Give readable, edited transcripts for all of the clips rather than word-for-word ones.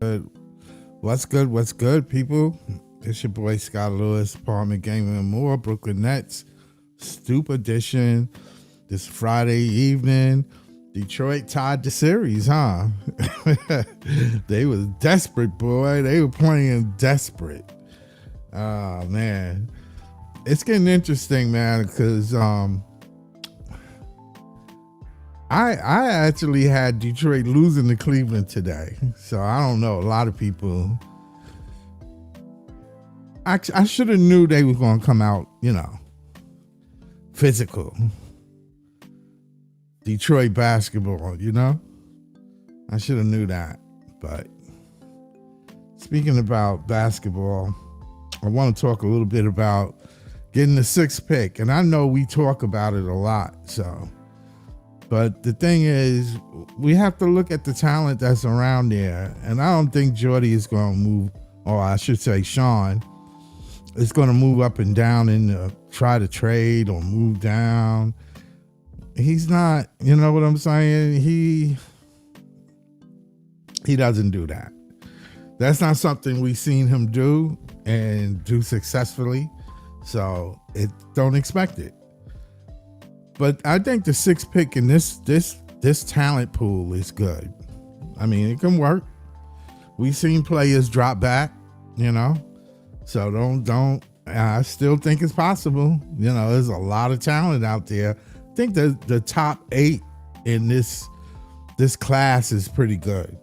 good? What's good? What's good, people? It's your boy Scott Lewis, Apartment Gaming and More, Brooklyn Nets Stoop Edition. This Friday evening, Detroit tied the series, huh? They was desperate, boy. They were playing desperate. Oh, man. It's getting interesting, man, because I actually had Detroit losing to Cleveland today. So I don't know. A lot of people. I should have knew they were going to come out, physical. Detroit basketball, I should have knew that. But speaking about basketball, I want to talk a little bit about getting the sixth pick. And I know we talk about it a lot, but the thing is, we have to look at the talent that's around there. And I don't think Jordy is going to move, or I should say Sean, is going to move up and down and try to trade or move down. He's not, you know what I'm saying? He doesn't do that. That's not something we've seen him do and do successfully. So don't expect it. But I think the sixth pick in this talent pool is good. I mean, it can work. We've seen players drop back, So don't. I still think it's possible. There's a lot of talent out there. I think the top 8 in this class is pretty good.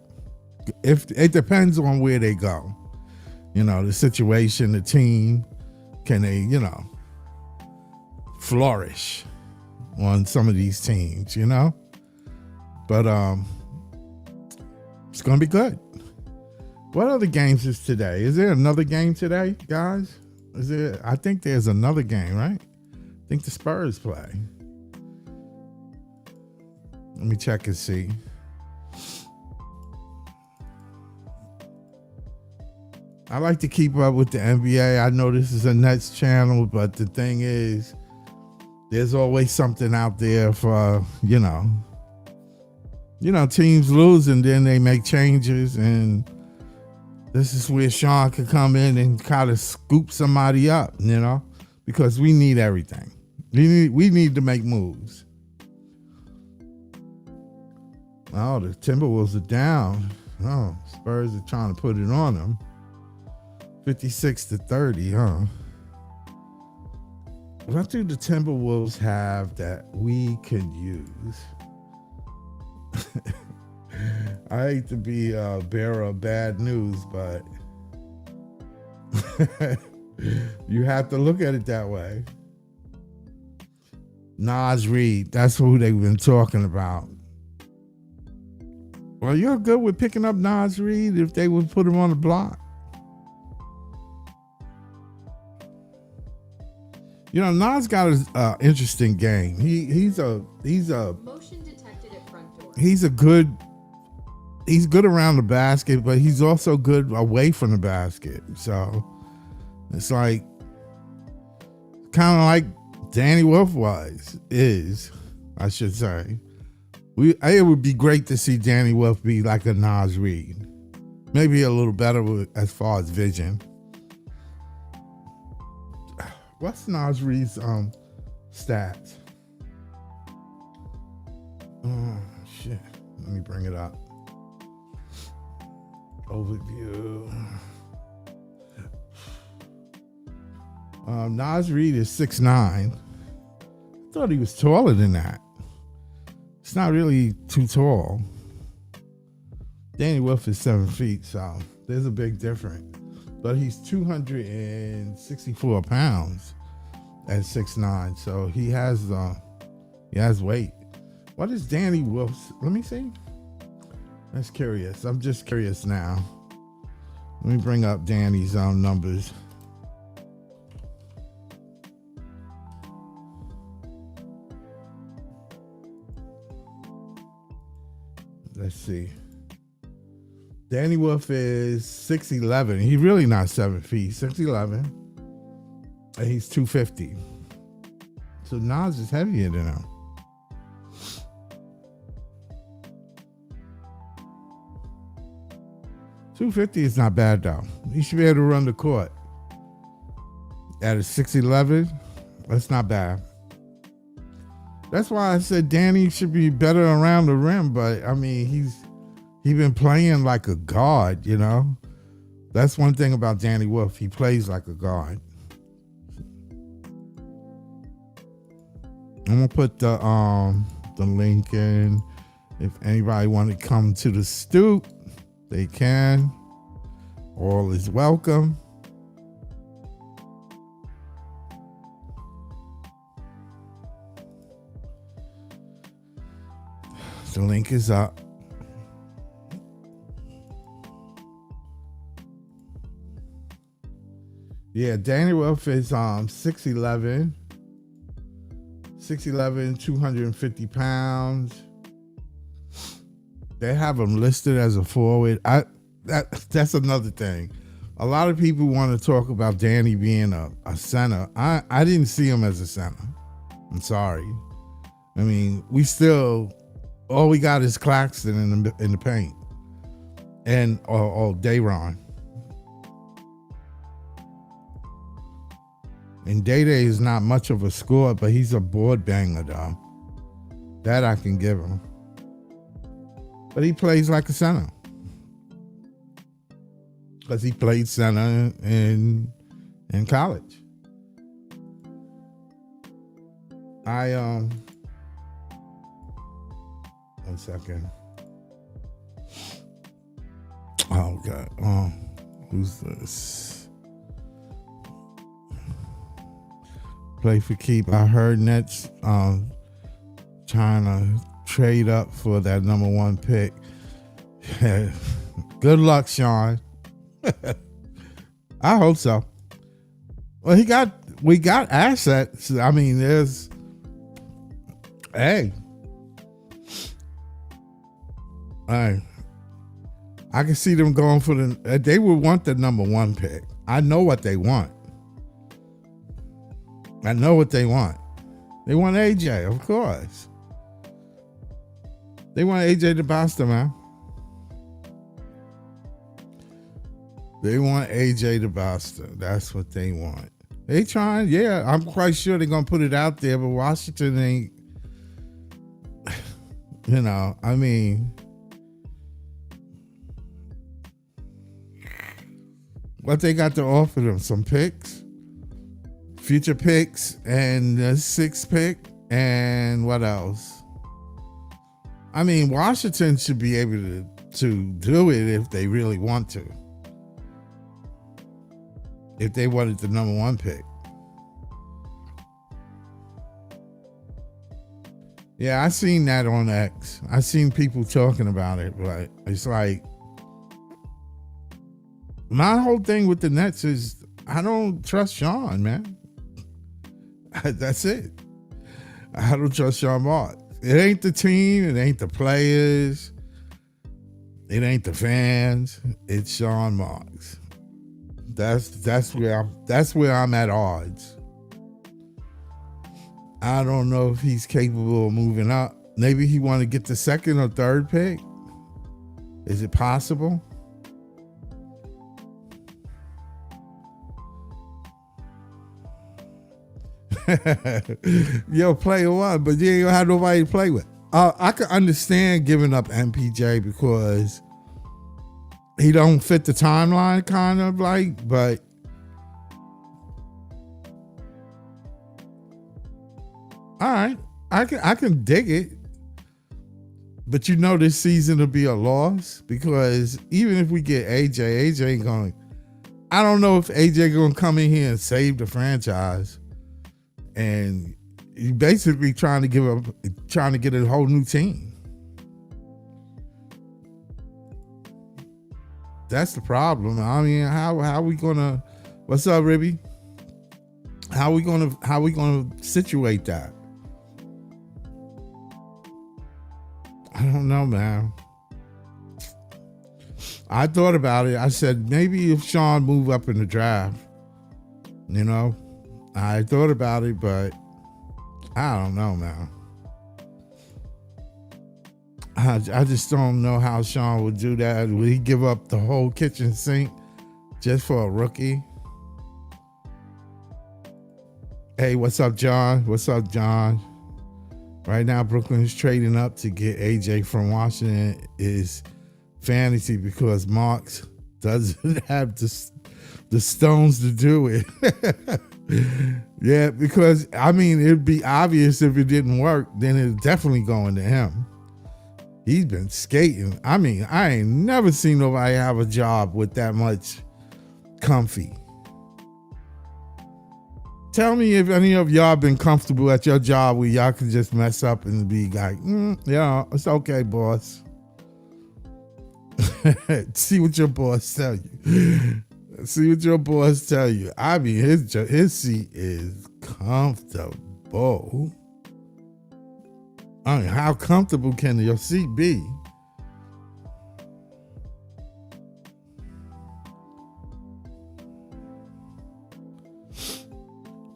If it depends on where they go, the situation, the team, can they, flourish on some of these teams, But it's gonna be good. What other games is today? Is there another game today, guys? I think there's another game, right? I think the Spurs play. Let me check and see. I like to keep up with the NBA. I know this is a Nets channel, but the thing is, there's always something out there for, teams lose and then they make changes, and this is where Sean could come in and kind of scoop somebody up, because we need everything. We need to make moves. Oh, the Timberwolves are down. Oh, Spurs are trying to put it on them. 56-30, huh? What do the Timberwolves have that we could use? I hate to be a bearer of bad news, but you have to look at it that way. Nas Reed, that's who they've been talking about. Well, you're good with picking up Nas Reed if they would put him on the block. Nas got an interesting game. He's a motion detected at front door. He's good around the basket, but he's also good away from the basket. So it's like kind of like Danny Wolf is, I should say. It would be great to see Danny Wolf be like a Nas Reed. Maybe a little better as far as vision. What's Nas Reed's stats? Oh, shit. Let me bring it up. Overview. Nas Reed is 6'9". I thought he was taller than that. It's not really too tall. Danny Wolf is 7 feet, so there's a big difference. But he's 264 pounds at 6'9", so he has weight. What is Danny Wolf's? Let me see. That's curious. I'm just curious now. Let me bring up Danny's numbers. Let's see. Danny Wolf is 6'11". He's really not 7 feet. 6'11". And he's 250. So Nas is heavier than him. 250 is not bad though. He should be able to run the court. At a 6'11", that's not bad. That's why I said Danny should be better around the rim, but I mean he's been playing like a guard, you know. That's one thing about Danny Wolf. He plays like a guard. I'm gonna put the link in. If anybody want to come to the stoop, they can. All is welcome. The link is up. Yeah, Danny Wolf is 6'11", 250 pounds. They have him listed as a forward. That's another thing. A lot of people want to talk about Danny being a center. I didn't see him as a center. I'm sorry. I mean, all we got is Claxton in the paint, and or Dayron. And Day-Day is not much of a scorer, but he's a board banger, though. That I can give him. But he plays like a center. Because he played center in college. One second. Oh, God. Who's this? Play for keep. I heard Nets trying to trade up for that number 1 pick. Good luck, Sean. I hope so. Well, we got assets. I mean, hey, I can see them going for they would want the number 1 pick. I know what they want. I know what they want. They want AJ, of course. They want AJ DeBosta, man. They want AJ DeBosta. That's what they want. They trying, yeah. I'm quite sure they're gonna put it out there, but Washington ain't. You know, I mean, what they got to offer them? Some picks, future picks, and a 6th pick, and what else? I mean, Washington should be able to do it if they really want to. If they wanted the number 1 pick. Yeah, I seen that on X. I seen people talking about it, but it's like, my whole thing with the Nets is I don't trust Sean, man. That's it. I don't trust Sean Marks. It ain't the team. It ain't the players. It ain't the fans. It's Sean Marks. That's where I'm at odds. I don't know if he's capable of moving up. Maybe he want to get the 2nd or 3rd pick. Is it possible? Yo, player 1, but you ain't gonna have nobody to play with. I can understand giving up MPJ because he don't fit the timeline, kind of like, but all right, I can dig it. But you know this season will be a loss because even if we get AJ ain't going. I don't know if AJ gonna come in here and save the franchise. And you basically trying to get a whole new team. That's the problem. I mean, how we gonna? What's up, Ribby? How we gonna situate that? I don't know, man. I thought about it. I said maybe if Sean move up in the draft, you know. I thought about it, but I don't know, man. I just don't know how Sean would do that. Would he give up the whole kitchen sink just for a rookie? Hey, what's up, John? What's up, John? Right now, Brooklyn is trading up to get AJ from Washington is fantasy because Marks doesn't have the stones to do it. Yeah, because, I mean, it'd be obvious if it didn't work, then it's definitely going to him. He's been skating. I mean, I ain't never seen nobody have a job with that much comfy. Tell me if any of y'all been comfortable at your job where y'all can just mess up and be like, yeah, it's okay, boss. See what your boss tell you. See what your boss tell you. I mean, his seat is comfortable. I mean, how comfortable can your seat be?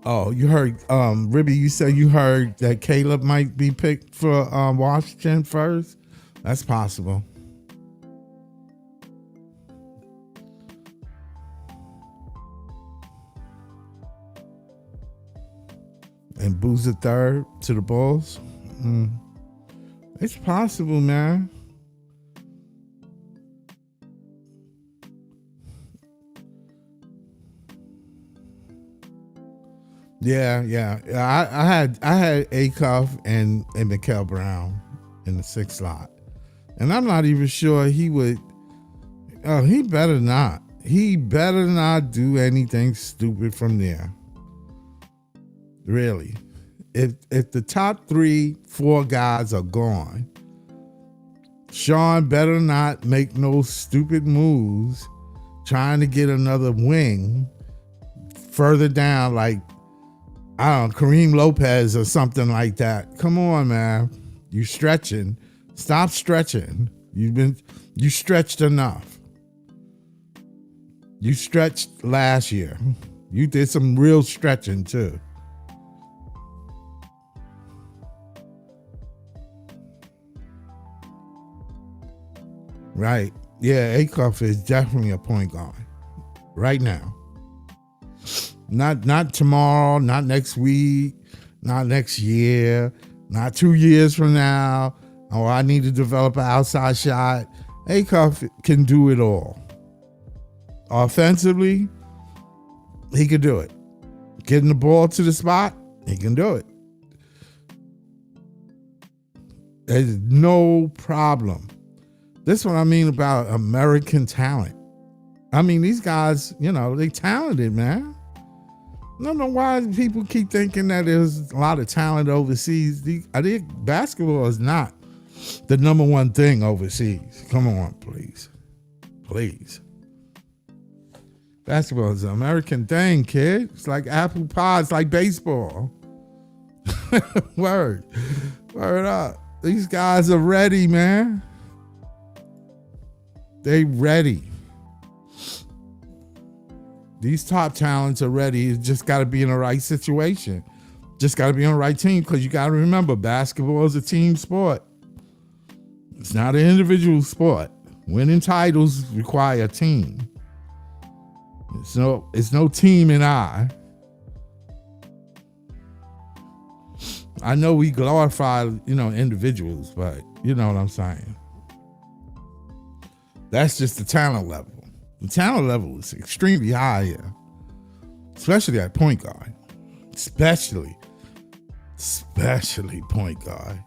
Oh, you heard, Ribby, you said you heard that Caleb might be picked for Washington first? That's possible. And Boozer third to the Bulls? It's possible, man. Yeah. I had Acuff and Mikael Brown in the 6th slot. And I'm not even sure he would. Oh, he better not. He better not do anything stupid from there. Really. If the top 3-4 guys are gone, Sean better not make no stupid moves trying to get another wing further down, like, I don't know, Kareem Lopez or something like that. Come on, man. You stretching. Stop stretching. You stretched enough. You stretched last year. You did some real stretching too. Right. Yeah, Acuff is definitely a point guard right now. Not tomorrow, not next week, not next year, not 2 years from now. Oh, I need to develop an outside shot. Acuff can do it all. Offensively, he can do it. Getting the ball to the spot, he can do it. There's no problem. This is what I mean about American talent. I mean, these guys, they talented, man. I don't know why people keep thinking that there's a lot of talent overseas. I think basketball is not the number one thing overseas. Come on, please. Please. Basketball is an American thing, kid. It's like apple pie. It's like baseball. Word up. These guys are ready, man. They ready. These top talents are ready. It's just got to be in the right situation. Just got to be on the right team, because you got to remember, basketball is a team sport. It's not an individual sport. Winning titles require a team. It's no team in I. I know we glorify, individuals, but you know what I'm saying. That's just the talent level. The talent level is extremely high here, especially at point guard. Especially point guard.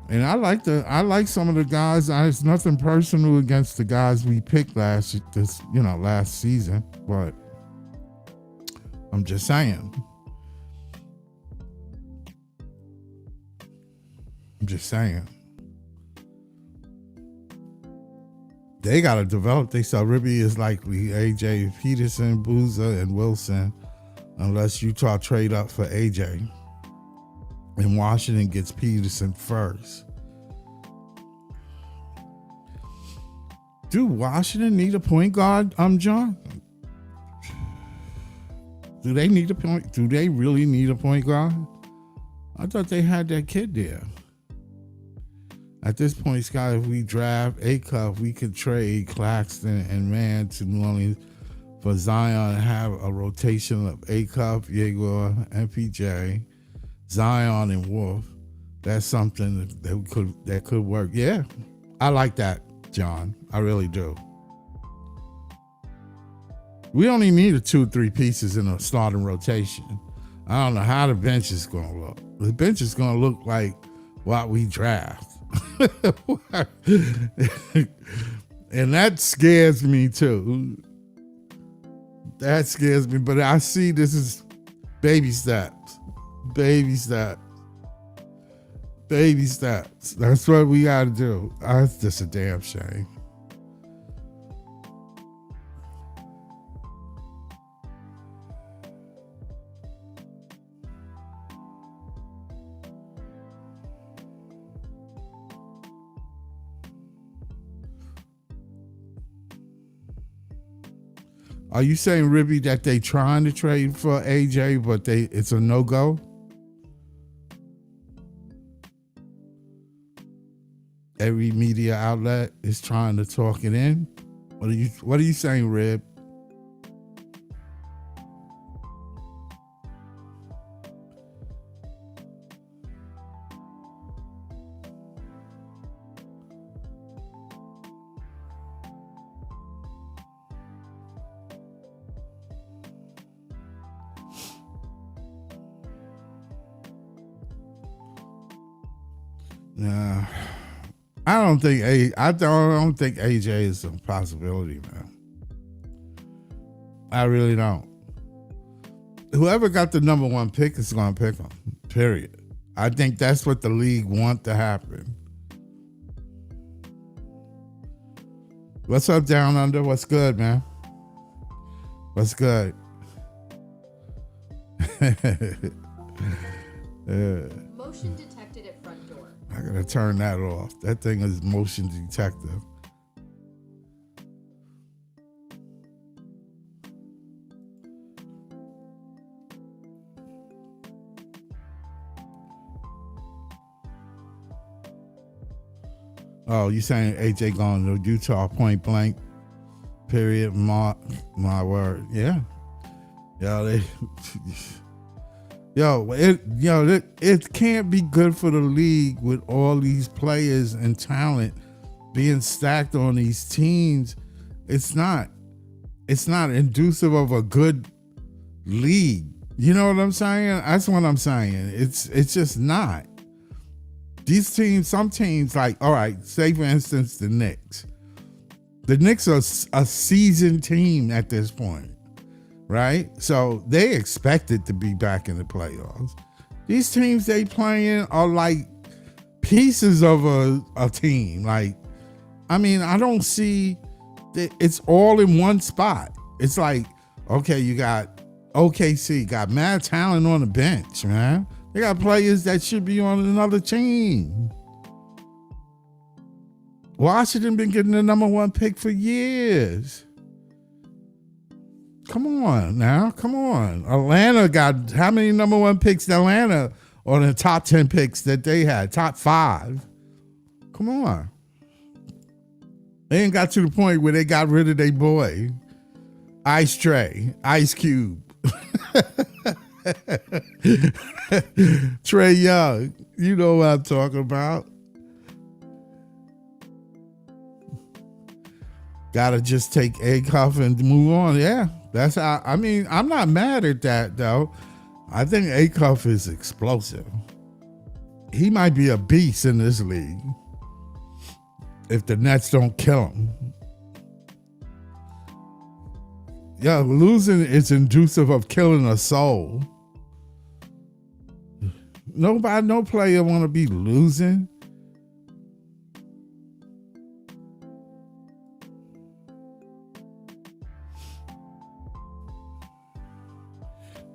And I like some of the guys. It's nothing personal against the guys we picked last season, but I'm just saying. They got to develop. They saw Ribby is likely AJ, Peterson, Boozer, and Wilson, unless Utah trade up for AJ. And Washington gets Peterson first. Do Washington need a point guard, John? Do they need a point? Do they really need a point guard? I thought they had that kid there. At this point, Scott, if we draft A Cup, we could trade Claxton and Mann to New Orleans for Zion and have a rotation of A Cup, Yegor, MPJ, Zion, and Wolf. That's something that could work. Yeah, I like that, John. I really do. We only need a 2-3 pieces in a starting rotation. I don't know how the bench is going to look. The bench is going to look like what we draft. And that scares me too. That scares me, but I see this is baby steps. Baby steps. Baby steps. That's what we got to do. That's just a damn shame. Are you saying, Ribby, that they trying to trade for AJ, but it's a no-go? Every media outlet is trying to talk it in? What are you saying, Rib? Nah, I don't think AJ is a possibility, man. I really don't. Whoever got the number 1 pick is going to pick him. Period. I think that's what the league want to happen. What's up, Down Under? What's good, man? What's good? Motion detected at front door. I gotta turn that off. That thing is motion detective. Oh, you saying AJ going to Utah point blank? Period. My word. Yeah. It can't be good for the league with all these players and talent being stacked on these teams. It's not inducive of a good league. You know what I'm saying? That's what I'm saying. It's just not. These teams, some teams, like, all right, say for instance the Knicks. The Knicks are a seasoned team at this point. Right? So they expected to be back in the playoffs. These teams they playing are like pieces of a team. Like, I mean, I don't see that it's all in one spot. It's like, okay, you got OKC, got mad talent on the bench, man. They got players that should be on another team. Washington been getting the number 1 pick for years. Come on now. Come on. Atlanta got how many number 1 picks? Atlanta on the top 10 picks that they had, top 5. Come on. They ain't got to the point where they got rid of their boy, Ice Cube. Trae Young. You know what I'm talking about. Gotta just take Acuff and move on. Yeah. That's how, I mean, I'm not mad at that, though. I think Acuff is explosive. He might be a beast in this league if the Nets don't kill him. Yeah, losing is inducive of killing a soul. No player want to be losing.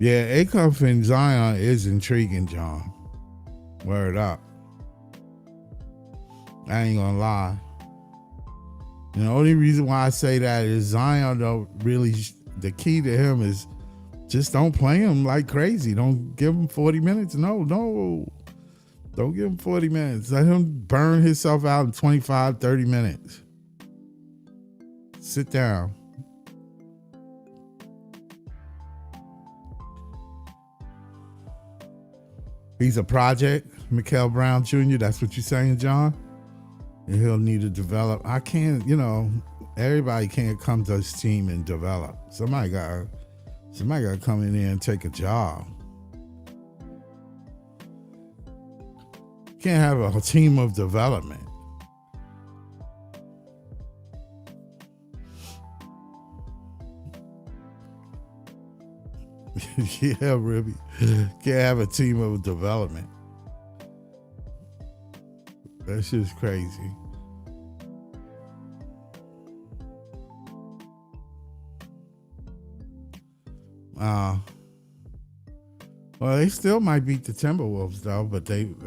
Yeah, Acuff and Zion is intriguing, John. Word up. I ain't gonna lie. And the only reason why I say that is Zion, though, really, the key to him is Just don't play him like crazy. Don't give him 40 minutes. No. Don't give him 40 minutes. Let him burn himself out in 25, 30 minutes. Sit down. He's a project, Mikael Brown Jr. That's what you're saying, John? And he'll need to develop. I can't, everybody can't come to this team and develop. Somebody got to come in there and take a job. Can't have a team of development. Yeah, Ribby. Can't have a team of development. That's just crazy. Well, they still might beat the Timberwolves though, but they ain't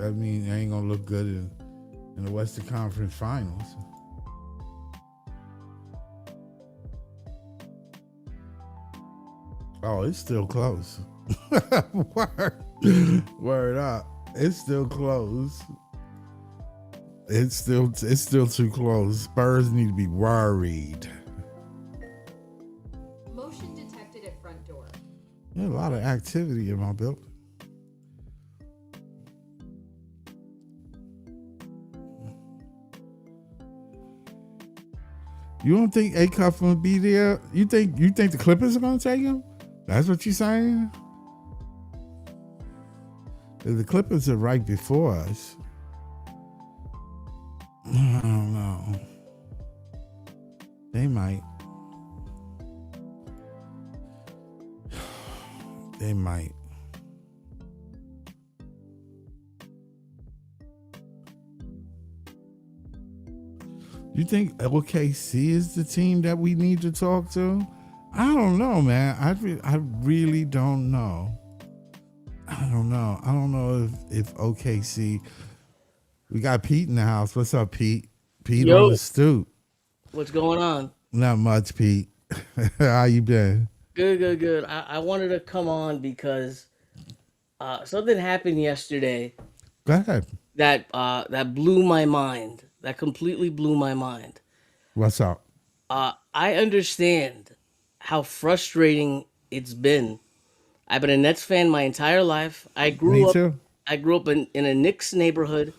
gonna look good in the Western Conference Finals. Oh, it's still close. Word up. It's still close. It's still too close. Spurs need to be worried. Motion detected at front door. There's a lot of activity in my building. You don't think A-Cup will be there? You think the Clippers are gonna take him? That's what you're saying? The Clippers are right before us. I don't know. They might. They might. You think OKC is the team that we need to talk to? I don't know, man. I really don't know. I don't know if OKC. We got Pete in the house. What's up, Pete? Pete Yo. on the stoop. What's going on? Not much, Pete. How you been? Good. I wanted to come on because something happened yesterday Go ahead. that blew my mind. That completely blew my mind. What's up? I understand how frustrating it's been. I've been a Nets fan my entire life. I Me grew up too. in a Knicks neighborhood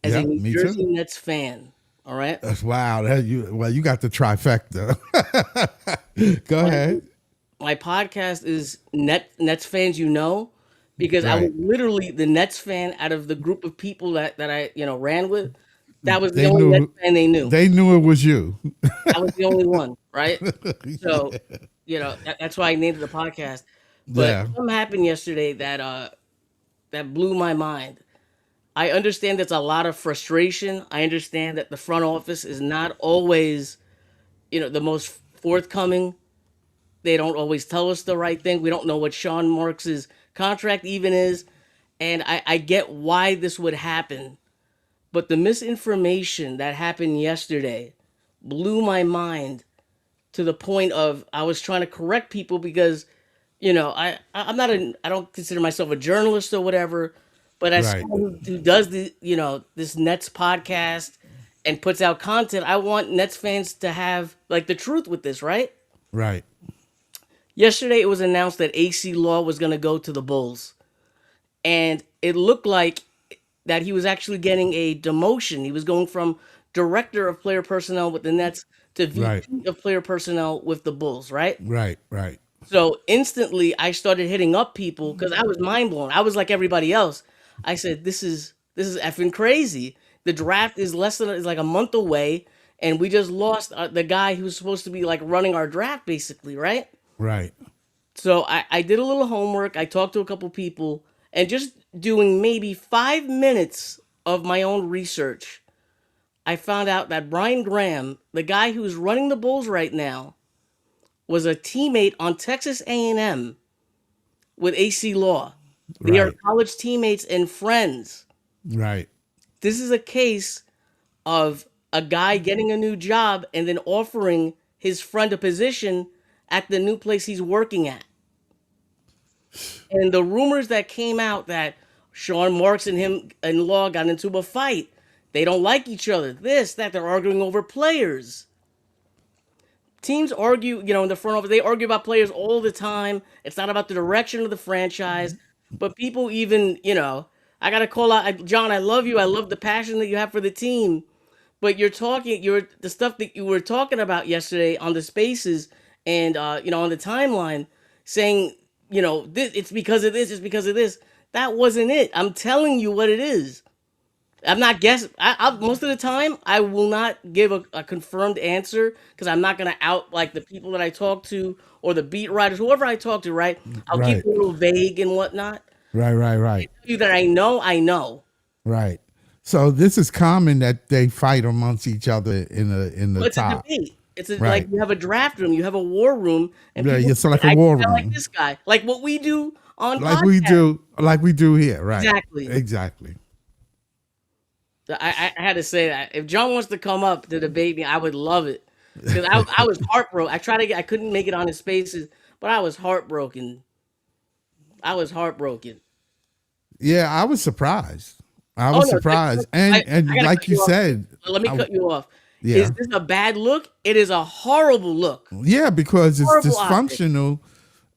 as a Yeah, New me Jersey too. Nets fan. All right. That's wow. You got the trifecta. Go ahead. My podcast is Nets fans, because I was Right. literally the Nets fan out of the group of people that I ran with. That was the They only Nets knew. fan they knew. They knew it was you. I was the only one, right? So, Yeah. that's why I named it the podcast. But Yeah. something happened yesterday that blew my mind. I understand there's a lot of frustration. I understand that the front office is not always, the most forthcoming. They don't always tell us the right thing. We don't know what Sean Marks's contract even is. And I get why this would happen. But the misinformation that happened yesterday blew my mind to the point of I was trying to correct people because, I don't consider myself a journalist or whatever, but as Right. someone who does this Nets podcast and puts out content, I want Nets fans to have like the truth with this, right? Right. Yesterday, it was announced that AC Law was going to go to the Bulls, and it looked like that he was actually getting a demotion. He was going from director of player personnel with the Nets to Right. VP of player personnel with the Bulls, right? Right. Right. So instantly, I started hitting up people because I was mind blown. I was like everybody else. I said, "This is effing crazy." The draft is like a month away, and we just lost the guy who was supposed to be like running our draft, basically, right? Right. So I did a little homework. I talked to a couple people, and just doing maybe 5 minutes of my own research, I found out that Brian Graham, the guy who's running the Bulls right now, was a teammate on Texas A&M with AC Law. They are Right. college teammates and friends. Right. This is a case of a guy getting a new job and then offering his friend a position at the new place he's working at. And the rumors that came out that Sean Marks and him and Law got into a fight. They don't like each other. This, that, they're arguing over players. Teams argue, in the front office, they argue about players all the time. It's not about the direction of the franchise. But people even, I got to call out, John, I love you. I love the passion that you have for the team. But the stuff that you were talking about yesterday on the spaces and, on the timeline saying, it's because of this, it's because of this. That wasn't it. I'm telling you what it is. I'm not guessing. Most of the time, I will not give a confirmed answer because I'm not going to out like the people that I talk to or the beat writers, whoever I talk to. Right? I'll keep Right. it a little vague and whatnot. Right. Right. Right. You that I know, I know. Right. So this is common that they fight amongst each other in the But it's a top. debate. It's Right. like you have a draft room, you have a war room, and Yeah, people it's like say, a war I like room. this guy, like what we do on Like we do here. Right. Exactly. Exactly. I had to say that if John wants to come up to debate me, I would love it because I was heartbroken. I couldn't make it on his spaces, but I was heartbroken. I was heartbroken. Yeah, I was surprised. I Oh was no, surprised, I and gotta like cut you you off. said, Let me I- cut you off. yeah, Is this a bad look? It is a horrible look. yeah, because it's Horrible optics. dysfunctional,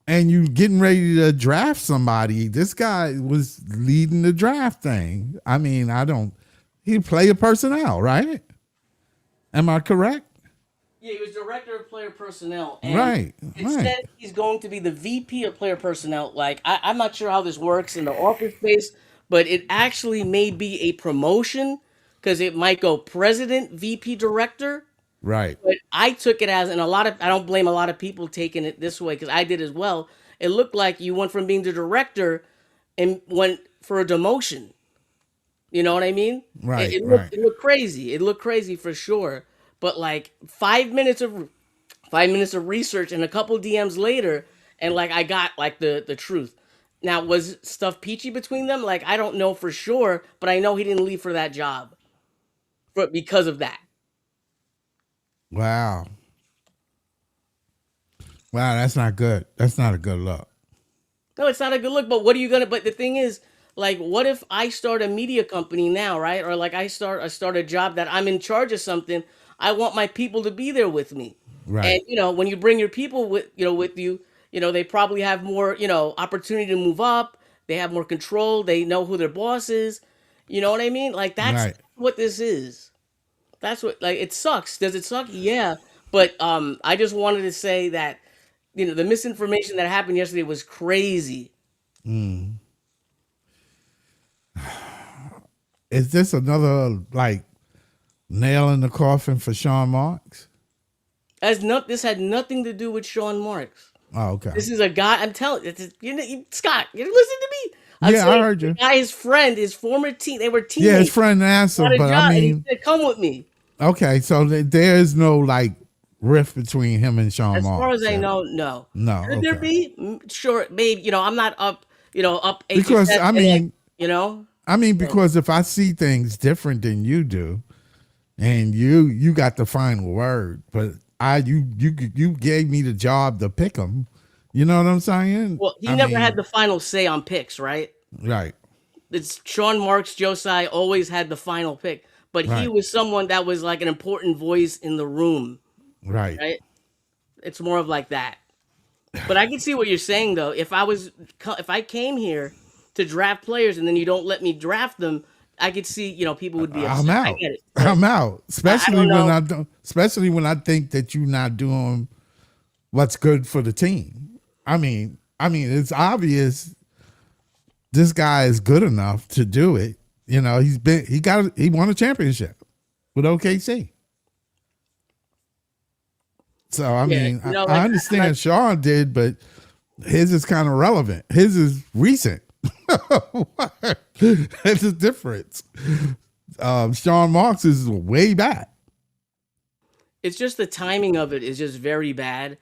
and you getting ready to draft somebody. This guy was leading the draft thing. I mean, he player personnel, right? Am I correct? Yeah, he was director of player personnel. And Right, it right. said he's going to be the VP of player personnel. Like, I'm not sure how this works in the office space, but it actually may be a promotion because it might go president, VP, director. Right. But I took it as, and I don't blame a lot of people taking it this way because I did as well. It looked like you went from being the director and went for a demotion. You know what I mean? Right, It looked crazy. It looked crazy for sure. But like 5 minutes of research and a couple DMs later, and like I got like the truth. Now was stuff peachy between them? Like I don't know for sure, but I know he didn't leave for that job, because of that. Wow. Wow, that's not good. That's not a good look. No, it's not a good look. But what are you gonna? But the thing is, like, what if I start a media company now, right? Or like I start a job that I'm in charge of something. I want my people to be there with me. And Right. when you bring your people with you, they probably have more opportunity to move up. They have more control. They know who their boss is. You know what I mean? Like that's Right. what this is. That's what like it sucks. Does it suck? Yeah. But I just wanted to say that the misinformation that happened yesterday was crazy. Is this another like nail in the coffin for Sean Marks? This had nothing to do with Sean Marks. Oh, okay. This is a guy. I'm telling Scott. You listen to me. I'm Yeah, I saying heard the you. guy, his friend, his former team. They were teammates. Yeah, his friend answered, Got a but job, I and he mean, said, "Come with me." okay, so there is no like rift between him and Sean As Marks. far as I then. know, no. No, Could there okay. be? Sure, maybe. I'm not up. Up Because HSS I and, mean, because if I see things different than you do, and you got the final word, but you gave me the job to pick them. You know what I'm saying? well, he I never had mean, the final say on picks, right? right, It's Sean Marks, Josai always had the final pick, but he right, was someone that was like an important voice in the room, right. right? It's more of like that. But I can see what you're saying though. If I came here to draft players and then you don't let me draft them, I could see people would be I'm upset. I out. get it. But I'm out. I don't know. Especially when I think that you're not doing what's good for the team. It's obvious this guy is good enough to do it. He won a championship with OKC. So Yeah, I understand Sean did, but his is kind of relevant. His is recent. That's the difference. Sean Marks is way back. it's just the timing of it is just very bad,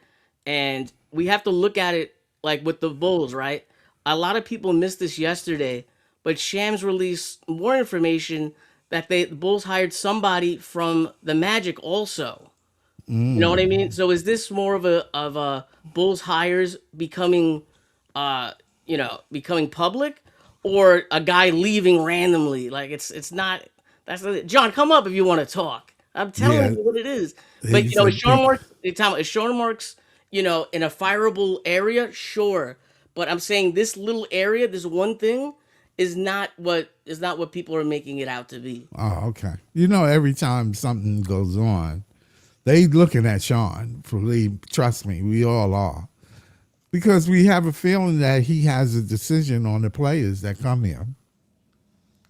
and we have to look at it like with the Bulls, right? A lot of people missed this yesterday, but Shams released more information that the Bulls hired somebody from the Magic also. You know what I mean? So is this more of a Bulls hires becoming becoming public, or a guy leaving randomly. Like it's not. That's not it. John, come up if you want to talk. I'm telling Yeah, you what it is. But he's a is Sean big. Marks? Is Sean Marks? In a fireable area, sure. But I'm saying this little area, this one thing, is not what people are making it out to be. Oh, okay. Every time something goes on, they looking at Sean. Trust me, we all are, because we have a feeling that he has a decision on the players that come here.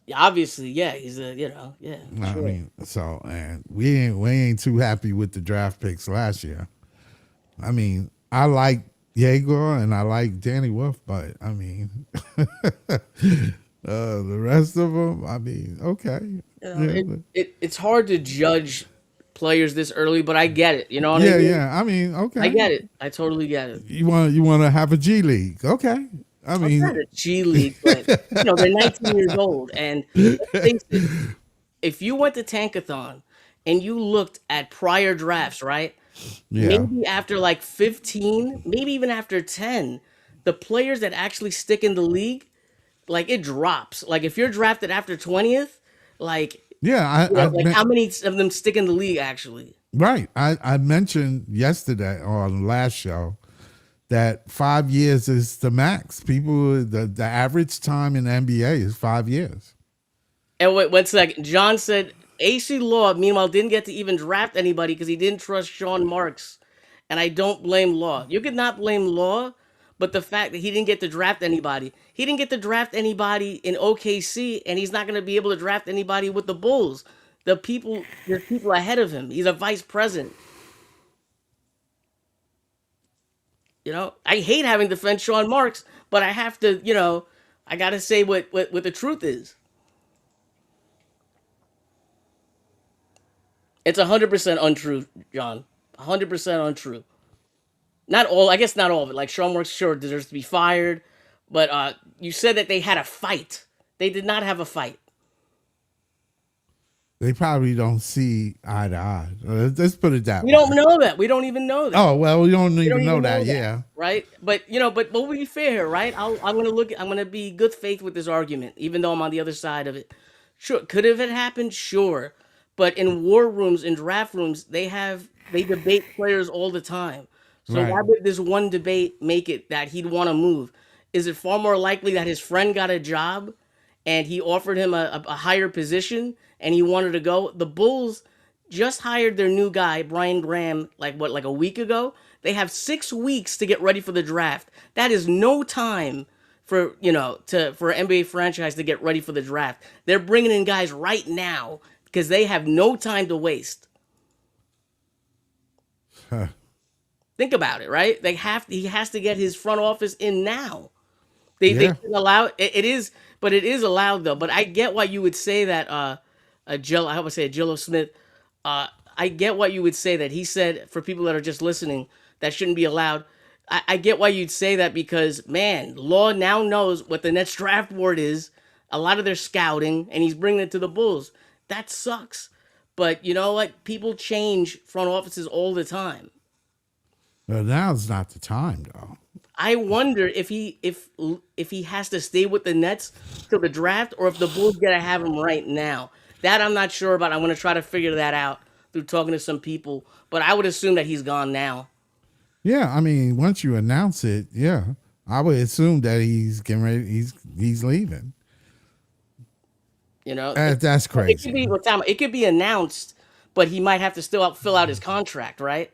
Yeah, obviously, yeah, he's yeah, I sure. mean, and we ain't too happy with the draft picks last year. I mean, I like Jaeger and I like Danny Wolf, but I mean, the rest of them, I mean, okay, yeah, It's hard to judge players this early, but I get it. You know what I yeah, mean? yeah. I mean, I okay. get it. I totally get it. You want to have a G League, okay? I I'm not mean, a G League, but they're 19 years old, and let's face it, if you went to Tankathon and you looked at prior drafts, right? yeah, Maybe after like 15, maybe even after 10, the players that actually stick in the league, like it drops. Like if you're drafted after 20th, like yeah. like how many of them stick in the league actually? Right. I mentioned yesterday on the last show that 5 years is the max. The average time in the NBA is 5 years. And wait, 1 second. John said AC Law, meanwhile, didn't get to even draft anybody because he didn't trust Sean Marks. And I don't blame Law. You could not blame Law, but the fact that he didn't get to draft anybody, he didn't get to draft anybody in OKC, and he's not going to be able to draft anybody with the Bulls. There's people ahead of him. He's a vice president. I hate having to defend Sean Marks, but I have to, I got to say what the truth is. It's 100% untrue, John. 100% untrue. Not all, I guess not all of it. Like Sean Marks, sure, deserves to be fired, but you said that they had a fight. They did not have a fight. They probably don't see eye to eye. Let's put it that We way. don't know that. We don't even know that. Oh well, we don't We don't even know even know that. that, Yeah, right? But but we'll be fair here, right? I'm gonna look. I'm gonna be good faith with this argument, even though I'm on the other side of it. Sure, could have it happened? Sure, but in war rooms, in draft rooms, they debate players all the time. So right. why would this one debate make it that he'd want to move? Is it far more likely that his friend got a job and he offered him a higher position and he wanted to go? The Bulls just hired their new guy, Brian Graham, like a week ago. They have 6 weeks to get ready for the draft. That is no time for an NBA franchise to get ready for the draft. They're bringing in guys right now because they have no time to waste. Huh. Think about it, right? He has to get his front office in now. They Yeah. can allow it is, but it is allowed though. But I get why you would say that I hope I say Jello Smith. I get why you would say that. He said, for people that are just listening, that shouldn't be allowed. I get why you'd say that because man, Law now knows what the Nets draft board is, a lot of their scouting, and he's bringing it to the Bulls. That sucks. But you know what? People change front offices all the time. Well, now's not the time though. I wonder if he has to stay with the Nets till the draft, or if the Bulls gotta have him right now. That I'm not sure about. I'm gonna try to figure that out through talking to some people. But I would assume that he's gone now. Yeah, I mean, once you announce it, yeah, I would assume that he's getting ready. He's leaving. You know, That's it could crazy. be it could be announced, but he might have to still fill out his contract, right?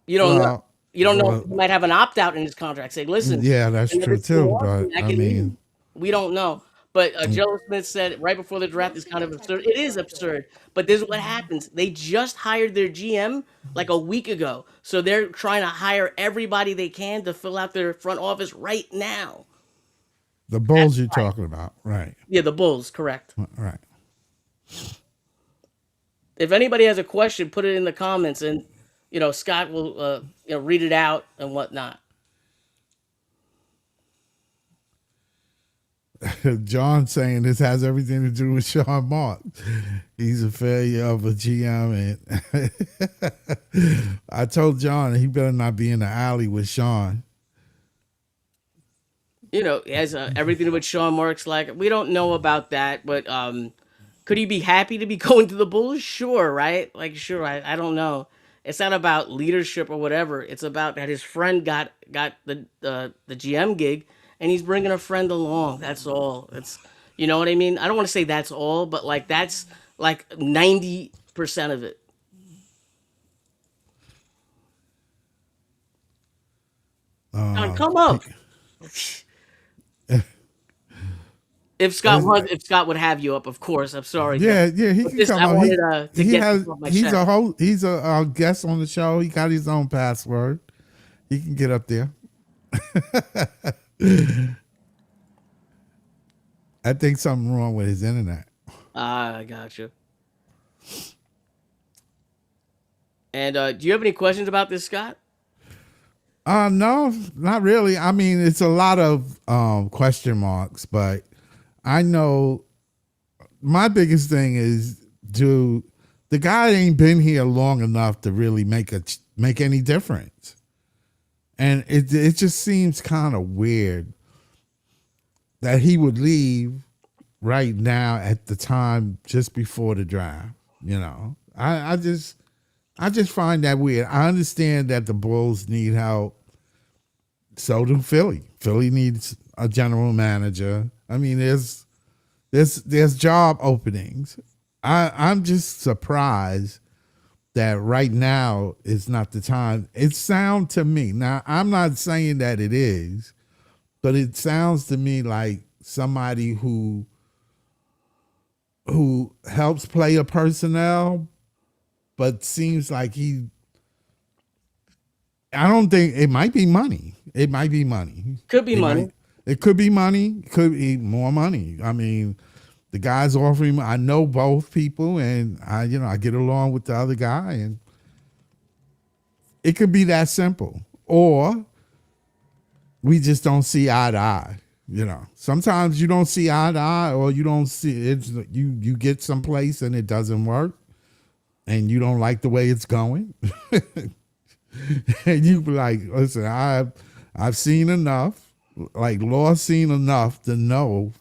You don't know. Well, You don't know if well, he might have an opt out in his contract. Say, listen, yeah, that's and if true it's still too. wants me, But I I can leave. mean, We don't know. But Joe Smith said right before the draft is kind of absurd. It is absurd. But this is what happens. They just hired their GM like a week ago. So they're trying to hire everybody they can to fill out their front office right now. the Bulls you're talking about, right? Yeah, the Bulls, correct. Right. If anybody has a question, put it in the comments and Scott will read it out and whatnot. John saying this has everything to do with Sean Mark. He's a failure of a GM, and I told John he better not be in the alley with Sean. has everything with Sean Marks. Like, we don't know about that, but could he be happy to be going to the Bulls? Sure, right? Like, sure. I don't know. It's not about leadership or whatever. It's about that his friend got the GM gig, and he's bringing a friend along. That's all. It's you know what I mean. I don't want to say that's all, but like that's like 90% of it. John, Uh, come up. as- If Scott would have you up, of course. I'm sorry, John. yeah, he But can this come I up. wanted to He get has this off my he's chest. a host. He's a guest on the show. He got his own password. He can get up there. I think something wrong with his internet. I got you. And do you have any questions about this, Scott? No, not really. I mean, it's a lot of question marks, but I know my biggest thing is, do the guy ain't been here long enough to really make any difference, and it just seems kind of weird that he would leave right now at the time just before the draft. I just find that weird. I understand that the Bulls need help. So do Philly. Philly needs a general manager. I mean, there's job openings. I'm just surprised that right now is not the time. It sounds to me, now I'm not saying that it is, but it sounds to me like somebody who helps player personnel, but seems like I don't think it might be money. It might be money. Could be money. It could be money. Could be more money. I mean, the guy's offering. I know both people, and I get along with the other guy, and it could be that simple. Or we just don't see eye to eye. Sometimes you don't see eye to eye, or you don't see it. You get someplace and it doesn't work, and you don't like the way it's going. And you be like, listen, I've seen enough, like Law's seen enough to know,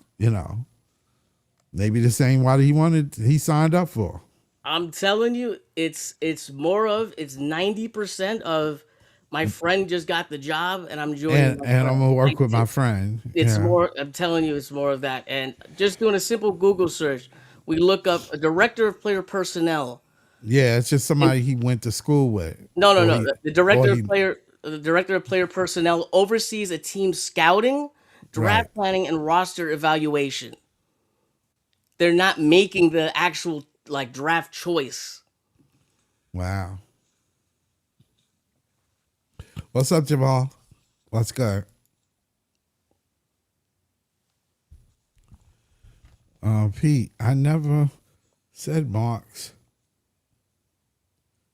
maybe this ain't what he signed up for. I'm telling you, it's 90% of my friend just got the job and I'm joining. And I'm gonna work with my friend. It's Yeah. more. I'm telling you, it's more of that. And just doing a simple Google search, we look up a director of player personnel. Yeah, it's just somebody he went to school with. No. Or The he- director of player personnel oversees a team's scouting, draft Right. planning, and roster evaluation. They're not making the actual like draft choice. Wow. What's up, Jamal? Let's go. Pete, I never said Marks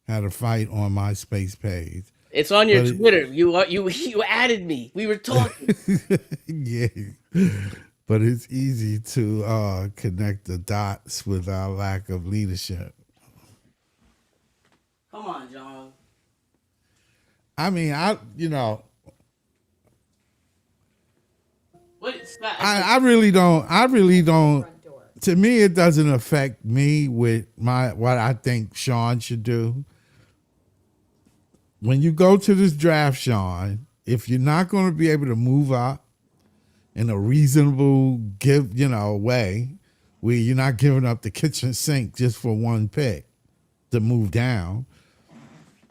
had a fight on my space page. It's on your But Twitter. You added me. We were talking. yeah. But it's easy to connect the dots with our lack of leadership. Come on, John. I mean, What? Scott, I really don't. Front door. To me, it doesn't affect me with what I think Sean should do. When you go to this draft, Sean, if you're not going to be able to move up in a reasonable way, where you're not giving up the kitchen sink just for one pick to move down,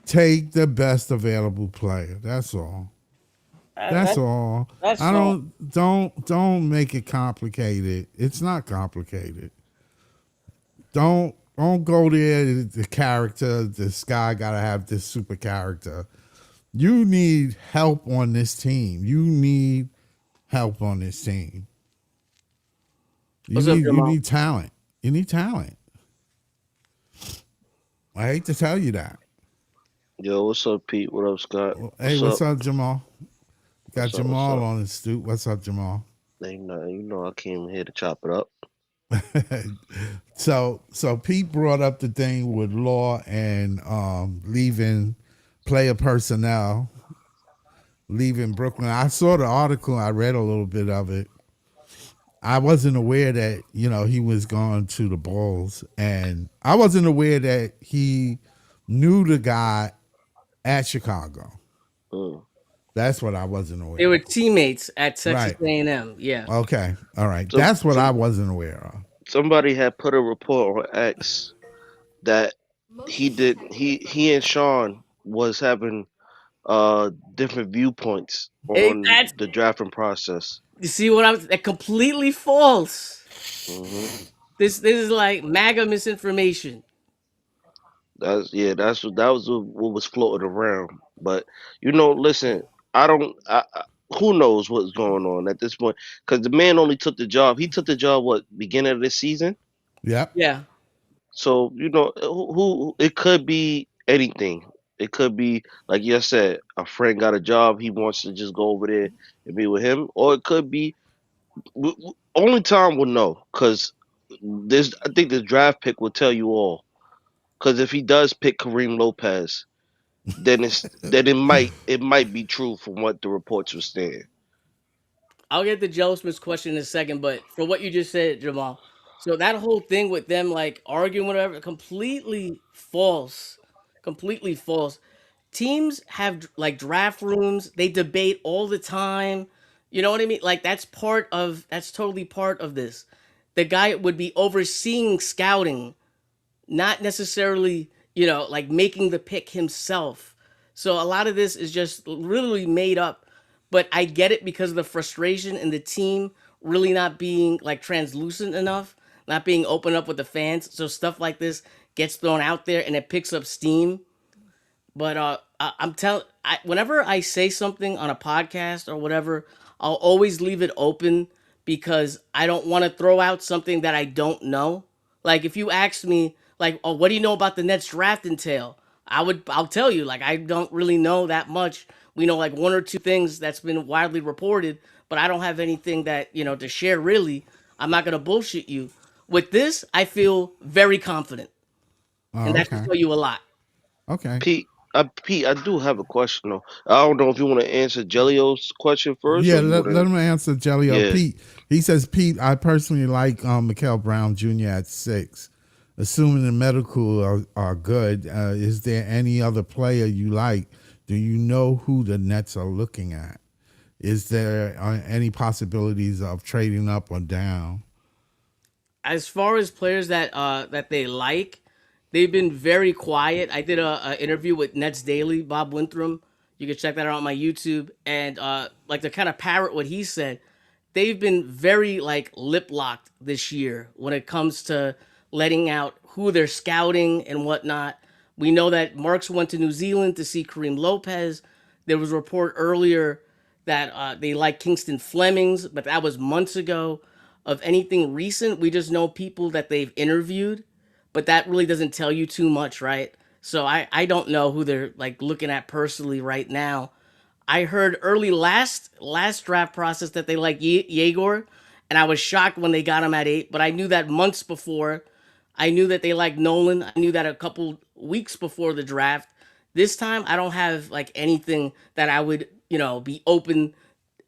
take the best available player. That's all. That's all. that's I all. don't make it complicated. It's not complicated. Don't go there. The character. This guy got to have this super character. You need help on this team. You need help on this team. What's up, You Jamal? need talent. You need talent. I hate to tell you that. Yo, what's up, Pete? What up, Scott? Hey, what's up, Jamal? Got What's up, Jamal what's up? on the stoop. What's up, Jamal? Ain't nothing. You know I came here to chop it up. So Pete brought up the thing with Law and leaving player personnel leaving Brooklyn. I saw the article. I read a little bit of it. I wasn't aware that he was going to the Bulls, and I wasn't aware that he knew the guy at Chicago. Mm. That's what I wasn't They aware were of. teammates at Texas Right. A&M. Yeah. Okay. All right. So, That's what I some wasn't aware of. somebody had put a report on X that Most he have did detected it from he the and door. Sean was having different viewpoints on That's the drafting process. you see what I'm that completely false. Hmm. This is like MAGA misinformation. That was what was floating around. But listen, I don't. Who knows what's going on at this point? Because the man only took the job. He took the job what beginning of this season. Yep. Yeah. So who it could be anything. It could be like you said, a friend got a job. He wants to just go over there and be with him, or it could be only time will know because this. I think the draft pick will tell you all. Because if he does pick Kareem Lopez, then it might be true from what the reports were saying. I'll get the jealousness question in a second, but for what you just said, Jamal, so that whole thing with them like arguing, whatever, completely false. Completely false. Teams have like draft rooms, they debate all the time. You know what I mean? Like that's totally part of this. The guy would be overseeing scouting, not necessarily, like making the pick himself. So a lot of this is just really made up. But I get it because of the frustration and the team really not being like translucent enough, not being open up with the fans. So stuff like this gets thrown out there and it picks up steam. But I'm telling, whenever I say something on a podcast or whatever, I'll always leave it open because I don't want to throw out something that I don't know. Like if you ask me, like, oh, what do you know about the Nets draft entail? I'll tell you, like, I don't really know that much. We know like one or two things that's been widely reported, but I don't have anything that to share. Really, I'm not gonna bullshit you. With this, I feel very confident, and Oh, that should okay. tell you a lot. Okay. Pete, I do have a question though. I don't know if you want to answer Jelio's question first, Yeah, or you want let to. him answer Jelly or Yeah, Pete. He says, Pete, I personally like Mikael Brown Jr. at 6. Assuming the medical are good, is there any other player you like? Do you know who the Nets are looking at? Is there any possibilities of trading up or down? As far as players that they like, they've been very quiet. I did a interview with Nets Daily, Bob Winthrop. You can check that out on my YouTube. And like to kind of parrot what he said, they've been very like lip locked this year when it comes to letting out who they're scouting and whatnot. We know that Marks went to New Zealand to see Kareem Lopez. There was a report earlier that they like Kingston Flemings, but that was months ago. Of anything recent, we just know people that they've interviewed, but that really doesn't tell you too much, right? So I don't know who they're like looking at personally right now. I heard early last draft process that they like Yegor, and I was shocked when they got him at 8. But I knew that months before. I knew that they liked Nolan. I knew that a couple weeks before the draft. This time, I don't have like anything that I would be open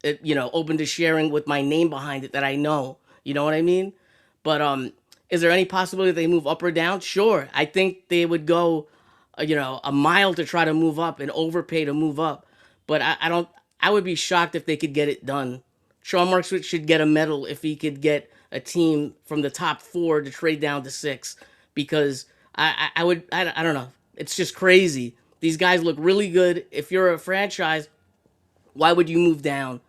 to sharing with my name behind it that I know. You know what I mean? But is there any possibility they move up or down? Sure. I think they would go, a mile to try to move up and overpay to move up. But I don't. I would be shocked if they could get it done. Sean Marks should get a medal if he could get a team from the top 4 to trade down to 6, because I would. I don't know. It's just crazy. These guys look really good. If you're a franchise, why would you move down?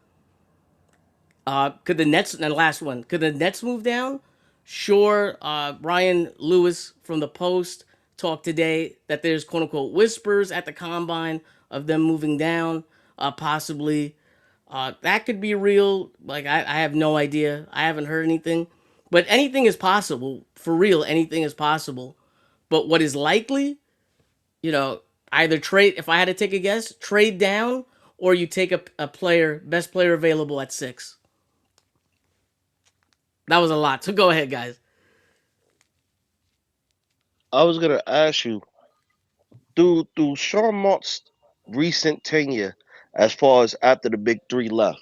Could the Nets, and the last one, could the Nets move down? Sure. Brian Lewis from the Post talked today that there's quote unquote whispers at the combine of them moving down, possibly. That could be real. Like, I have no idea. I haven't heard anything. But anything is possible. For real, anything is possible. But what is likely, you know, either trade, if I had to take a guess, trade down, or you take a player, best player available at 6. That was a lot. So go ahead, guys. I was gonna ask you through Sean Mott's recent tenure as far as after the big three left.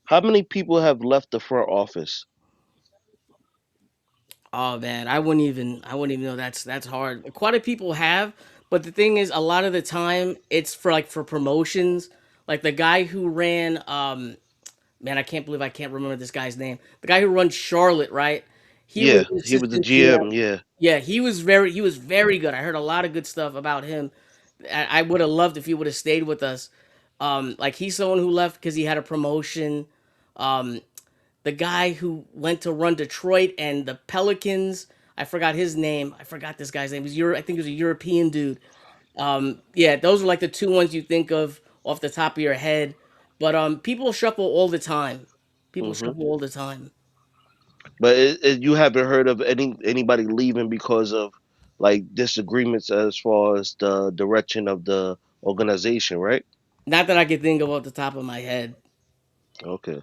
How many people have left the front office? Oh man, I wouldn't even know that's hard. Quite a people have, but the thing is a lot of the time it's for like for promotions. Like the guy who ran man, I can't believe I can't remember this guy's name. The guy who runs Charlotte, right? He was Yeah, the he was the assistant GM. GM. Yeah. Yeah, he was very good. I heard a lot of good stuff about him. I would have loved if he would have stayed with us. Like he's someone who left because he had a promotion. Um, the guy who went to run Detroit and the Pelicans. I forgot his name. I forgot this guy's name. I think he was a European dude. Yeah, those are like the two ones you think of off the top of your head. But people shuffle all the time. People Hmm. shuffle all the time. But you haven't heard of anybody leaving because of like disagreements as far as the direction of the organization, right? Not that I can think of off the top of my head. Okay.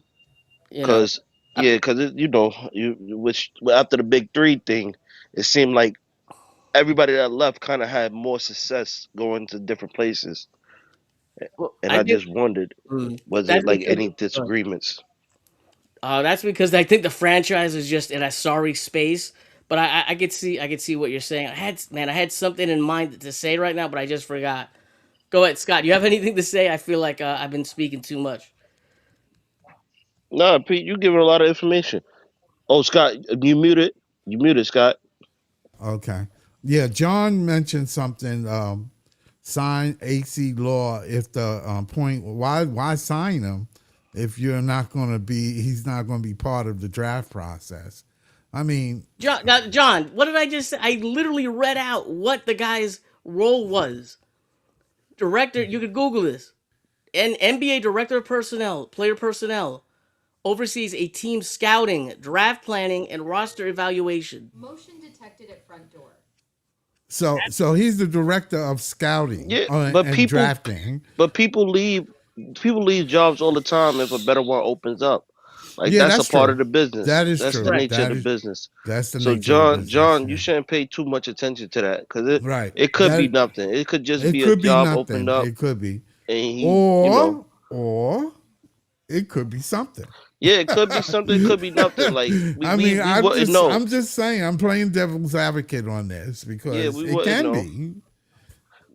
You know, Cause I, yeah, cause you which after the big three thing, it seemed like everybody that left kind of had more success going to different places, well, and I I think just wondered, was that's it like because any disagreements? that's because I think the franchise is just in a sorry space. But I could see what you're saying. I had something in mind to say right now, but I just forgot. Go ahead, Scott. You have anything to say? I feel like I've been speaking too much. Nah, Pete, you giving a lot of information. Oh, Scott, you muted. You muted, Scott. Okay. Yeah, John mentioned something. Sign AC Law if the point. Why sign him if you're not going to be? He's not going to be part of the draft process. I mean, John, what did I just say? I literally read out what the guy's role was. Director, you could Google this. An NBA director of personnel, player personnel, oversees a team's scouting, draft planning, and roster evaluation. Motion detected at front door. so he's the director of scouting Yeah, but and people, drafting. but people leave jobs all the time if a better one opens up. Like Yeah, that's a that's part true. of the business. That is That's the true. Right. nature of the business. That's the So nature of the business. John, you Yeah. shouldn't pay too much attention to that because it Right. it could be That nothing. It could just it be a could be job opened nothing. up, It could be, and he. or it could be something. Yeah, it could be something. It could be nothing. Like I mean, we wouldn't know. I'm just saying, I'm playing devil's advocate on this Yeah, because we it wouldn't can know. be.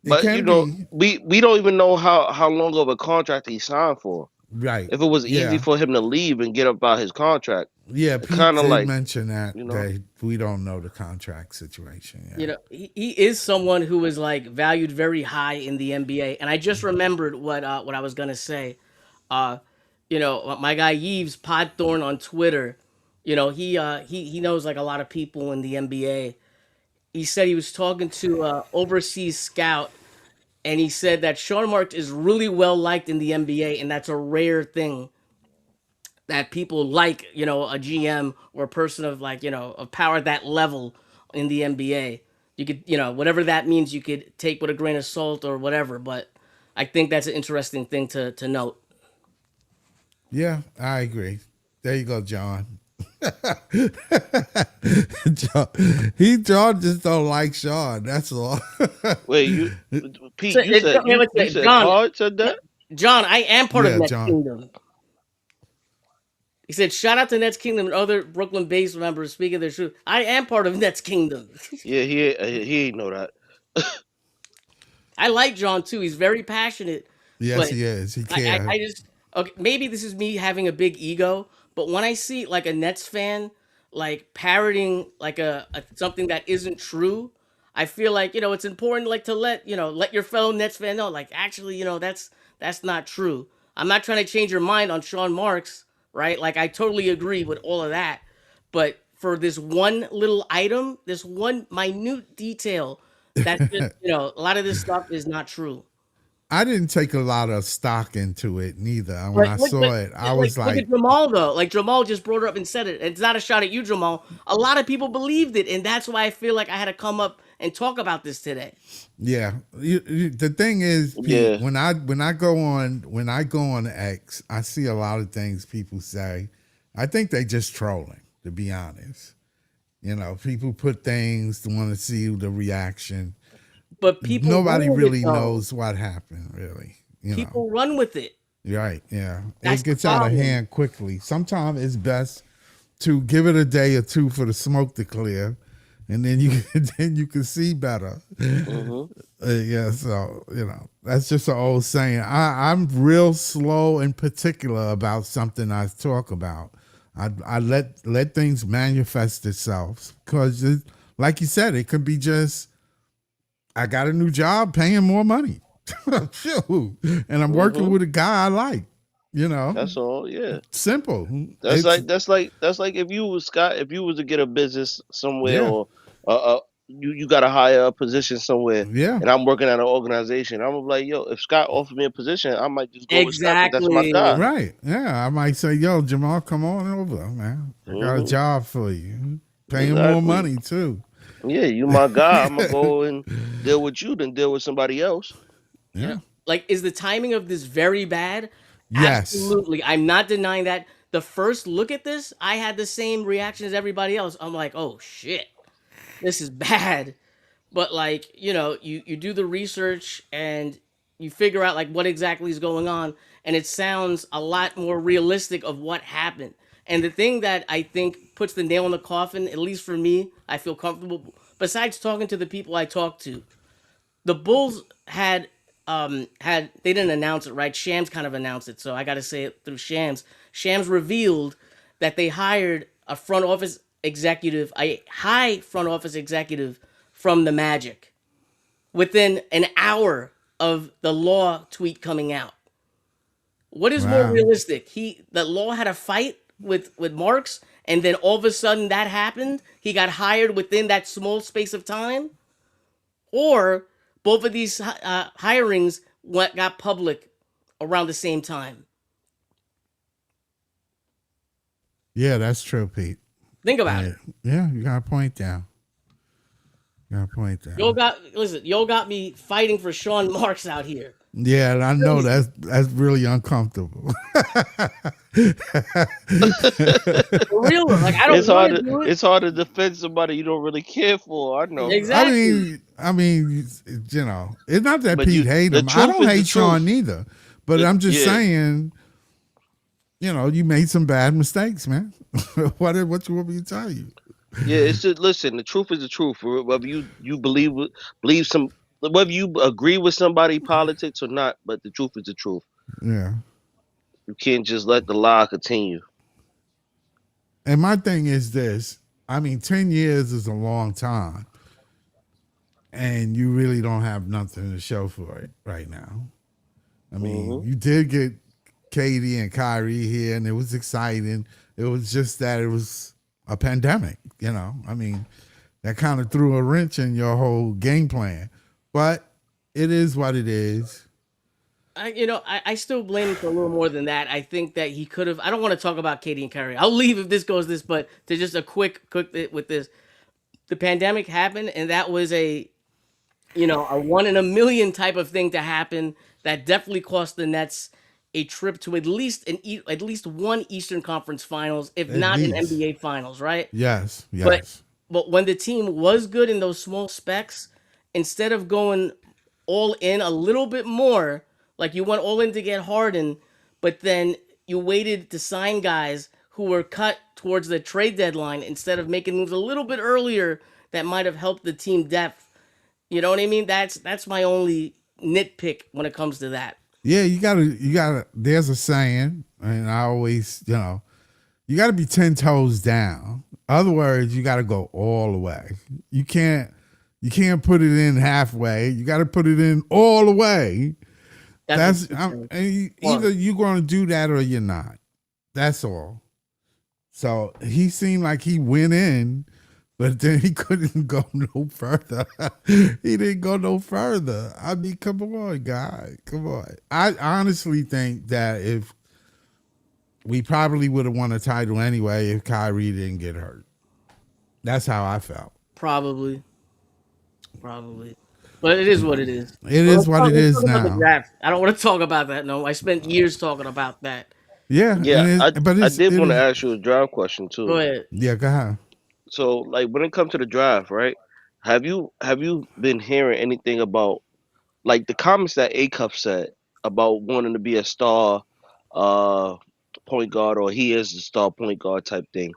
It But can be we don't even know how long of a contract he signed for. right. If it was easy Yeah. for him to leave and get up out his contract, Yeah, it Pete kind of did like mention that you know. they we don't know the contract situation. You Yeah. know, he is someone who is like valued very high in the NBA. And I just remembered what I was gonna say. Uh, my guy Yves Podthorn on Twitter. He knows like a lot of people in the NBA. He said he was talking to overseas scout, and he said that Sean Marks is really well liked in the NBA, and that's a rare thing that people like, a GM or a person of like, of power at that level in the NBA. You could, whatever that means, you could take with a grain of salt or whatever. But I think that's an interesting thing to note. Yeah, I agree. There you go, John. John, John just don't like Sean. That's all. Wait, So, Pete, you said John, Card said that? John, I am part of Yeah, Nets John. Kingdom. He said, "Shout out to Nets Kingdom and other Brooklyn-based members speaking their truth. I am part of Nets Kingdom." Yeah, he ain't know that. I like John too. He's very passionate, Yes, but he is. He I cares. just okay. Maybe this is me having a big ego, but when I see like a Nets fan like parroting like a something that isn't true, I feel like it's important like to let your fellow Nets fan know like actually that's not true. I'm not trying to change your mind on Sean Marks, right? Like I totally agree with all of that, but for this one little item, this one minute detail, that just a lot of this stuff is not true. I didn't take a lot of stock into it neither. When But I look, saw but it, I like was look at like, Jamal though. Like Jamal just brought it up and said it. It's not a shot at you, Jamal. A lot of people believed it, and that's why I feel like I had to come up and talk about this today. yeah. The thing is, Pete, Yeah, when I go on X, I see a lot of things people say. I think they just trolling, to be honest. People put things to want to see the reaction. But people Nobody ruined it, really though. knows what happened, really. You know, People run with it. right? Yeah, That's it the gets out of problem. hand quickly. Sometimes it's best to give it a day or two for the smoke to clear, and then you then you can see better. Hmm. Yeah, so that's just an old saying. I'm real slow and particular about something I talk about. I let things manifest itself because, like you said, it could be just I got a new job paying more money, Shoot. And I'm working Hmm. with a guy I like. That's all. Yeah. Simple. That's It's like if you was Scott, if you was to get a business somewhere, yeah, or you got to hire a position somewhere, yeah. and I'm working at an organization, I'm like, yo, if Scott offered me a position, I might just go with Scott because that's my guy. Exactly. Right. Yeah. I might say, yo, Jamal, come on over, man. I got a Hmm. job for you. Paying more Exactly. money too. Yeah, you my guy. I'm gonna go and deal with you than deal with somebody else. You know, Yeah. like, is the timing of this very bad? Yes. Absolutely. I'm not denying that. The first look at this, I had the same reaction as everybody else. I'm like, oh shit, this is bad. But like, you do the research and you figure out like what exactly is going on, and it sounds a lot more realistic of what happened. And the thing that I think puts the nail in the coffin, at least for me, I feel comfortable. Besides talking to the people I talked to, the Bulls had they didn't announce it, right? Shams kind of announced it, so I got to say it through Shams. Shams revealed that they hired a high front office executive from the Magic within an hour of the Law tweet coming out. What is more Wow. realistic? The Law had a fight with Marks, and then all of a sudden that happened. He got hired within that small space of time, or both of these hirings got public around the same time. Yeah, that's true, Pete. Think about Yeah. it. Yeah, you got a point down. You got a point down. Y'all got me fighting for Sean Marks out here. Yeah, and I know Crazy. that's really uncomfortable. For real, like I don't It's want hard to to do it. it's hard to defend somebody you don't really care for. I know, I Exactly. mean, it's not that but Pete hate the him. I truth don't is the hate Sean truth. neither, but I'm just Yeah, saying, you made some bad mistakes, man. What you want me to tell you? yeah. It's just listen. The truth is the truth. Whether you believe some, whether you agree with somebody politics or not, but the truth is the truth. Yeah. You can't just let the lie continue. And my thing is this: I mean, 10 years is a long time, and you really don't have nothing to show for it right now. I mean, Hmm. you did get Katie and Kyrie here, and it was exciting. It was just that it was a pandemic, I mean, that kind of threw a wrench in your whole game plan. But it is what it is. I still blame him for a little more than that. I think that he could have. I don't want to talk about Katie and Kyrie. I'll leave if this goes this, but to just a quick with this, the pandemic happened, and that was a one in a million type of thing to happen. That definitely cost the Nets a trip to at least one Eastern Conference Finals, if At not an least. NBA Finals, right? Yes, But yes. but when the team was good in those small specs, instead of going all in a little bit more, like you went all in to get Harden, but then you waited to sign guys who were cut towards the trade deadline instead of making moves a little bit earlier that might have helped the team depth. You know what I mean? That's my only nitpick when it comes to that. Yeah, you gotta there's a saying, and I always, you gotta be 10 toes down. Other words, you gotta go all the way. You can't put it in halfway. You gotta put it in all the way. That's Either you're gonna do that or you're not. That's all. So he seemed like he went in, but then he couldn't go no further. He didn't go no further. I mean, come on, guy. Come on. I honestly think that if we probably would have won a title anyway if Kyrie didn't get hurt. That's how I felt. probably. Probably. But it is what it is. It But is what it let's is talk about the now. draft. I don't want to talk about that. No, I spent years talking about that. Yeah, Yeah, but I it's did it want to is. ask you a draft question Go too. ahead. Yeah, go ahead. So, like, when it comes to the draft, right? Have you been hearing anything about like the comments that A Cup said? about wanting to be a star uh point guard, or he is the star point guard type thing.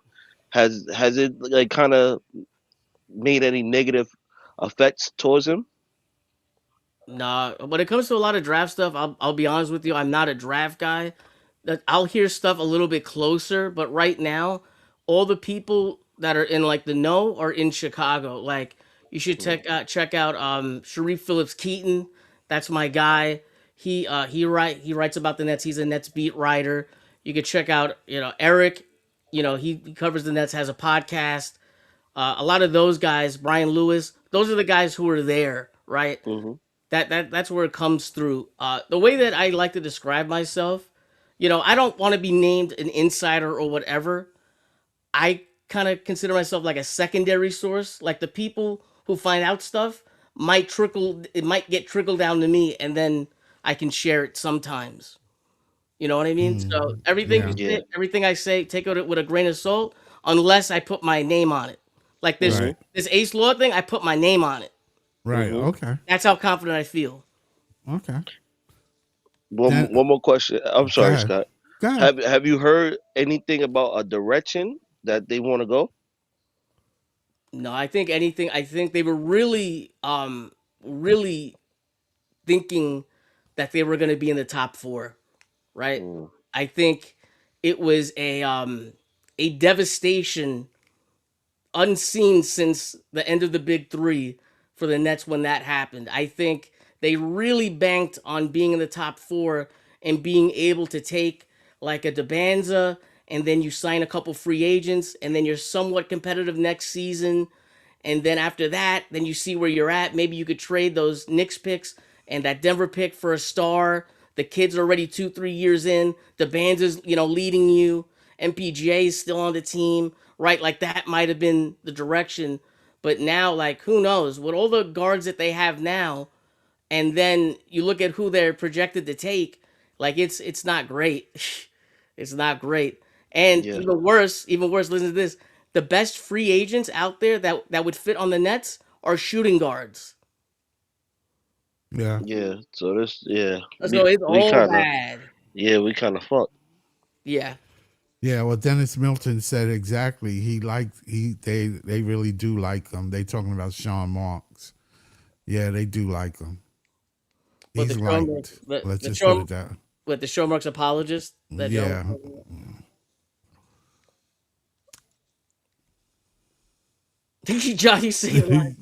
Has it like kind of made any negative effects towards him? Nah, when it comes to a lot of draft stuff, I'll be honest with you, I'm not a draft guy. That I'll hear stuff a little bit closer, but right now, all the people that are in like the know are in Chicago. Like you should check out Sharif Phillips Keaton. That's my guy. He writes about the Nets. He's a Nets beat writer. You could check out Eric. He covers the Nets, has a podcast. A lot of those guys, Brian Lewis, those are the guys who are there, right? Hmm. That's where it comes through. The way that I like to describe myself, I don't want to be named an insider or whatever. I kind of consider myself like a secondary source. Like the people who find out stuff it might get trickled down to me, and then I can share it sometimes. You know what I mean? So Yeah. Yeah. everything I say, take it with a grain of salt, unless I put my name on it. Like this Hmm. Right. this Ace Law thing, I put my name on it. Right. Hmm. Okay. That's how confident I feel. Okay. Then One more question. I'm go sorry, ahead. Scott. Go ahead. Have you heard anything about a direction that they want to go? No, I think they were really thinking that they were going to be in the top 4, right? Mm. I think it was a devastation unseen since the end of the Big 3 for the Nets when that happened. I think they really banked on being in the top 4 and being able to take like a Debanza, and then you sign a couple free agents, and then you're somewhat competitive next season. And then after that, then you see where you're at. Maybe you could trade those Knicks picks and that Denver pick for a star. The kid's already 2, 3 years in. The band's is, leading you. MPJ is still on the team, right? Like that might have been the direction. But now, like, who knows? With all the guards that they have now, and then you look at who they're projected to take, like it's not great. It's not great. And Yeah. even worse, listen to this. The best free agents out there that would fit on the Nets are shooting guards. Yeah. Yeah. So this, yeah, So it's we all kind of, bad. yeah, we kind of fucked. Yeah. Yeah. Well, Dennis Milton said exactly. They really do like him. They talking about Sean Marks. Yeah, they do like him. But the He's Showmarks liked. the, Let's the just put it Show that. with the Showmarks apologist that don't Yeah. Johnny saying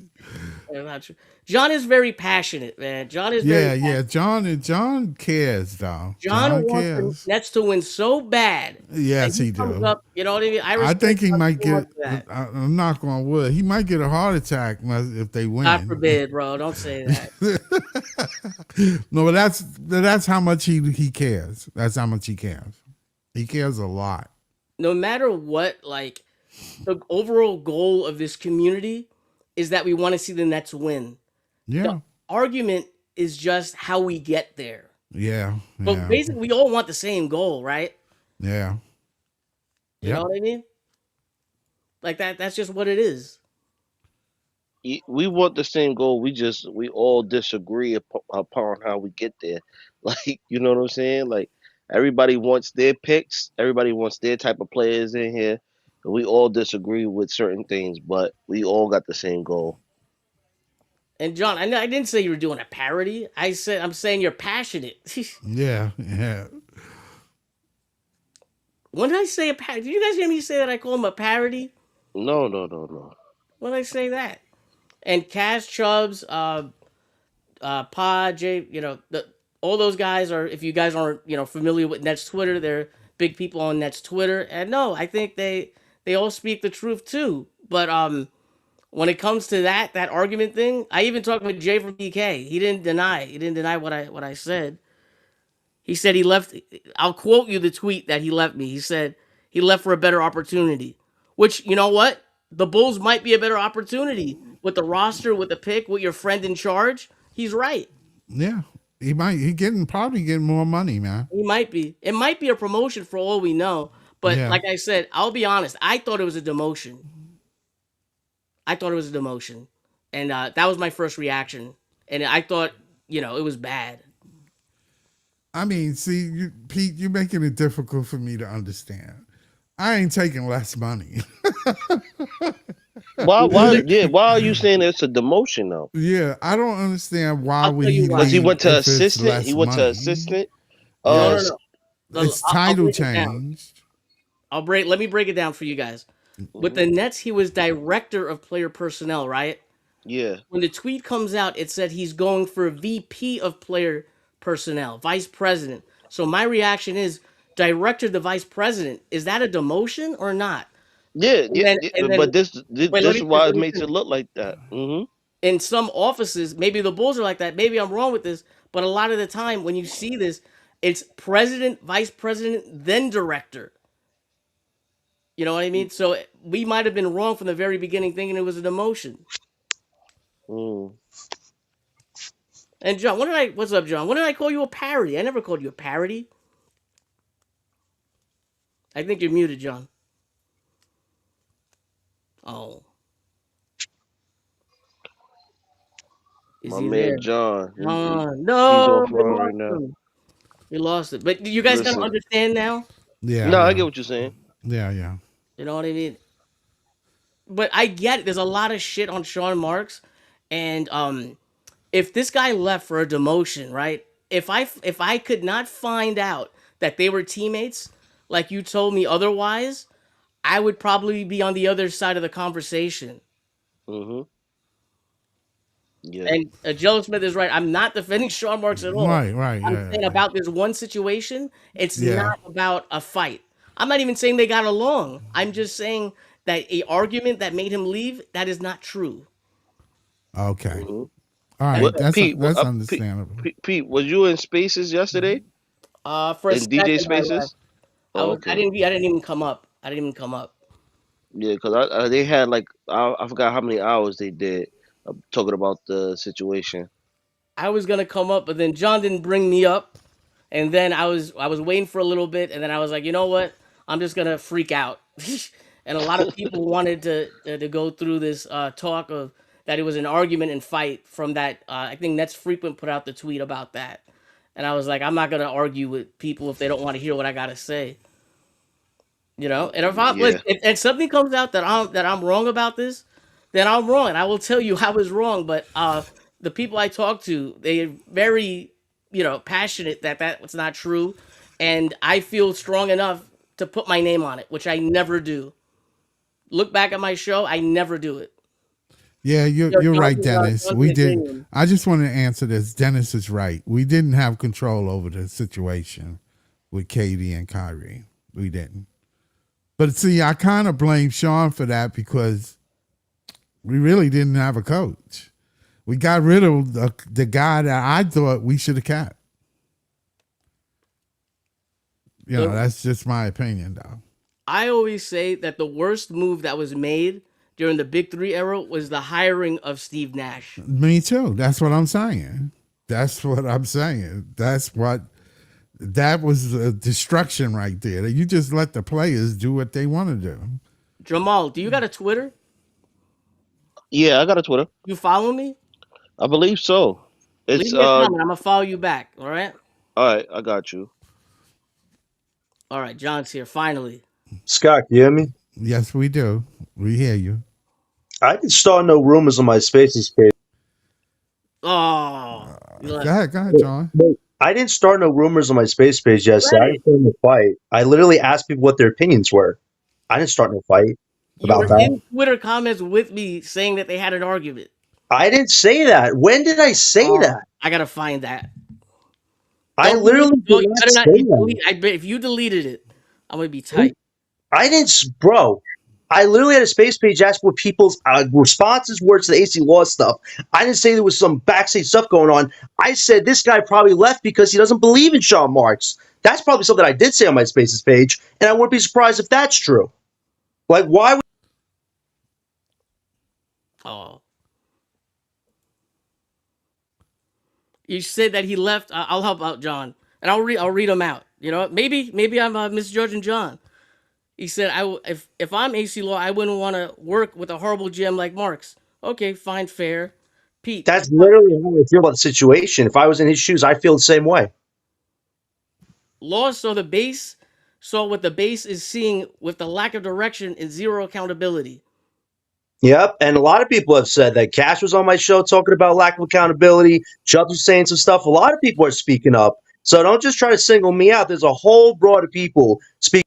not true. John is very passionate, man. John is very Yeah. Yeah. John cares though. John John wants the cares. Nets to win so bad that Yes, he he comes do. up, you know what I mean? I I respect think he John might so much get. for that. I'm knock on wood. He might get a heart attack if they God win. forbid, bro. Don't say that. No, but that's how much he cares. That's how much he cares. He cares a lot. No matter what, like the overall goal of this community is that we want to see the Nets win. The Yeah. argument is just how we get there. Yeah. But Yeah. basically, we all want the same goal, right? Yeah. You know Yep. what I mean? Like that's just what it is. We want the same goal. We all disagree upon how we get there. Like, you know what I'm saying? Like, everybody wants their picks. Everybody wants their type of players in here. And we all disagree with certain things, but we all got the same goal. And John, I didn't say you were doing a parody. I'm saying you're passionate. Yeah. Yeah. When did I say a parody? Did you guys hear me say that I call him a parody? No, no, no, no. When did I say that? And Cash Chubbs, Pod, J, all those guys are. If you guys aren't, familiar with Nets Twitter, they're big people on Nets Twitter. And no, I think they all speak the truth too. But when it comes to that argument thing, I even talked with Jay from PK. He didn't deny. He didn't deny what I said. He said he left. I'll quote you the tweet that he left me. He said he left for a better opportunity. Which, you know what? The Bulls might be a better opportunity with the roster, with the pick, with your friend in charge. He's right. Yeah. Probably getting more money, man. He might be. It might be a promotion for all we know. But Yeah. like I said, I'll be honest. I thought it was a demotion. I thought it was a demotion, and that was my first reaction. And I thought, it was bad. I mean, see, Pete, you're making it difficult for me to understand. I ain't taking less money. Why? Well, Why? Yeah. Why are you saying it's a demotion though? Yeah, I don't understand why I'll would tell you he why. Because he leave went to if it's assistant. He less went to money. assistant. No, Yeah, no, no. it's I'll title break it down. changed. Let me break it down for you guys. With Mhm. the Nets, he was director of player personnel, right? Yeah. When the tweet comes out, it said he's going for VP of player personnel, vice president. So my reaction is director to vice president. Is that a demotion or not? Yeah. And Yeah. then Yeah. and But then wait, this is why let it me makes finish. it look like that. Hmm. In some offices, maybe the Bulls are like that. Maybe I'm wrong with this, but a lot of the time when you see this, it's president, vice president, then director. You know what I mean? So we might have been wrong from the very beginning, thinking it was a demotion. Mm. And John, what did I? What's up, John? When did I call you a parody? I never called you a parody. I think you're muted, John. Oh, is My he there? man John. John, He's no, we offline right lost now. him. We lost it. But you guys gotta Listen. understand now. Yeah, No, I yeah, get what you're saying. yeah. You know what I mean? But I get it. There's a lot of shit on Sean Marks, and if this guy left for a demotion, right? If I could not find out that they were teammates, like you told me otherwise, I would probably be on the other side of the conversation. Hmm. Yeah. And Joe Smith is right. I'm not defending Sean Marks at all. Right, I'm yeah, saying about this one situation, it's yeah. not about a fight. I'm not even saying they got along. I'm just saying that a argument that made him leave, that is not true. Okay, Hmm. all That's right. What, it. That's Pete? that's understandable. Pete, was you in Spaces yesterday? For a In DJ second I left. Spaces? Oh, okay. I didn't even come up. I didn't even come up. Yeah, because they had like I forgot how many hours they did talking about the situation. I was gonna come up, but then John didn't bring me up. And then I was waiting for a little bit, and then I was like, you know what? I'm just gonna freak out. And a lot of people wanted to go through this talk of that it was an argument and fight from that. I think Nets Frequent put out the tweet about that, and I was like, I'm not gonna argue with people if they don't want to hear what I gotta say. You know, and Yeah, if something comes out that I'm wrong about this, then I'm wrong, and I will tell you I was wrong. But the people I talk to, they're very, passionate that was not true, and I feel strong enough to put my name on it, which I never do. Look back at my show, I never do it. Yeah, Yo, you're right, Dennis. John's We did. opinion. I just want to answer this. Dennis is right. We didn't have control over the situation with Katie and Kyrie. We didn't. But see, I kind of blame Sean for that because we really didn't have a coach. We got rid of the guy that I thought we should have kept. That's just my opinion, though. I always say that the worst move that was made during the Big Three era was the hiring of Steve Nash. Me too. That's what I'm saying. That's what I'm saying. That was a destruction right there. You just let the players do what they want to do. Jamal, do you got a Twitter? yeah. I got a Twitter. You follow me? I believe so. Leave It's me a comment. I'm gonna follow you back. All right. All right. I got you. All right. John's here finally. Scott, you hear me? Yes, we do. We hear you. I didn't start no rumors on my Spaces page. Oh, you left. Go ahead, John. Wait, I didn't start no rumors on my Space page yesterday. I Reddit. didn't start no fight. I literally asked people what their opinions were. I didn't start no fight You about were that. in Twitter comments with me saying that they had an argument. I didn't say that. When did I say that? I gotta find that. I Don't literally delete, don't, did you not better not. say You that. delete, I bet if you deleted it, I'm gonna be tight. I didn't, bro. I literally had a Space page ask what people's responses were to the AC Law stuff. I didn't say there was some backstage stuff going on. I said this guy probably left because he doesn't believe in Sean Marks. That's probably something I did say on my Spaces page, and I wouldn't be surprised if that's true. Like, why would Oh, you said that he left. I'll help out John, and I'll read them out. You know, maybe I'm misjudging John. He said, if I'm AC Law, I wouldn't want to work with a horrible GM like Marks. Okay, fine, fair. Pete, that's literally how I feel about the situation. If I was in his shoes, I feel the same way. Laws saw the base, saw what the base is seeing with the lack of direction and zero accountability. Yep, and a lot of people have said that. Cash was on my show talking about lack of accountability. Chubbs was saying some stuff. A lot of people are speaking up. So don't just try to single me out. There's a whole broad of people speaking.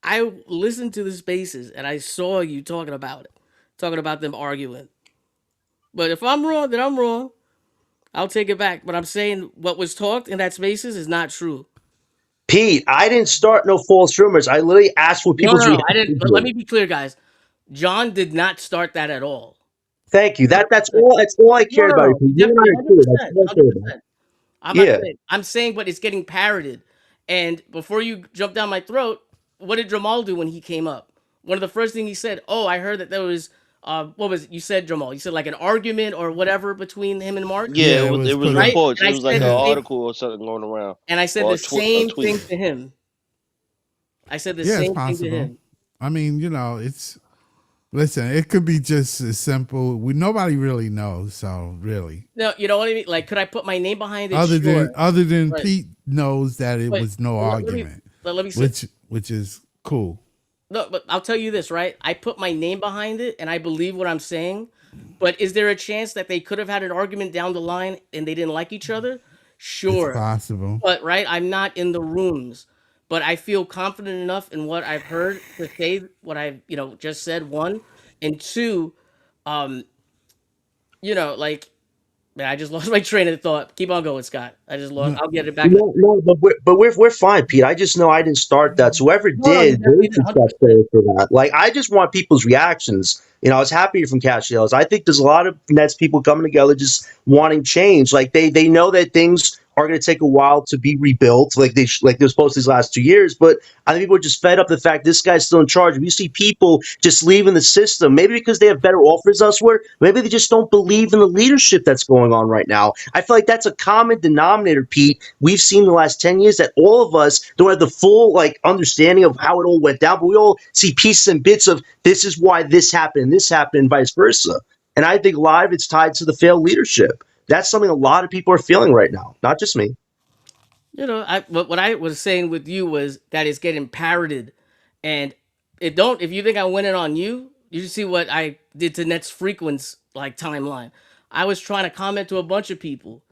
I listened to the spaces and I saw you talking about it, talking about them arguing. But if I'm wrong, then I'm wrong. I'll take it back. But I'm saying what was talked in that spaces is not true. Pete, I didn't start no false rumors. I literally asked for No, people's no, no. I didn't. reaction But let to me it. be clear, guys. John did not start that at all. Thank you. Hundred That's percent. all. That's all I No, cared no, about. no. Pete. You and I Definitely, are hundred clear. That's percent, all I hundred cared about. percent. I'm not Yeah. saying. I'm saying, but it's getting parroted. And before you jump down my throat, what did Jamal do when he came up? One of the first things he said, "Oh, I heard that there was what was it? You said, Jamal? You said like an argument or whatever between him and Mark, Yeah, Yeah, it it was was put up. right?" reports. And It I was like said an the Yeah, same. article or something going around, And I said or the a same tweet. thing to him. I said the yeah, it's same thing to possible. him. I mean, it's listen. It could be just as simple. Nobody really knows. So really, No, you know what I mean? Like, could I put my name behind it? other than Sure. other than Right. Pete knows that it But was no let me argument, let me say which is cool. no, but I'll tell you this, right? I put my name behind it and I believe what I'm saying. But is there a chance that they could have had an argument down the line and they didn't like each other? It's Sure. possible. But right, I'm not in the rooms. But I feel confident enough in what I've heard to say what I've, just said, one. And two, um, like man, I just lost my train of thought. Keep on going, Scott. I just lost. No, I'll get it back. No, no, but we're fine, Pete. I just know I didn't start that. So whoever No, no, you did, they definitely did should start 100%. credit for that. Like I just want people's reactions. I was happy from Cash Yells. I think there's a lot of Nets people coming together just wanting change. Like they know that things are going to take a while to be rebuilt, like like they're supposed to these last 2 years. But I think people are just fed up the fact this guy's still in charge. We see people just leaving the system, maybe because they have better offers elsewhere. Maybe they just don't believe in the leadership that's going on right now. I feel like that's a common denominator, Pete. We've seen the last 10 years that all of us don't have the full understanding of how it all went down, but we all see pieces and bits of this is why this happened, and vice versa. And I think a lot of it's tied to the failed leadership. That's something a lot of people are feeling right now, not just me. What I was saying with you was that it's getting parroted, and it don't. If you think I went in on you, you should see what I did to Nets Frequent's timeline. I was trying to comment to a bunch of people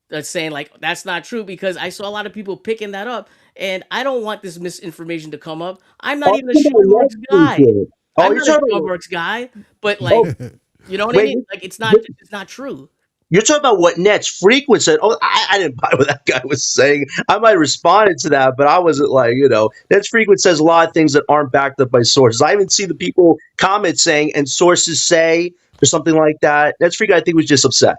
that's saying like that's not true because I saw a lot of people picking that up, and I don't want this misinformation to come up. I'm not Oh, even a you're talking about Sean Nets guy. Frequent. Oh, I'm you're not a talking Sean about guy, but oh you know what I wait, mean? Like it's not true. you're talking about what Nets Frequent said. Oh, I didn't buy what that guy was saying. I might have responded to that, but I wasn't Nets Frequent says a lot of things that aren't backed up by sources. I even see the people comment saying, and sources say, or something like that. Nets Frequent, I think, was just upset.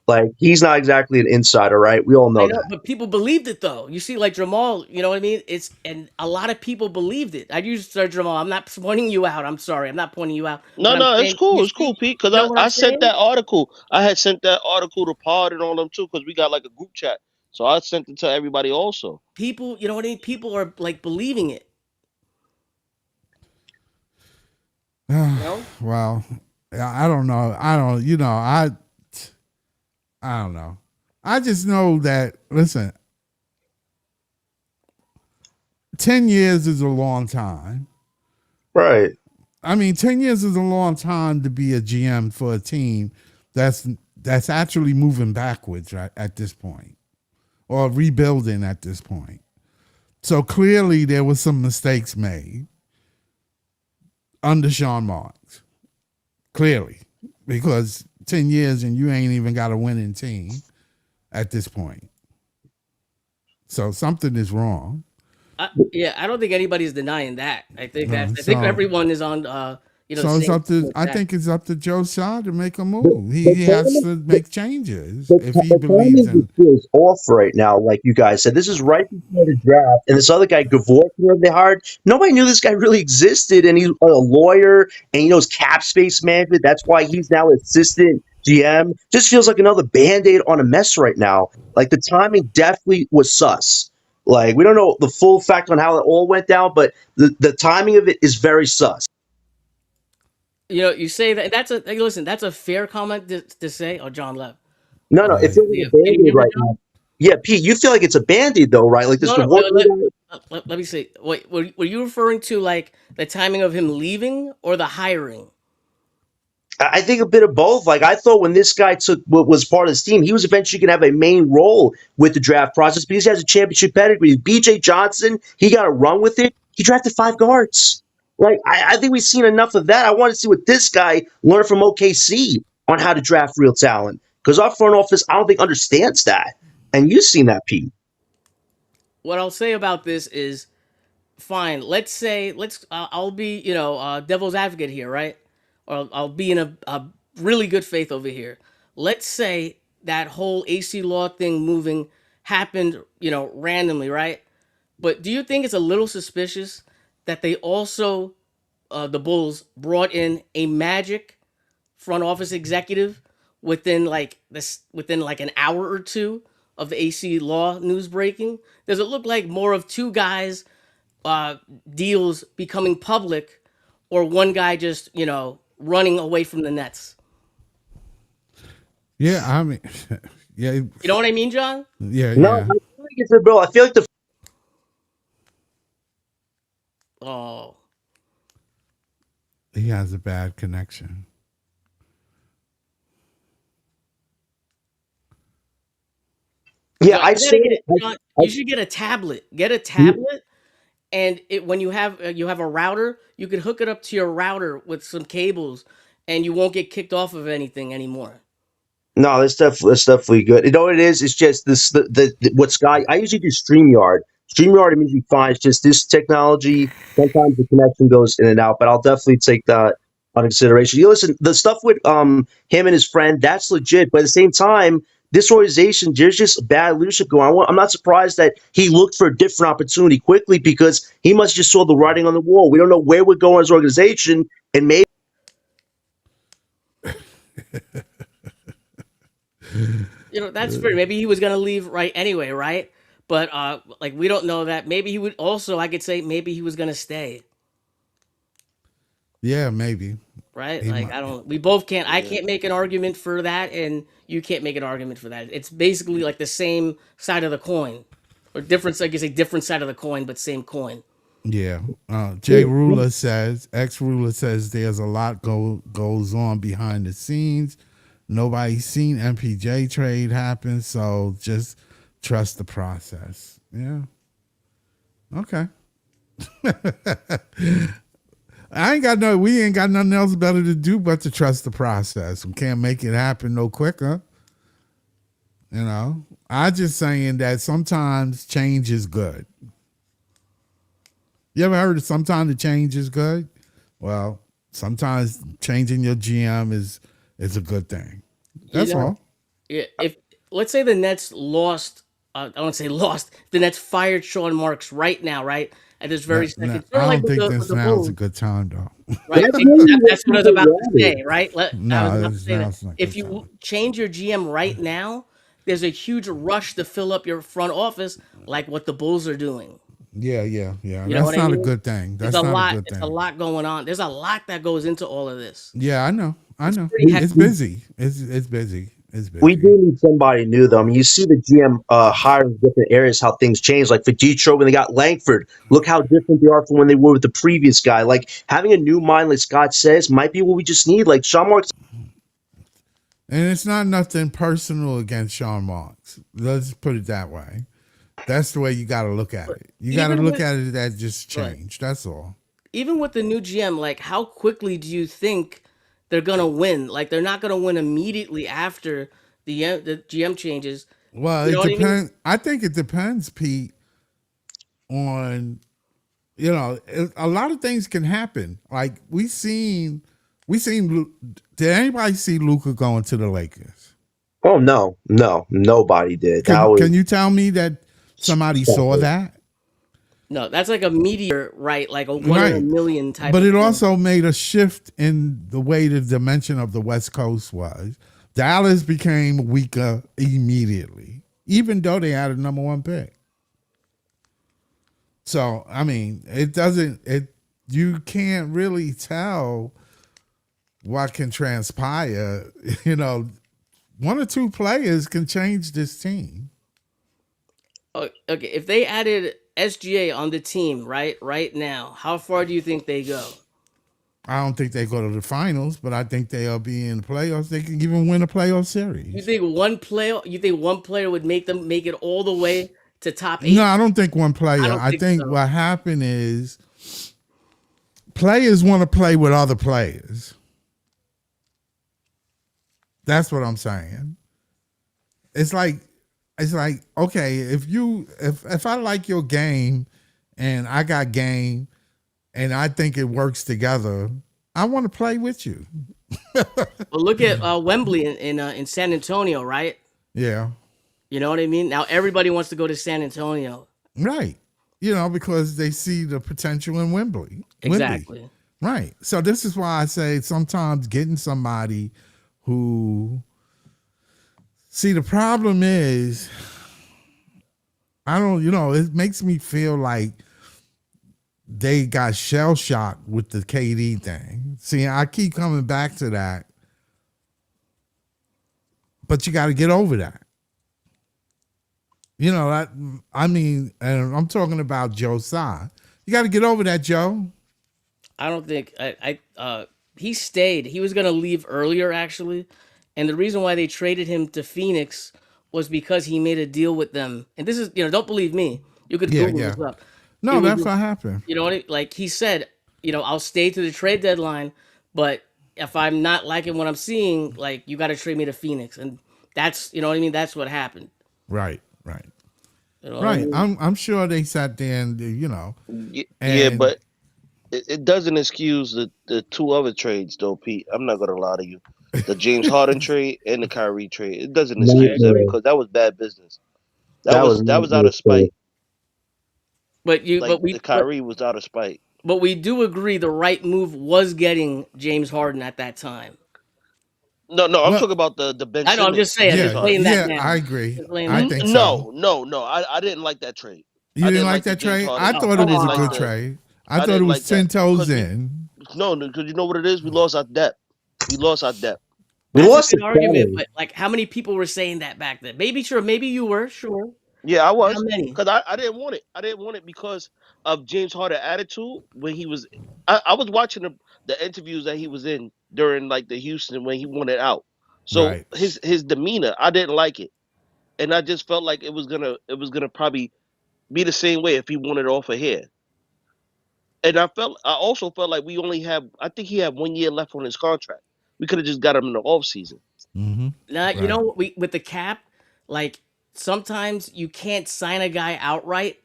Like, he's not exactly an insider, right? We all I know know, that. but people believed it though. You see, like Jamal, you know what I mean? And a lot of people believed it. I use Sir Jamal. I'm not pointing you out. I'm sorry. I'm not pointing you out. No, But I'm no, it's saying, cool. you It's see, cool, Pete. Because you know what I'm I sent saying? that article. I had sent that article to Pod and all them too. Because we got like a group chat. So I sent it to everybody also. People, you know what I mean? People are like believing it. You know? Well, I don't know. I don't know. I just know that. Listen, 10 years is a long time. Right. I mean, 10 years is a long time to be a GM for a team that's actually moving backwards right at this point, or rebuilding at this point. So clearly, there was some mistakes made under Sean Marks. Clearly, because 10 years and you ain't even got a winning team at this point. So something is wrong. Yeah, I don't think anybody's denying that. I think Uh, I think so everyone is on the so it's same up to. with I that. think it's up to Joe Shaw to make a The, move. the He has timing, to the, make changes the, if he the believes timing in. just feels off right now, like you guys said. This is right before the draft. And this other guy, Gavor, whoever they hired, nobody knew this guy really existed. And he's a lawyer and he knows cap space management. That's why he's now assistant GM. Just feels like another band aid on a mess right now. Like the timing definitely was sus. Like we don't know the full fact on how it all went down, but the timing of it is very sus. You say that listen, that's a fair comment to say. Oh, John left. No, no, it Yeah, feels like a Can you band hear aid me, right John? now. Yeah, Pete, you feel like it's a band-aid though, right? Like this No, the no. one. Let me see. Wait, were you referring to like the timing of him leaving or the hiring? I think a bit of both. Like I thought when this guy took what was part of this team, he was eventually going to have a main role with the draft process because he has a championship pedigree. B.J. Johnson, he got a run with it. He drafted 5 guards. Like I think we've seen enough of that. I want to see what this guy learned from OKC on how to draft real talent because our front office, I don't think understands that. And you've seen that, Pete. What I'll say about this is, fine. Let's say I'll be devil's advocate here, right? Or I'll be in a really good faith over here. Let's say that whole AC law thing moving happened, randomly, right? But do you think it's a little suspicious that they also the Bulls brought in a Magic front office executive within like an hour or two of the AC law news breaking? Does it look like more of two guys deals becoming public, or one guy just running away from the Nets? Yeah, I mean, yeah, You know what I mean, John? yeah, No, I yeah. feel like it's a bro. I feel like the Oh, He has a bad connection. yeah. John, I you say gotta get it, John. I, You should get a tablet. Get a tablet, and when you have a router, you could hook it up to your router with some cables, and you won't get kicked off of anything anymore. No, that's definitely good. You know what it is? It's just this what Sky. I usually do Streamyard. Streamyard I'm usually fine. It's just this technology. Sometimes the connection goes in and out, but I'll definitely take that on consideration. You listen, the stuff with him and his friend, that's legit. But at the same time, this organization, there's just bad leadership going on. I'm not surprised that he looked for a different opportunity quickly because he must just saw the writing on the wall. We don't know where we're going as an organization, and maybe. That's fair. Maybe he was gonna leave right anyway, right? But like we don't know that. Maybe he would also. I could say maybe he was gonna stay, Yeah, maybe. right? He Like might. I don't. We both can't. I can't make an argument for that, and you can't make an argument for that. It's basically like the same side of the coin, or different. Like you say, different side of the coin, but same coin. Yeah. Jay Ruler says, ex Ruler says there's a lot goes on behind the scenes. Nobody's seen MPJ trade happen, so just trust the process. Yeah. Okay. We ain't got nothing else better to do but to trust the process. We can't make it happen no quicker. I just saying that sometimes change is good. You ever heard of sometimes the change is good? Well, sometimes changing your GM is a good thing. That's all. Yeah, if let's say the Nets lost, I don't say lost. The Nets fired Sean Marks right now, right at this very second. Sort I of like don't think with this the now is a Bulls, good time though. right? That's really what That's what I was people about to wanted. say, right? I was No, about to say now that it's not a if good time. you change your GM right now, there's a huge rush to fill up your front office, like what the Bulls are doing. Yeah. You know That's what I not a mean? good thing. It's That's a not a lot. good It's a thing. lot going on. There's a lot that goes into all of this. Yeah, I know. Pretty It's hectic. busy. It's busy. It's We busy. do need somebody new, though. I mean, you see the GM hiring different areas, how things change. Like for Detroit, when they got Langford, look how different they are from when they were with the previous guy. Like having a new mind, like Scott says, might be what we just need. Like Sean Marks. And it's not nothing personal against Sean Marks. Let's put it that way. That's the way you got to look at it. You got to Even look with at it that just right. changed. That's all. Even with the new GM, like how quickly do you think they're gonna win? Like they're not gonna win immediately after the GM changes. Well, You know it what I mean? depends. I think it depends, Pete, on a lot of things can happen. Like we seen. Did anybody see Luka going to the Lakers? Oh no, nobody did. That Can was Can you tell me that somebody saw that? No, that's like a meteor, right? Like a one in a Right. million type But of it thing. also made a shift in the way the dimension of the West Coast was. Dallas became weaker immediately, even though they had a number one pick. So I mean, you can't really tell what can transpire. One or two players can change this team. Okay, if they added SGA on the team right now, how far do you think they go? I don't think they go to the finals, but I think they'll be in the playoffs. They can even win a playoff You series. think one player would make it all the way to top No, 8? I don't think one I player. don't I think think so. what happened is players want to play with other players. That's what I'm saying. It's like okay, if I like your game and I got game and I think it works together, I want to play with you. But look at Wembley in San Antonio, right? Yeah. You know what I mean? Now everybody wants to go to San Antonio. Right. Because they see the potential in Wembley. Exactly. Right. So this is why I say sometimes getting somebody who see the problem is it makes me feel like they got shell shocked with the KD thing. See, I keep coming back to that. But you got to get over that. And I'm talking about Joe Tsai. You got to get over that, Joe. I don't think he stayed. He was going to leave earlier actually. And the reason why they traded him to Phoenix was because he made a deal with them. And this is, don't believe me. You could Yeah, Google yeah. this up. No, that's what happened. You know what I mean? Like he said, I'll stay to the trade deadline, but if I'm not liking what I'm seeing, like you got to trade me to Phoenix, and that's what I mean. That's what happened. Right. You know what I Right. mean? I'm sure they sat there and Yeah, but it doesn't excuse the two other trades, though, Pete. I'm not gonna lie to you. The James Harden trade and the Kyrie trade. It doesn't excuse that Nightmare. because that was bad business. That was That was out nightmare of too. spite. But you, Like the Kyrie was out of spite. but we do agree the right move was getting James Harden at that time. No, I'm well, talking about the Ben I know. I'm just Simmons, saying. I'm James just yeah, Harden. laying that yeah, down. I agree. Just laying I that think down. so. No. I didn't like that trade. You I didn't didn't like like the that James trade? Harden. I Oh, thought it come was a I didn't good like on. that. trade. I I thought it didn't was like that 10 toes because in. because you know what it is. We lost our depth. We lost our depth. We That's a lost good the argument, quality. but like, how many people were saying that back then? Maybe sure. Maybe you were sure. Yeah, I How was many? because I didn't want it. I didn't want it because of James Harden attitude when he was. I was watching the interviews that he was in during like the Houston when he wanted out. So Right. his demeanor, I didn't like it, and I just felt like it was gonna probably be the same way if he wanted off of here. And I also felt like we only have. I think he had 1 year left on his contract. We could have just got him in the off season. Mm-hmm. Now you Right. know we with the cap, like sometimes you can't sign a guy outright,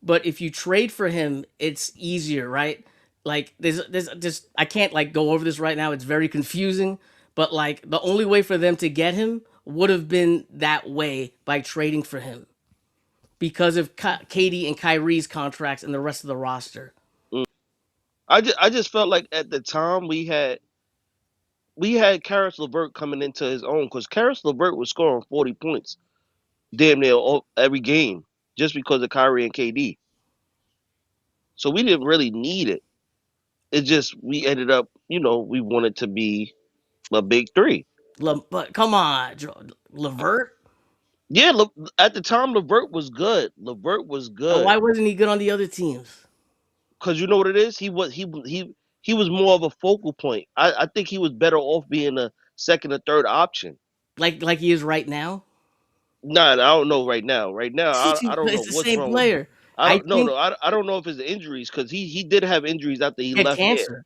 but if you trade for him, it's easier, right? Like there's just I can't like go over this right now. It's very confusing, but like the only way for them to get him would have been that way by trading for him because of Katie and Kyrie's contracts and the rest of the roster. Mm. I just felt like at the time we had Karis LeVert coming into his own because Karis LeVert was scoring 40 points damn near every game just because of Kyrie and KD. So we didn't really need it. It just we ended up, we wanted to be a big three. But come on, Levert. Yeah, at the time Levert was good. Levert was And good why wasn't he good on the other teams? because you know what it is. He was more of a focal point. I think he was better off being a second or third option. Like he is right now. Nah, I don't know right now. Right now, I don't know It's the what's same wrong with. player. I I don't no think no. I don't know if it's the injuries because he did have injuries after he he had left here. cancer.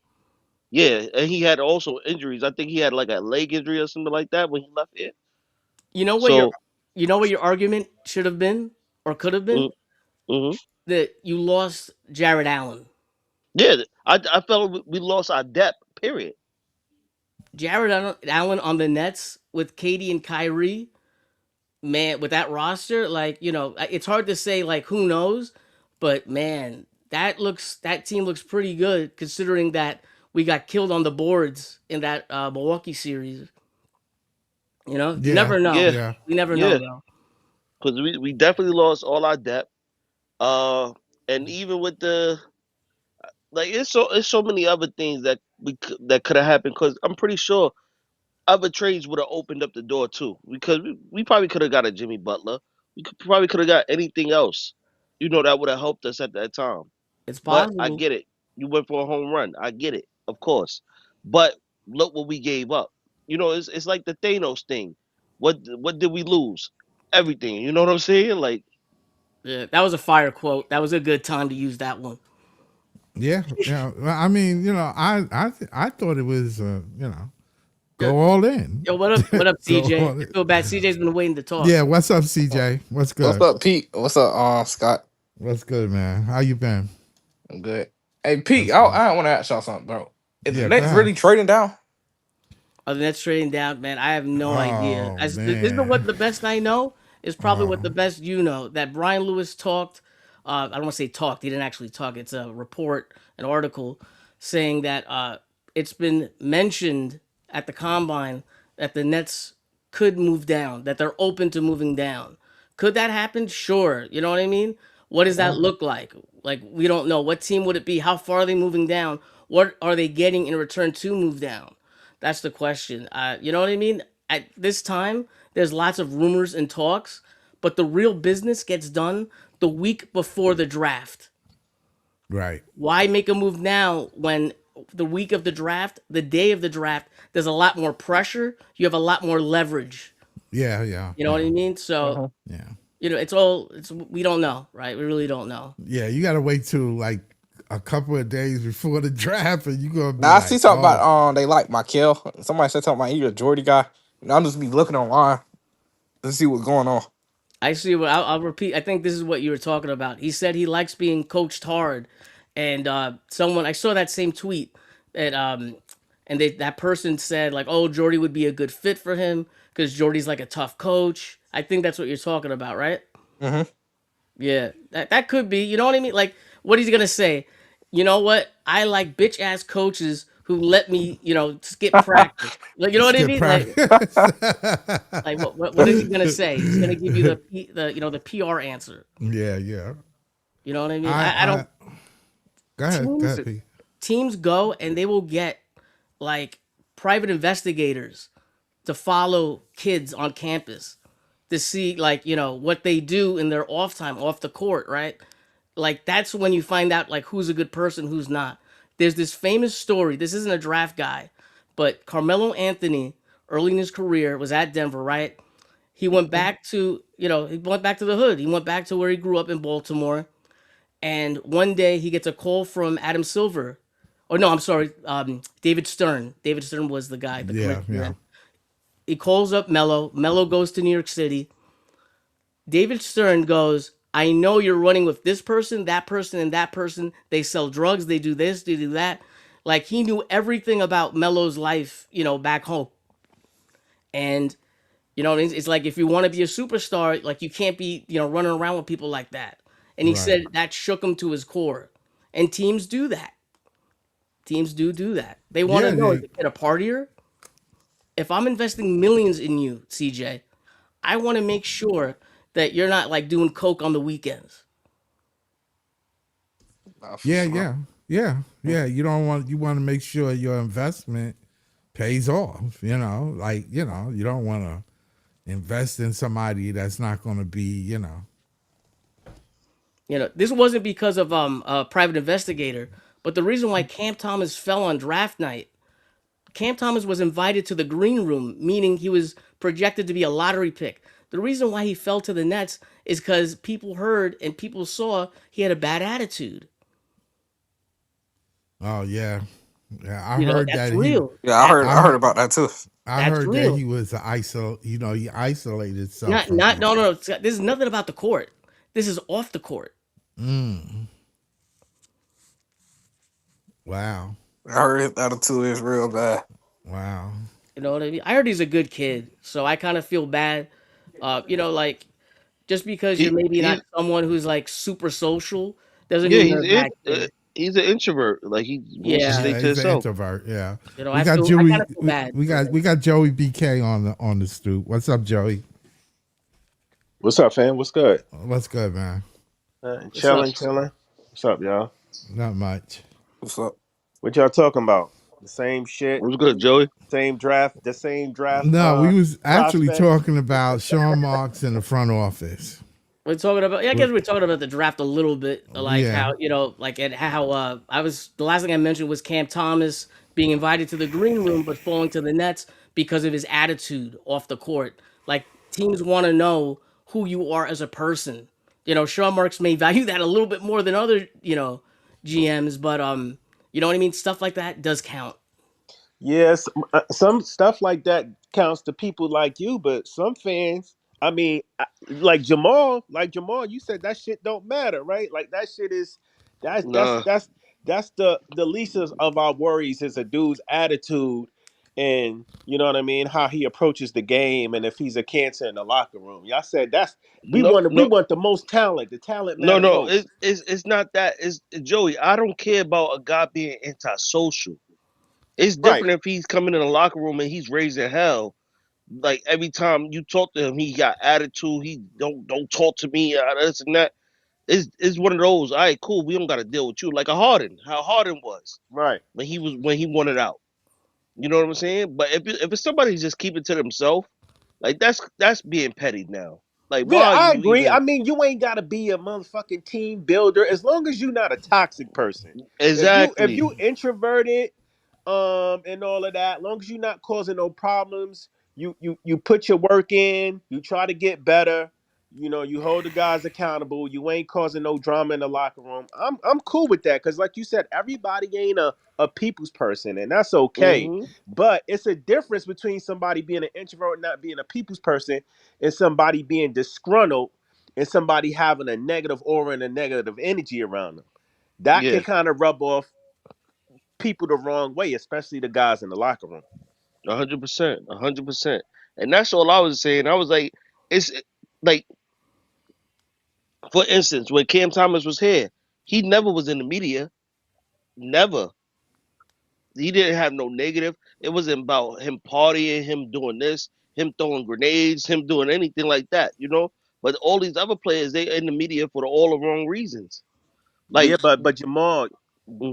Yeah, and he had also injuries. I think he had like a leg injury or something like that when he left here. You know what your So, argument should have been or could have been mm-hmm. that you lost Jared Allen. Yeah, I felt we lost our depth. Period. Allen on the Nets with Katie and Kyrie, man, with that roster, like it's hard to say like who knows, but man, that team looks pretty good considering that we got killed on the boards in that Milwaukee series. You Yeah. never know. Yeah, Yeah. We never know yeah, though. because we definitely lost all our depth. Uh, and even with the like, it's so many other things that that could have happened. Because I'm pretty sure other trades would have opened up the door too. Because we probably could have got a Jimmy Butler. probably could have got anything else. That would have helped us at that time. It's But I possible. get it. You went for a home run. I get it, of course. But look what we gave up. It's like the Thanos thing. What did we lose? Everything. You know what I'm saying? Like, Yeah, that was a fire quote. That was a good time to use that one. Yeah, yeah. Well, I mean, I thought it was, Yo, go all in. yo, what up? What up, Go CJ? all I in. feel bad. CJ's been waiting to talk. Yeah, what's up, CJ? What's What's good? up, Pete? What's up, Scott? What's good, man? How you been? I'm good. Hey, Pete, That's I, good. I want to ask y'all something, bro. Is the Yeah, go Nets ahead. really trading down? Are the Nets trading down, man? I have no idea. Oh This is what man. the best I know is probably what Oh, the best you know. That Brian Lewis talked. I don't want to say talked. He didn't actually talk. It's a report, an article, saying that it's been mentioned at the combine that the Nets could move down. That they're open to moving down. Could that happen? Sure. You know what I mean? What does that look like? Like we don't know. What team would it be? How far are they moving down? What are they getting in return to move down? That's the question. You know what I mean? At this time, there's lots of rumors and talks, but the real business gets done the week before the draft. right. Why make a move now when the week of the draft, the day of the draft, there's a lot more pressure? You have a lot more leverage. Yeah, yeah, You know what yeah, I mean? So, yeah. it's we don't know, right? We really don't know. Yeah, you gotta wait till like a couple of days before the draft, and you gonna be Now I see like, something oh, about they like Michael. Somebody said something about you a Jordy guy. And I'll just be looking online to see what's going on. I see what I'll repeat. I think this is what you were talking about. He said he likes being coached hard, and someone I saw that same tweet that that person said like, "Oh, Jordy would be a good fit for him because Jordy's like a tough coach." I think that's what you're talking about, right? hmm Yeah, that could be. You know what I mean? Like, what he's gonna say? You know what? I like bitch ass coaches who let me, skip practice. Like, you know what I skip mean? Like, practice. what is he gonna say? He's gonna give you the PR answer. Yeah, yeah. You know what I mean? I I don't go ahead, teams P. teams go and they will get like private investigators to follow kids on campus to see like, what they do in their off time, off the court, right? Like that's when you find out like who's a good person, who's not. There's this famous story. This isn't a draft guy, but Carmelo Anthony early in his career was at Denver, right? He went back to, he went back to the hood. He went back to where he grew up in Baltimore. And one day he gets a call from Adam Silver. Or no, I'm sorry, David Stern. David Stern was the guy, the Yeah, commissioner yeah. then. He calls up Mello. Mello goes to New York City. David Stern goes, I know you're running with this person, and that person. They sell drugs, they do this, they do that. Like he knew everything about Mello's life, back home. And it's like if you want to be a superstar, like you can't be, running around with people like that. And he Right. said that shook him to his core. And teams do that. Teams do that. They want Yeah, to know yeah. is the kid a partier? If I'm investing millions in you, CJ, I want to make sure that you're not like doing coke on the weekends. Nah, for Yeah, sure. yeah. Yeah. You want to make sure your investment pays off, like, you don't want to invest in somebody that's not going to be, This wasn't because of a private investigator, but the reason why Cam Thomas fell on draft night, Cam Thomas was invited to the green room, meaning he was projected to be a lottery pick. The reason why he fell to the Nets is because people heard and people saw he had a bad attitude. oh yeah. Yeah, I heard That's that real. Yeah, That, I heard about that too. I that's heard that real. he was he isolated himself Not from not no people. no. This is nothing about the court. This is off the court. Mm. Wow. I heard his attitude is real bad. Wow. You know what I mean? I heard he's a good kid, so I kind of feel bad. Like just because you're he maybe not he someone who's like super social doesn't yeah, mean you're a bad kid. he's an introvert. Like he wants to Yeah, stay Yeah, to he's an himself. introvert. Yeah. I We got feel I kind Joey of feel bad. we got Joey BK on the stoop. What's up, Joey? What's up, fam? What's good? What's good, man? What's up? Chilling. What's up, y'all? Not much. What's up? What y'all talking about? The same shit. What's good, Joey? Same draft. The same draft. No, we was actually Prospects. talking about Sean Marks in the front office. We're talking about, yeah, I guess we're talking about the draft a little bit, like Yeah. how, like, and how I was, the last thing I mentioned was Cam Thomas being invited to the green room, but falling to the Nets because of his attitude off the court. Like, teams want to know who you are as a person. Sean Marks may value that a little bit more than other, GMs, but, you know what I mean? Stuff like that does count. Yes, some stuff like that counts to people like you, but some fans, I mean, like Jamal, you said that shit don't matter, right? Like that shit is that's that's Nah, that's that's the least of our worries is a dude's attitude and you know what I mean, how he approaches the game and if he's a cancer in the locker room. Y'all said that's no, we no, want the most talent. The talent no, matter no. most. It's not that. It's Joey. I don't care about a guy being antisocial. It's Right, different if he's coming in the locker room and he's raising hell. Like every time you talk to him, he got attitude. He don't talk to me. This and that. It's one of those. All right, cool. We don't got to deal with you. Like a Harden, how Harden was right. when he wanted out. You know what I'm saying? But if it's somebody just keep it to themselves, like that's being petty now. Like why Yeah, are I you agree. even I mean, you ain't gotta be a motherfucking team builder as long as you're not a toxic person. If exactly? you introverted, and all of that, long as you're not causing no problems, you put your work in, you try to get better, you hold the guys accountable, you ain't causing no drama in the locker room. I'm cool with that because like you said, everybody ain't a people's person, and that's okay. Hmm. But it's a difference between somebody being an introvert and not being a people's person and somebody being disgruntled and somebody having a negative aura and a negative energy around them. That can Yeah, kind of rub off people the wrong way, especially the guys in the locker room. 100%, 100%. And that's all I was saying. I was like, it's like for instance, when Cam Thomas was here, he never was in the media. Never. He didn't have no negative. It wasn't about him partying, him doing this, him throwing grenades, him doing anything like that, you know. But all these other players, they in the media for all the wrong reasons. Like, Yeah, but Jamal,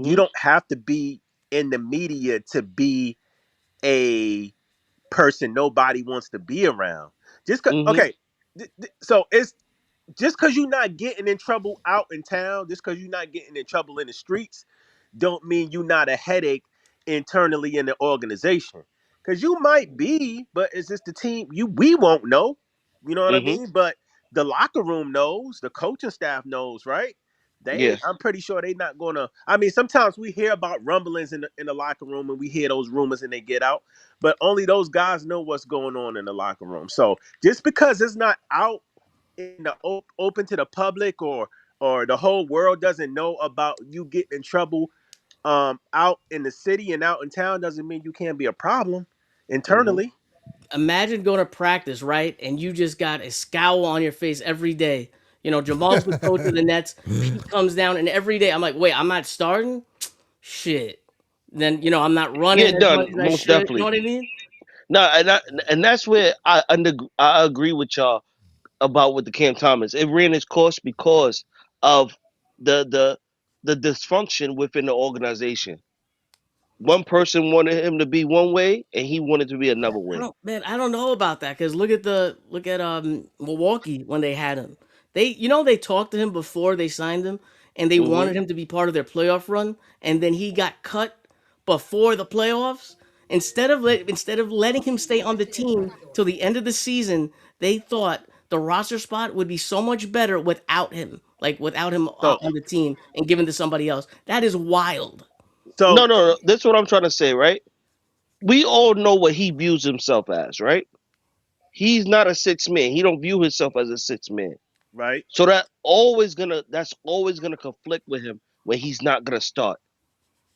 you hmm, don't have to be in the media to be a person nobody wants to be around. hmm, Okay, so it's just because you're not getting in trouble out in town, just because you're not getting in trouble in the streets, don't mean you're not a headache internally in the organization. Because you might be, but it's just the team. We won't know. You know what I hmm, mean? But the locker room knows, the coaching staff knows, right? yeah, I'm pretty sure they not gonna. I mean, sometimes we hear about rumblings in the locker room, and we hear those rumors, and they get out. But only those guys know what's going on in the locker room. So just because it's not out in the open to the public or the whole world doesn't know about you getting in trouble out in the city and out in town doesn't mean you can't be a problem hmm, internally. Imagine going to practice, right? And you just got a scowl on your face every day. Jamal's the coach of the Nets. Pete comes down, and every day I'm like, wait, I'm not starting? Shit. Then, I'm not running get as much done as I most should. You know definitely. what I mean? No, and that's where I agree with y'all about with the Cam Thomas. It ran its course because of the the the dysfunction within the organization. One person wanted him to be one way, and he wanted to be another way. I don't know about that because look at Milwaukee when they had him. They talked to him before they signed him, and they Hmm. wanted him to be part of their playoff run, and then he got cut before the playoffs. Instead of letting him stay on the team till the end of the season, they thought the roster spot would be so much better without him, like without him So on the team and given to somebody else. That is wild. so No, no, no. That's what I'm trying to say, right? We all know what he views himself as, right? He's not a six man. He don't view himself as a six man. right. So that's always gonna conflict with him when he's not gonna start.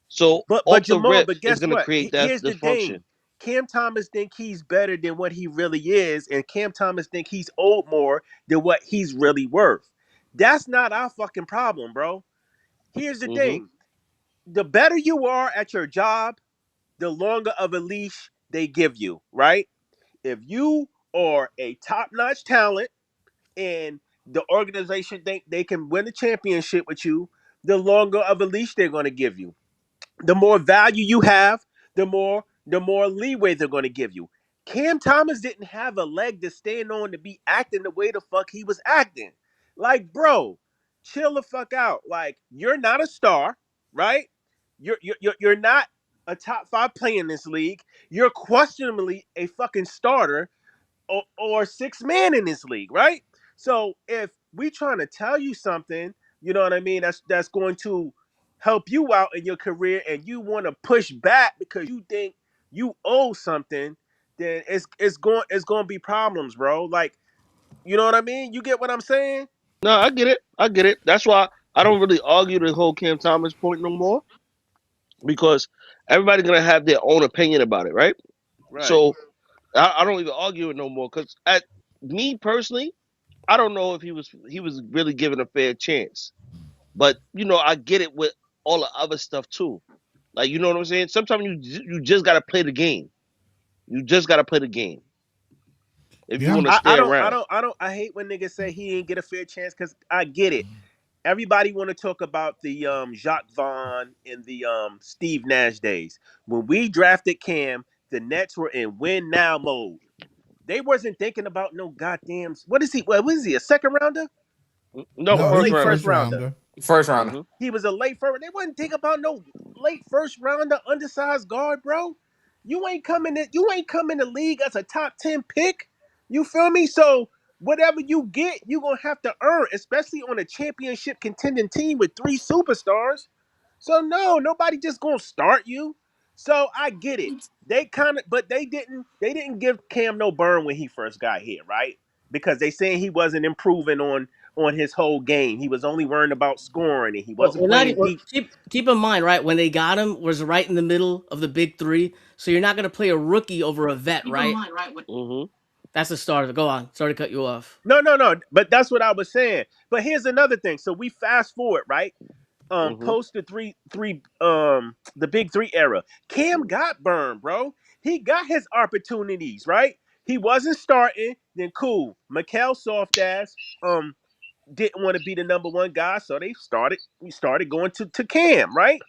So But off the Jamal, rip, but it's guess gonna what? create that Here's the dysfunction. thing. Cam Thomas think he's better than what he really is, and Cam Thomas think he's owed more than what he's really worth. That's not our fucking problem, bro. Here's the Hmm. thing. The better you are at your job, the longer of a leash they give you, right? If you are a top-notch talent and the organization think they can win a championship with you, the longer of a leash they're going to give you. The more value you have, the more leeway they're going to give you. Cam Thomas didn't have a leg to stand on to be acting the way the fuck he was acting. Like, bro, chill the fuck out. Like, you're not a star, right? You're not a top 5 player in this league. You're questionably a fucking starter or sixth man in this league, right? So if we trying to tell you something, you know what I mean, that's going to help you out in your career, and you want to push back because you think you owe something, then it's going to be problems, bro. Like, you know what I mean? You get what I'm saying? No, I get it. I get it. That's why I don't really argue the whole Cam Thomas point no more, because everybody's gonna have their own opinion about it, right? Right. So I don't even argue it no more, because at me personally, I don't know if he was really given a fair chance. But I get it with all the other stuff too. Like, you know what I'm saying? Sometimes you just gotta play the game. You just gotta play the game if you Yeah. want to I, I stay don't I around. don't I don't I hate when niggas say he didn't get a fair chance, because I get it. Everybody want to talk about the Jacques Vaughn and the Steve Nash days. When we drafted Cam, the Nets were in win now mode. They wasn't thinking about no goddamn. What is he? What is he? A second rounder No, or No, a he first late rounder. first first rounder? rounder. First rounder. hmm He was a late first. They wasn't thinking about no late first rounder undersized guard, bro. You ain't coming to league as a top 10 pick. You feel me? So whatever you get, you gonna have to earn, especially on a championship contending team with 3 superstars. So no, nobody just gonna start you. So I get it. They kind of, but they didn't give Cam no burn when he first got here, right? Because they saying he wasn't improving on his whole game. He was only worrying about scoring, and he Well, wasn't playing deep. keep in mind, right? When they got him, was right in the middle of the big three. So you're not going to play a rookie over a vet, right? hmm That's the starter. Go on. Sorry to cut you off. No. But that's what I was saying. But here's another thing. So we fast forward, right? hmm Post the big three era. Cam got burned, bro. He got his opportunities, right? He wasn't starting. Then cool. Mikal soft ass didn't want to be the number one guy, so we started going to Cam, right?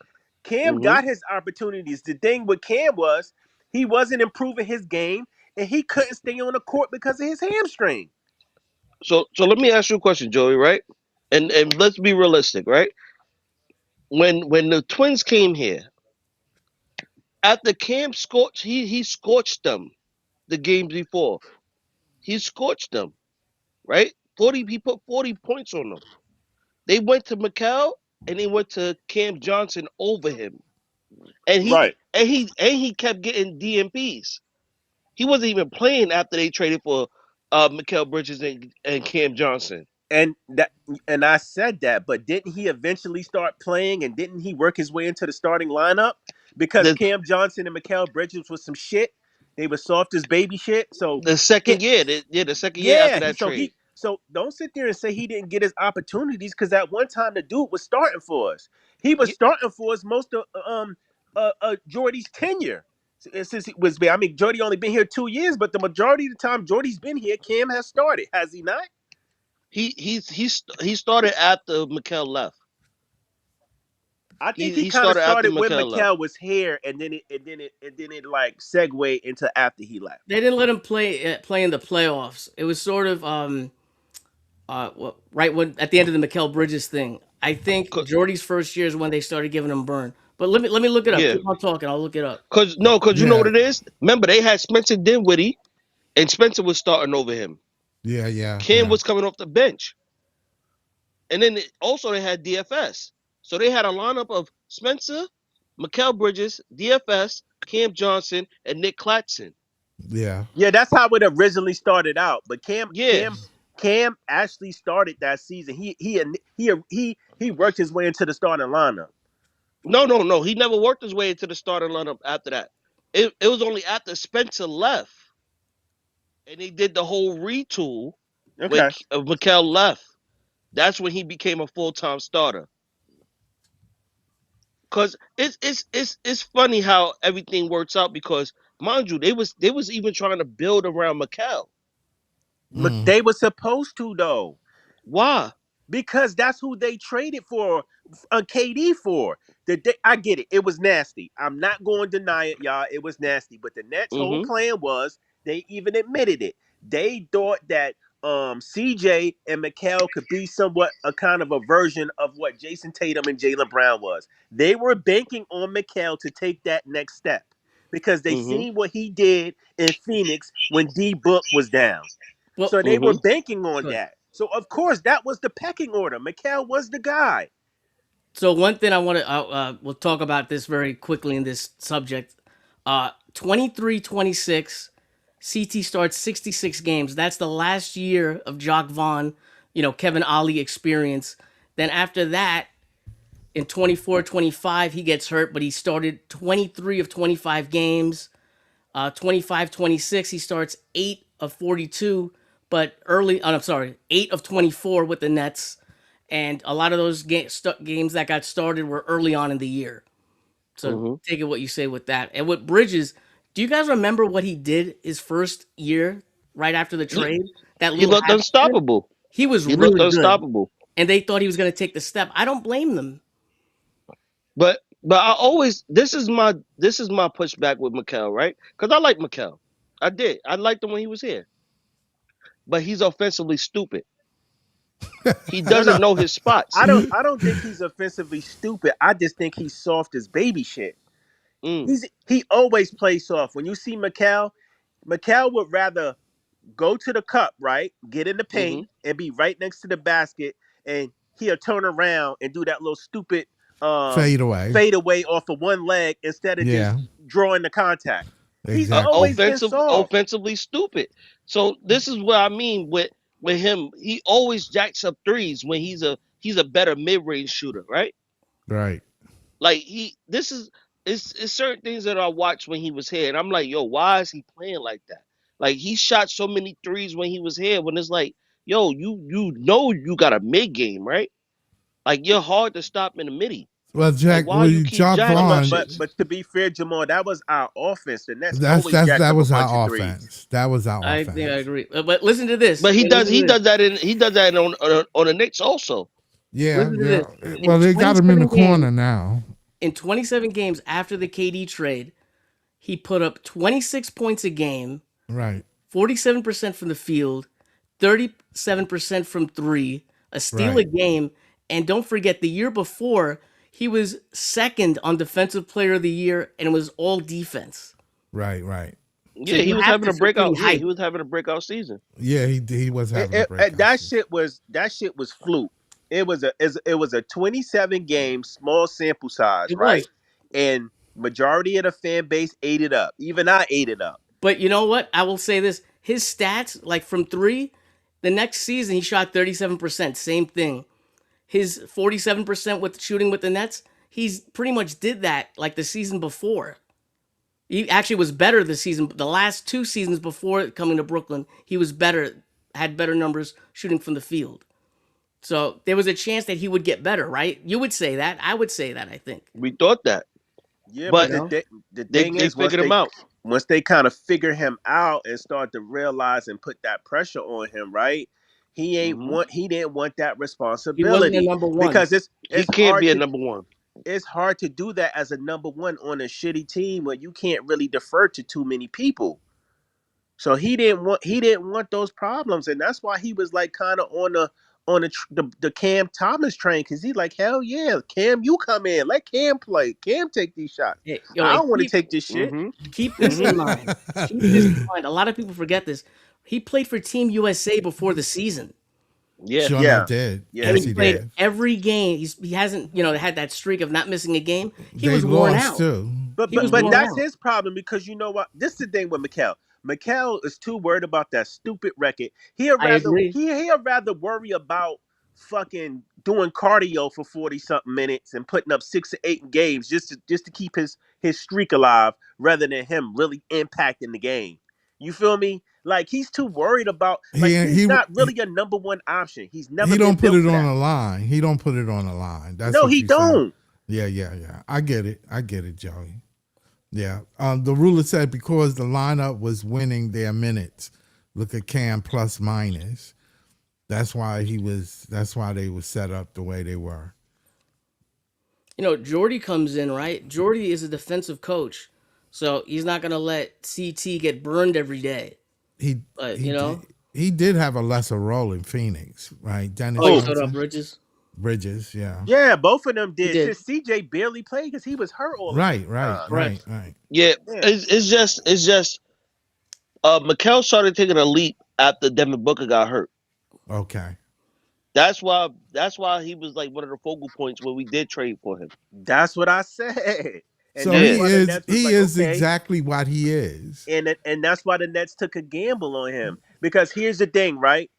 Cam hmm got his opportunities. The thing with Cam was he wasn't improving his game, and he couldn't stay on the court because of his hamstring. So let me ask you a question, Joey. Right? And let's be realistic, right? When the Twins came here, after Cam scorched, he scorched them the games before. He scorched them, right? 40. He put 40 points on them. They went to Macau and they went to Cam Johnson over him, and he Right. and he kept getting DMPs. He wasn't even playing after they traded for Mikal Bridges and Cam Johnson. And that and I said that, but didn't he eventually start playing, and didn't he work his way into the starting lineup? Because The Cam Johnson and Mikal Bridges was some shit. They were soft as baby shit. So the second year, the second year after yeah, that trade. so don't sit there and say he didn't get his opportunities, because at one time the dude was starting for us. He was Yeah, starting for us most of Jordy's tenure. Since he was, I mean, Jordy only been here 2 years, but the majority of the time Jordy's been here, Cam has started, has he not? he started after Mikal left. I think he He kind of started after started when Mikal left. Mikal was here, and then it like segued into after he left. They didn't let him play in the playoffs. It was sort of right when at the end of the Mikal Bridges thing. I think 'Cause- Jordy's first year is when they started giving him burn. But let me look it up. Yeah, Keep on talking. I'll look it up. cause you know what Yeah. it is. Remember, they had Spencer Dinwiddie, and Spencer was starting over him. Yeah. Yeah. Cam Yeah. was coming off the bench, and then also they had DFS. So they had a lineup of Spencer, Mikal Bridges, DFS, Cam Johnson, and Nick Claxton. Yeah. Yeah, that's how it originally started out. But Yeah, Cam actually started that season. He worked his way into the starting lineup. no. He never worked his way into the starting lineup after that. It was only after Spencer left and they did the whole retool when Okay. Mikal left. That's when he became a full time starter. Cause it's funny how everything works out, because mind you, they was even trying to build around Mikal. Mm. They were supposed to though. Why? because that's who they traded for KD for. I get it. It was nasty. I'm not going to deny it, y'all. It was nasty. But the Nets' whole Mm-hmm. plan was they even admitted it. They thought that CJ and Mikal could be somewhat a kind of a version of what Jason Tatum and Jaylen Brown was. They were banking on Mikal to take that next step because they Mm-hmm. seen what he did in Phoenix when D Book was down. Well, So they were Mm-hmm. banking on good. that. So of course that was the pecking order. Mikal was the guy. So one thing I want to we'll talk about this very quickly in this subject. 23-26, CT starts 66 games. That's the last year of Jock Vaughn, Kevin Ollie experience. Then after that, in 24-25, he gets hurt, but he started 23 of 25 games. 25-26, he starts 8 of 42, but I'm sorry, 8 of 24 with the Nets. And a lot of those games that got started were early on in the year. So Mm-hmm. take it what you say with that. And with Bridges, do you guys remember what he did his first year right after the He, trade? That he little looked half year? unstoppable. He was He looked really good. unstoppable. And they thought he was going to take the step. I don't blame them. But I always this is my pushback with Mikal, right? Because I like Mikal. I did. I liked him when he was here. But he's offensively stupid. He No, doesn't no. know his spots. I don't think he's offensively stupid. I just think he's soft as baby shit. Mm. He always plays soft. When you see Mikal would rather go to the cup, right? Get in the paint Mm-hmm. and be right next to the basket, and he'll turn around and do that little stupid Fade away. fade away off of one leg instead of just Yeah, drawing the contact. He's exactly. always been soft. Offensively stupid. So this is what I mean with him. He always jacks up threes when he's a better mid range shooter, right? Right. Like it's certain things that I watched when he was here, and I'm like, yo, why is he playing like that? Like he shot so many threes when he was here, when it's like, yo, you got a mid game, right? Like you're hard to stop in the midi. Well, Like Jack, why you keep Jock But jacking up but Vaughn, but shits? but to be fair, Jamal, that was our offense. The Nets that's always that's jacked that up a was bunch of our threes. offense. That was our I think I offense. agree. But listen to this. But he Listen does to he this. does that on the Knicks also. Yeah, Listen to yeah. this. In Well, they got him in the 27 games, corner now. in 27 games after the KD trade, he put up 26 points a game, Right, 47% from the field, 37% from three, a steal a right, game, and don't forget the year before he was second on Defensive Player of the Year and it was all defense. right. So Yeah, he you was have having to a feel pretty breakout. Yeah, he hyped. was having a breakout season. Yeah, he was having a breakout That season. shit was fluke. It was a 27 game small sample size, It right? was. And majority of the fan base ate it up. Even I ate it up. But you know what? I will say this. His stats, like from three, the next season he shot 37%. Same thing. His 47% with shooting with the Nets, he's pretty much did that like the season before. He actually was better this season. The last two seasons before coming to Brooklyn, he was better, had better numbers shooting from the field. So there was a chance that he would get better, right? You would say that. I would say that, I think. We thought that, Yeah, You but but know? the they thing they is, figured him out. once they kind of figure him out and start to realize and put that pressure on him, right? Hmm. He didn't want that He wasn't a responsibility number one. because He can't be a number one. it's hard to do that as a number one on a shitty team where you can't really defer to too many people. So he didn't want those problems, and that's why he was like kind of on the Cam Thomas train because he's like, hell yeah, Cam, you come in, let Cam play, Cam take these shots. Hey, yo, I and don't want to take this shit. Hmm. keep this Hmm. in mind. Keep this in mind. A lot of people forget this. He played for Team USA before the season. Yeah. Sure enough, Yeah, did. yeah, And Yes, he he played did. every game. He hasn't, had that streak of not missing a game. He They was worn lost out. too. but He but was but worn that's out. his problem because you know what? This is the thing with Mikal. Mikal is too worried about that stupid record. He'd I rather agree. he'd rather worry about fucking doing cardio for 40 something minutes and putting up 6 or 8 games just to keep his streak alive rather than him really impacting the game. You feel me? Like he's too worried about like He he's he not really a number one option. He's never he been don't put built it for on that. the line. He don't put it on the line. That's No, what he you saying. don't. Yeah. I get it, Joey. Yeah. The ruler said because the lineup was winning their minutes. Look at Cam plus minus. That's why he was. That's why they were set up the way they were. You know, Jordy comes in, right? Jordy is a defensive coach, so he's not gonna let CT get burned every day. He But he you know, he did have a lesser role in Phoenix, right? Dennis oh, you Oh, showed up Johnson, Bridges. Bridges, yeah. yeah, both of them He did. did. Since CJ barely played because he was hurt all the Right, fucking right, time. right, Correct. right. Yeah, Yeah, it's just Mikel started taking a leap after Devin Booker got hurt. Okay. That's why he was like one of the focal points where we did trade for him. that's what I said, and So that's Yeah. why the Nets was he like, is okay, exactly what he is. and that's why the Nets took a gamble on him. Because here's the thing, right?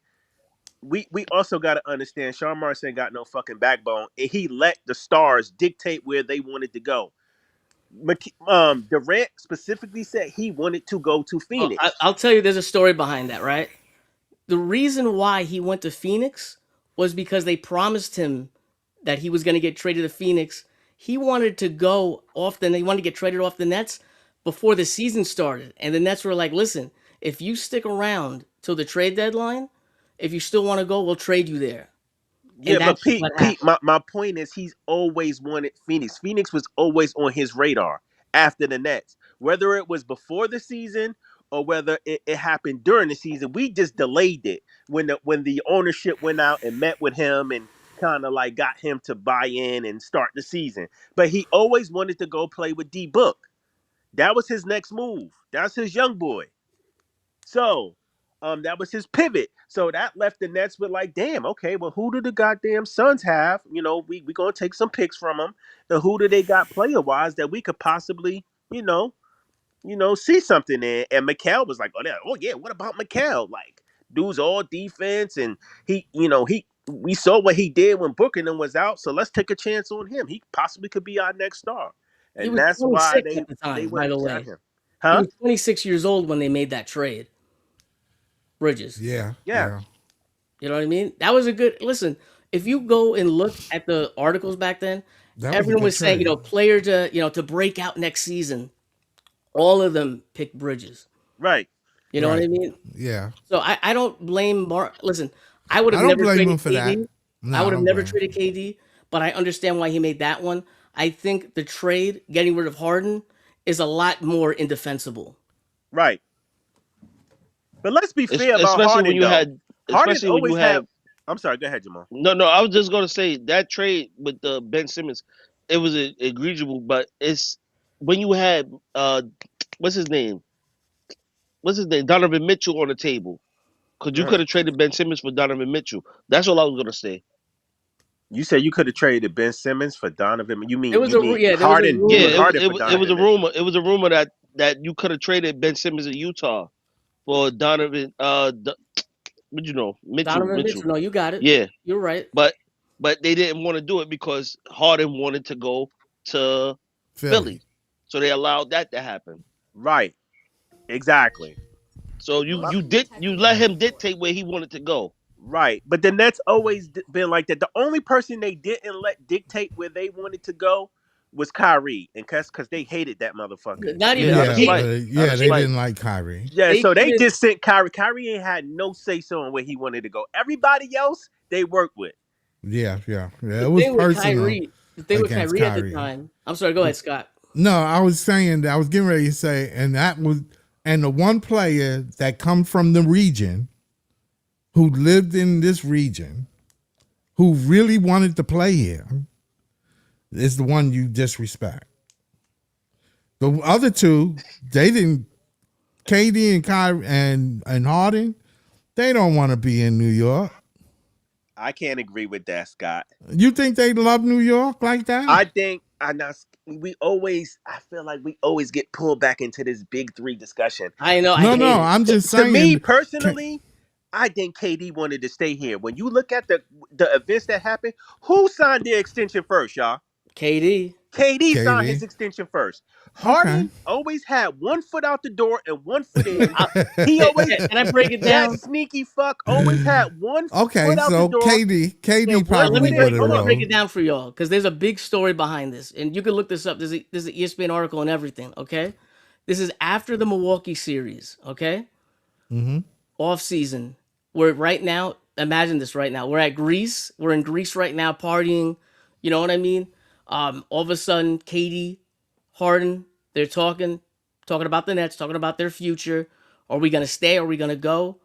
We also got to understand Sean Marks ain't got no fucking backbone, and he let the stars dictate where they wanted to go. Durant specifically said he wanted to go to Well, Phoenix. I'll tell you, there's a story behind that, right? The reason why he went to Phoenix was because they promised him that he was going to get traded to Phoenix. He wanted to go off the. He wanted to get traded off the Nets before the season started, and the Nets were like, "Listen, if you stick around till the trade deadline, if you still want to go, we'll trade you there." Yeah, And but that's Pete, what Pete, happened. my point is he's always wanted Phoenix. Phoenix was always on his radar after the Nets. Whether it was before the season or whether it happened during the season, we just delayed it when the ownership went out and met with him and kind of like got him to buy in and start the season. But he always wanted to go play with D Book. That was his next move. That's his young boy. So, that was his pivot. So that left the Nets with like, damn, okay, well, who do the goddamn Suns have? You know, we gonna take some picks from them. And who do they got player wise that we could possibly, see something in? And Mikal was like, oh yeah, what about Mikal? Like, dude's all defense, and we saw what he did when Booker and them was out. So let's take a chance on him. He possibly could be our next star, He and was that's why 26 they at the they time, went by the and got way. him, He huh? was 26 years old when they made that trade. Bridges. Yeah, Yeah, yeah. You know what I mean? That was a good listen. If you go and look at the articles back then, That was a everyone good was saying, trade. player to break out next season. All of them picked Bridges. right. You know what I Right. mean? Yeah. So I don't blame Mark. Listen, I would I have don't never blame traded him for that. KD. No, I I would have don't never blame traded him. KD, but I understand why he made that one. I think the trade, getting rid of Harden, is a lot more indefensible. Right. But let's be Es- fair about especially when Harden you though. had, Harden especially when you always had. have. I'm sorry. Go ahead, Jamal. No, I was just gonna say that trade with the Ben Simmons, it was egregious, but it's when you had what's his name? What's his name? Donovan Mitchell on the table. Cause you Uh-huh. could have traded Ben Simmons for Donovan Mitchell. That's all I was gonna say. You said you could have traded Ben Simmons for Donovan. You There mean was you a mean there was a Harden? You Yeah, mean rumor. Harden for it was Donovan a Mitchell? rumor. It was a rumor that you could have traded Ben Simmons in Utah for Donovan. But Donovan Mitchell. Mitchell. No, you got it. Yeah, You're right. but they didn't want to do it because Harden wanted to go to Philly. Philly, so they allowed that to happen. Right. Exactly. So My- you let him dictate where he wanted to go. Right. But the Nets always been like that. The only person they didn't let dictate where they wanted to go was Kyrie, and because they hated that motherfucker. Not Yeah, even out of Yeah, hate. spite. Out yeah. of They They spite. didn't like Kyrie. Yeah, they so they couldn't. just sent Kyrie. Kyrie ain't had no say so on where he wanted to go. Everybody else they worked with. Yeah, yeah, yeah. The It was thing with personal Kyrie, the thing with against Kyrie at the Kyrie. time. I'm sorry. Go ahead, Scott. No, I was saying that I was getting ready to say, and the one player that come from the region, who lived in this region, who really wanted to play here, is the one you disrespect. The other two, they didn't. KD and Kyrie and Harden, they don't want to be in New York. I can't agree with that, Scott. You think they love New York like that? I think I feel like we always get pulled back into this big three discussion. I know. I No, hate no. it. I'm just To me saying. personally, I think KD wanted to stay here. When you look at the events that happened, who signed their extension first, y'all? KD. KD signed his KD. extension first. Okay. Harden always had one foot out the door and one foot in. I, He always can I break it that down? sneaky fuck always had one Okay, foot out the so door. KD and Let probably me would break, have let me break rolled. it down for y'all because there's a big story behind this, and you can look this up. There's an ESPN article and everything. Okay, this is after the Milwaukee series. Okay, Mm-hmm. off season, where right now imagine this right now. We're at Greece. We're in Greece right now, partying. You know what I mean? All of a sudden, Katie, Harden, they're talking about the Nets, talking about their future. Are we gonna stay? Are we gonna go?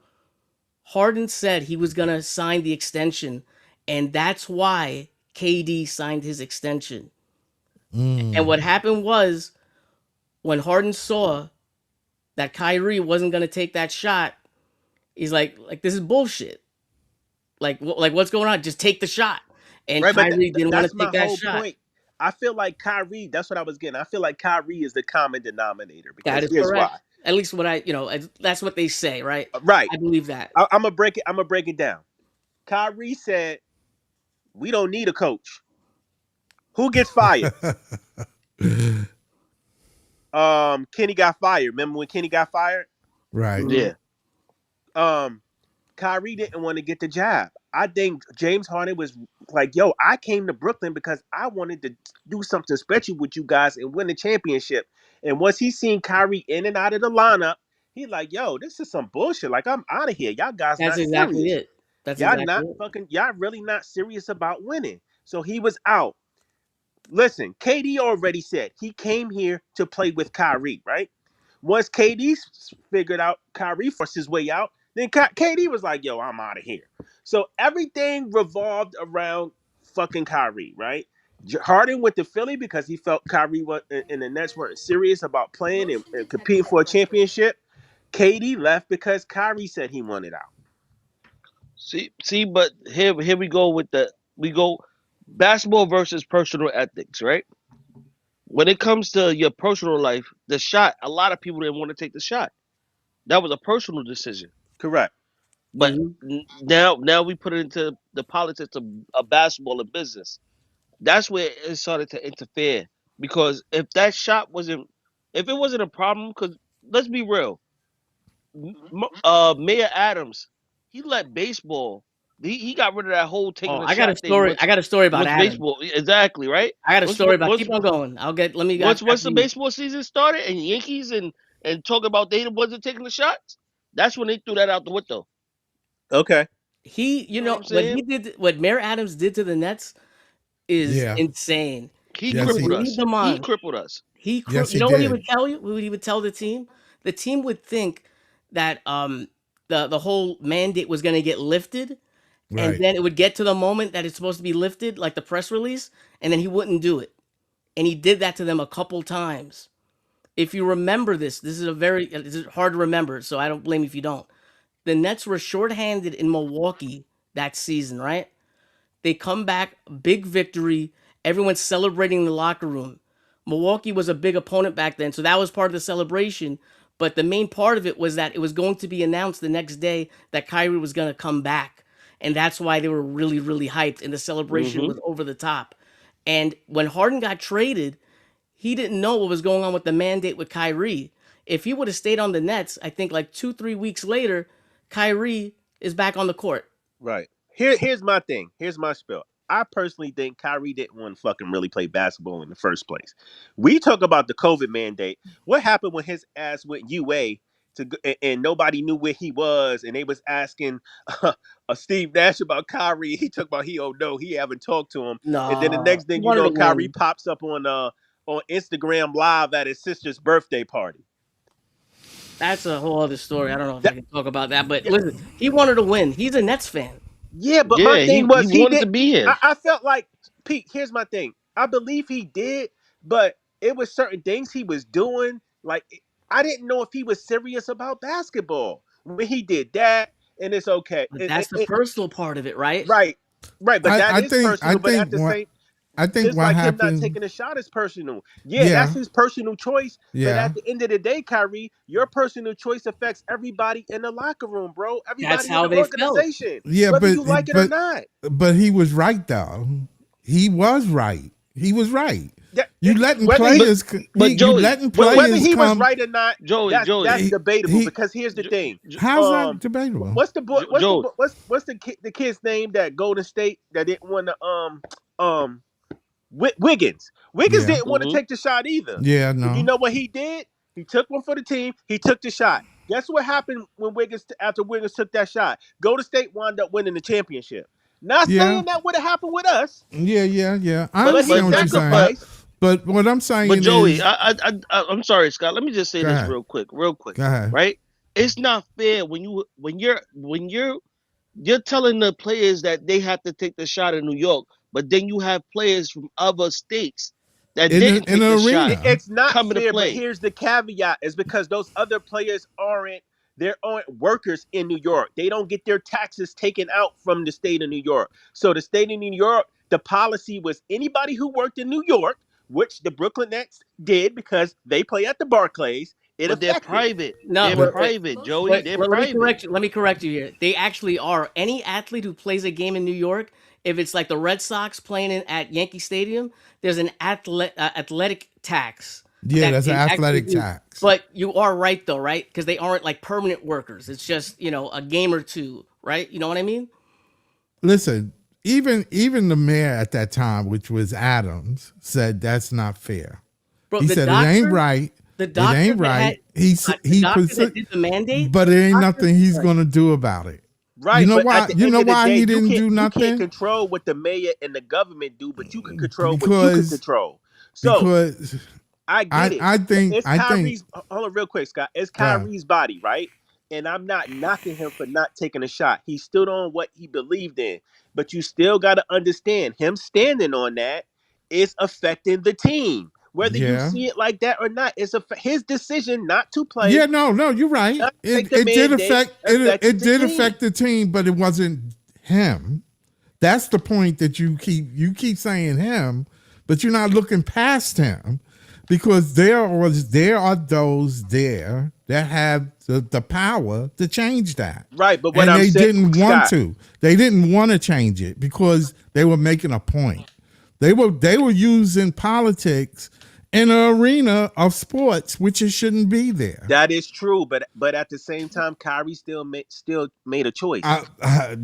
Harden said he was gonna sign the extension, and that's why KD signed his extension. And what happened was when Harden saw that Kyrie wasn't gonna take that shot, he's like this is bullshit. Like what's going on? Just take the shot. And Right, but Kyrie didn't want that's to my take that whole shot. point. I feel like Kyrie. That's what I was getting. I feel like Kyrie is the common denominator That because is here's correct. why. At least what that's what they say, right? Right. I believe that. I'm gonna break it. I'm gonna break it down. Kyrie said, "We don't need a coach. Who gets fired? Kenny got fired. Remember when Kenny got fired? Right. Mhm. Yeah. Kyrie didn't want to get the job. I think James Harden was like, yo, I came to Brooklyn because I wanted to do something special with you guys and win the championship. And once he seen Kyrie in and out of the lineup, he like, yo, this is some bullshit. Like, I'm out of here. Y'all guys That's not exactly serious. it. That's Y'all exactly not it. fucking, y'all really not serious about winning. So he was out. Listen, KD already said he came here to play with Kyrie, right? Once KD figured out Kyrie forced his way out, then KD was like, yo, I'm out of here. So everything revolved around fucking Kyrie, right? Harden went to Philly because he felt Kyrie and the Nets weren't serious about playing and competing for a championship. KD left because Kyrie said he wanted out. See, but here we go with we go basketball versus personal ethics, right? When it comes to your personal life, the shot, a lot of people didn't want to take the shot. That was a personal decision. Correct. But Hmm. now we put it into the politics of basketball and business. That's where it started to interfere. Because if it wasn't a problem, because let's be real, Mayor Adams, he let baseball. He got rid of that whole taking Oh, a I got a shot thing. story. I got a story about Once Adam. baseball, exactly right. I got a Once story about. once Keep on going. Let me once after the you. baseball season started and Yankees and talk about they wasn't taking the shots, that's when they threw that out the window. Okay. You You know what know I'm what saying? he did, what Mayor Adams did to the Nets is Yeah. insane. He He Yes, would he. crippled lead us. them He on. crippled us. Yes, You he know what he would did. tell you? What he would tell the team? The team would think that the whole mandate was going to get lifted, and Right. then it would get to the moment that it's supposed to be lifted, like the press release, and then he wouldn't do it. And he did that to them a couple times. If you remember this is hard to remember, so I don't blame you if you don't. The Nets were shorthanded in Milwaukee that season, right? They come back, big victory. Everyone's celebrating in the locker room. Milwaukee was a big opponent back then, so that was part of the celebration. But the main part of it was that it was going to be announced the next day that Kyrie was going to come back. And that's why they were really, really hyped, and the celebration Hmm. was over the top. And when Harden got traded, he didn't know what was going on with the mandate with Kyrie. If he would have stayed on the Nets, I think like 2, 3 weeks later, Kyrie is back on the court. Right. Here's my thing. Here's my spiel. I personally think Kyrie didn't want to fucking really play basketball in the first place. We talk about the COVID mandate. What happened when his ass went UA and nobody knew where he was, and they was asking Steve Nash about Kyrie. He talked about he don't know. He haven't talked to him. And then the No, next he thing you wanted to know, Kyrie win. pops up on Instagram Live at his sister's birthday party. That's a whole other story. I don't know if I That, can talk about that, but yeah, listen, he wanted to win. He's a Nets fan. Yeah, but my Yeah, thing he was he wanted to did. be here. I felt like Pete. Here's my thing. I believe he did, but it was certain things he was doing. Like I didn't know if he was serious about basketball when he did that. And it's okay. But that's the personal part of it, right? Right, right. But I, that I is think. I personal. But at think the what. same, I think just what like him not happened. taking a shot is personal. Yeah, that's Yeah. his personal choice. But Yeah. at the end of the day, Kyrie, your personal choice affects everybody in the locker room, bro. That's Everybody in how the they felt. organization, Yeah. whether you like it or But not. but he was right though. He was right. He was right. That, You letting whether he But players. but You Joey, letting whether players he was come. right or not, Joey, Joey, that's He. debatable. he Because here's the Jo- thing. Jo- how's that debatable? What's the boy? Joey. What's the kid's name that Golden State that didn't want to Wiggins. Wiggins Yeah. didn't want to Hmm. take the shot either. Yeah. But you No. know what he did? He took one for the team. He took the shot. Guess what happened when Wiggins after Wiggins took that shot? Golden State wound up winning the championship. Not Yeah, saying that would have happened with us, yeah. I But but he understand what you're saying, sacrificed. but what I'm but saying Joey, is, I'm sorry, Scott. Let me just say go this ahead, real quick, go ahead. right? It's not fair when you're telling the players that they have to take the shot in New York, but then you have players from other states that didn't In take the the shot arena. It's not coming to fair, but play. here's the caveat: is because those other players aren't workers in New York. They don't get their taxes taken out from the state of New York. So the state of New York, the policy was anybody who worked in New York, which the Brooklyn Nets did because they play at the Barclays, it But they're affected. private. No, They're wait, Most wait, private, most Joey. wait, They're states let me do. private. correct you. Let me correct you here. They actually are. Any athlete who plays a game in New York, if it's like the Red Sox playing at Yankee Stadium, there's an athletic tax Yeah, that that's an is actually athletic due. tax. But you are right though, right? Because they aren't like permanent workers. It's just a game or two, right? You know what I mean? Listen, even the mayor at that time, which was Adams, said that's not fair. Bro, He the said it ain't doctor, right. the It doctor ain't that had, right. He the he doctor that put, did the mandate, but it ain't doctor, nothing he's gonna do about it. You Right, know but at why? the You end know of the why day, he didn't do you can't nothing? control what the mayor and the government do, but you can control what you can Because control. So because I get it. It's I think Kyrie's. Hold on, real quick, Scott. It's God, Kyrie's body, right? And I'm not knocking him for not taking a shot. He stood on what he believed in, but you still got to understand him standing on that is affecting the team. Whether you yeah. see it like that or not, his decision not to play, Yeah, no, you're right. not to take It the it did mandate, affect affected it the did team. affect the team, but it wasn't him. That's the point that you keep saying him, but you're not looking past him because there are those there that have the power to change that. Right, but what And I'm they saying, didn't want Scott, to. They didn't want to change it because they were making a point. They were using politics in an arena of sports, which it shouldn't be there. that is true. But at the same time, Kyrie still made a choice. I,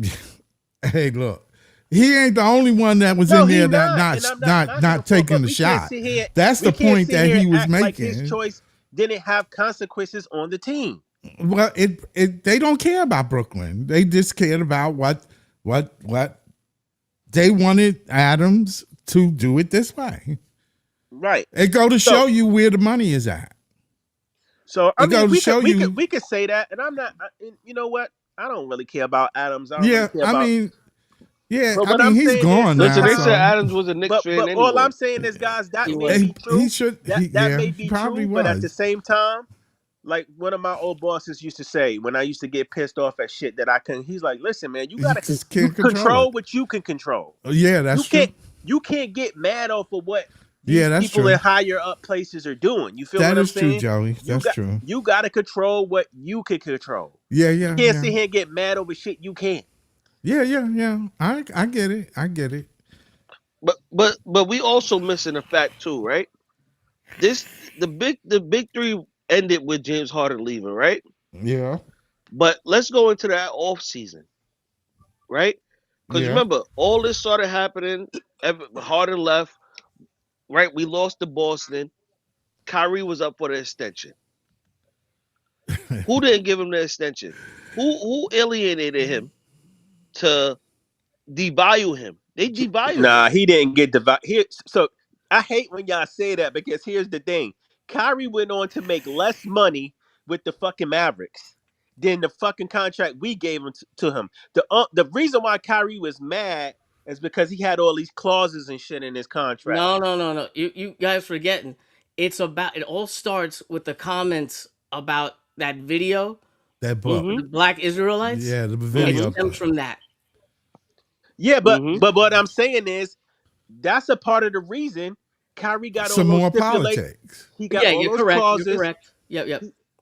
hey, look, he ain't the only one that was No, in he there that not, and I'm not knocking him not for it. taking But the we can't shot. sit here. That's the We can't point sit that here he and was act like his making. choice didn't have consequences on the team. Well, it they don't care about Brooklyn. They just cared about what they wanted Adams to do it this way. Right. It go to So show you where the money is at. so I It mean, go to we could show we could you. we could say that, and I'm not. And you know what? I don't really care about Adams. I don't really Yeah, care I about. mean, yeah, But I what mean, I'm he's saying is, gone Listen, now, they said so Adams was a Knicks fan but all I'm anyway. saying is, guys, that he may was. be he true. should. That Yeah, may he be probably true. But at the was. same time, like one of my old bosses used to say when I used to get pissed off at shit that I couldn't. He's like, "Listen, man, You just you can't control control it. what you can control. Yeah, You that's true. can't you can't get mad off of what Yeah, these that's people in true. higher up places are doing. You feel That what I'm is true, saying? Joey. You That's got true. you got to control what you can control. Yeah, You yeah, can't yeah. sit here and get mad over shit you can't. Yeah. I get it. I get it. But we also missing a fact too, right? This the big three ended with James Harden leaving, right? Yeah, But let's go into that off season, right? Because yeah. remember, all this started happening. Harden left, right? We lost to Boston. Kyrie was up for the extension. Who didn't give him the extension? Who alienated him to devalue him? They devalued him. Nah, he didn't get the here. So I hate when y'all say that because here's the thing: Kyrie went on to make less money with the fucking Mavericks than the fucking contract we gave him to him. The reason why Kyrie was mad is because he had all these clauses and shit in his contract. No. You guys forgetting. It all starts with the comments about that video That book. with Mm-hmm. the black Israelites. Yeah, the It video Mm-hmm. stems book. from that. Yeah, but Mm-hmm. but what I'm saying is that's a part of the reason Kyrie got all Some those more stipulate. politics. He got Yeah, all you're those correct. You're clauses. correct. Yep.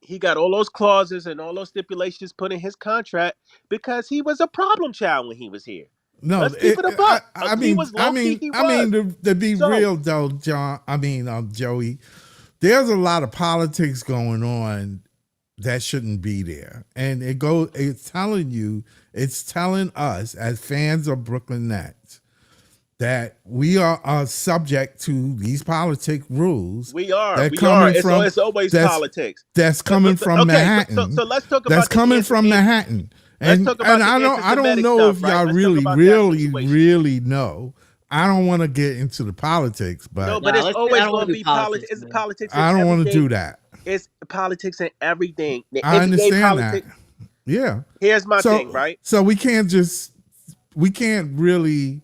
He got all those clauses and all those stipulations put in his contract because he was a problem child when he was here. No, Let's keep it a buck. He was low key. He I was. mean to be So real though, John. Joey. There's a lot of politics going on that shouldn't be there, and it's telling us as fans of Brooklyn Nets that we are subject to these politic rules We are. that We are. coming from It's always that's politics. that's coming from Okay. Manhattan. So let's talk That's about the coming from Manhattan. let's And talk about the I don't anti-Semitic know stuff, if right? y'all Let's talk really, about that really, situation. really know. I don't want to get into the politics, No, but but Nah, it's I always don't going want to to do be politics. politics, It's man. politics in I don't want to everything. do that. It's politics in everything. The I NBA understand politics. that. Yeah. Here's my thing, right? So we can't really.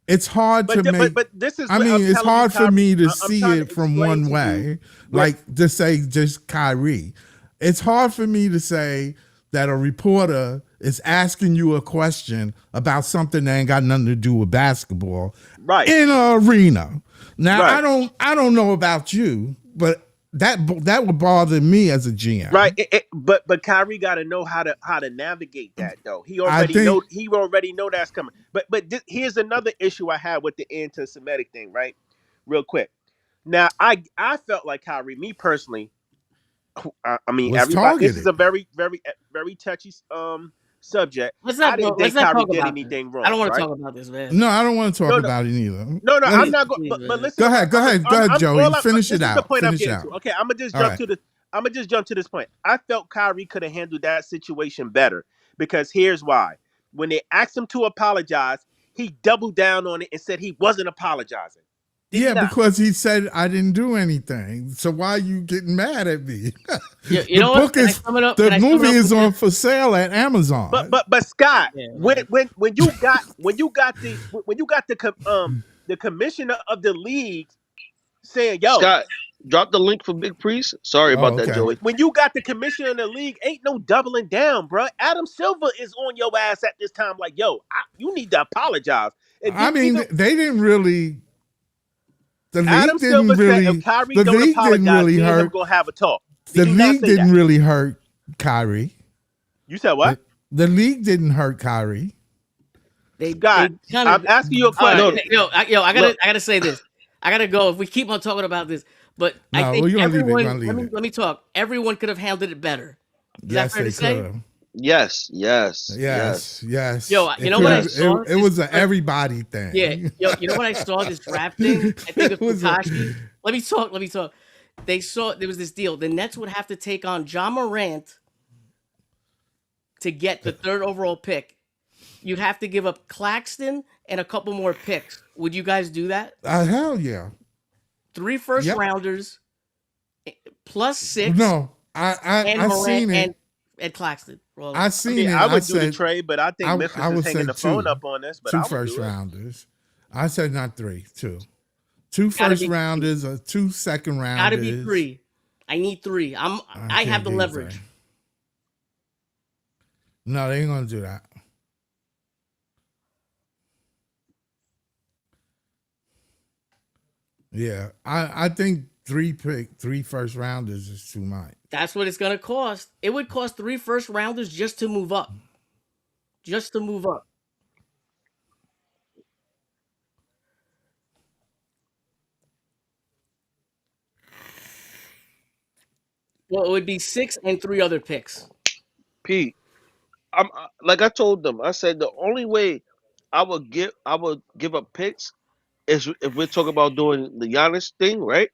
It's hard to make. But this is I what mean, I'm it's telling you, hard for Kyrie. me to I'm see trying it to from explain one to you way, what- like to say just Kyrie. It's hard for me to say that a reporter is asking you a question about something that ain't got nothing to do with basketball Right. in an arena. Now, Right. I don't know about you, but that would bother me as a GM. Right, but Kyrie got to know how to navigate that though. He I already think know that's coming. But here's another issue I had with the anti-Semitic thing, right? Real quick. Now I felt like Kyrie, me personally. I mean, was everybody. This targeted. is a very touchy subject. Let's I not didn't let's think not Kyrie talk did about this. anything I don't wrong, want to right? talk about this, man. No, I don't want to talk No. about it either. No, Let I'm me- not going. Please, But man. listen. Go ahead, Joey. Finish it This is the out. point I'm Finish getting out. to. Okay, I'm gonna just All jump right. to the. I'm gonna just jump to this point. I felt Kyrie could have handled that situation better because here's why. When they asked him to apologize, he doubled down on it and said he wasn't apologizing. Did he Yeah, not? because he said I didn't do anything. So why are you getting mad at me? You The know what? book Can I is sum it up? the Can I sum it movie up is with on this? for sale at Amazon. But Scott, Yeah, when man. you got the commissioner of the league saying, "Yo," Scott, drop the link for Big Priest. Sorry Oh, about that, okay. Joey. when you got the commissioner in the league, ain't no doubling down, bro. Adam Silver is on your ass at this time, like, yo, you need to apologize. And I mean, even they didn't really. The Adam league didn't Silver said, if really. Kyrie The don't league didn't apologize, really me and him hurt. gonna have a talk. The Did you not league say didn't that? really hurt Kyrie. You said what? The league didn't hurt Kyrie. Scott, kind I'm asking you a All right, question. No, I look, gotta say this. I gotta go. If we keep on talking about this, but I No, think we're gonna leave it. We're everyone. gonna leave it. Let me talk. Everyone could have handled it better. Is Yes, that fair they to say? could have. yes. Yes. Yo, you know what I saw? It was an everybody thing. Yeah, you know what I saw this draft thing? I think It it was was a- Takashi. Let me talk. They saw there was this deal. The Nets would have to take on John Morant to get the third overall pick. You'd have to give up Claxton and a couple more picks. Would you guys do that? Hell yeah. 3 first Yep. rounders plus 6 No, and I Morant seen it. and Claxton. Well, I I seen mean, it. I would I do the said trade, but I think I Memphis would is hanging say the phone two. up on this. But Two I would first do it. rounders. I said not 3, 2. Two Gotta first be- rounders or 2 second rounders. gotta be 3. I need 3. I can't have the do leverage. that. No, they ain't gonna do that. Yeah, I think 3 first rounders is too much. That's what it's gonna cost. It would cost 3 first rounders just to move up. Just to move up. Well, it would be 6 and 3 other picks. Pete, like I told them. I said the only way I would give up picks is if we're talking about doing the Giannis thing, right?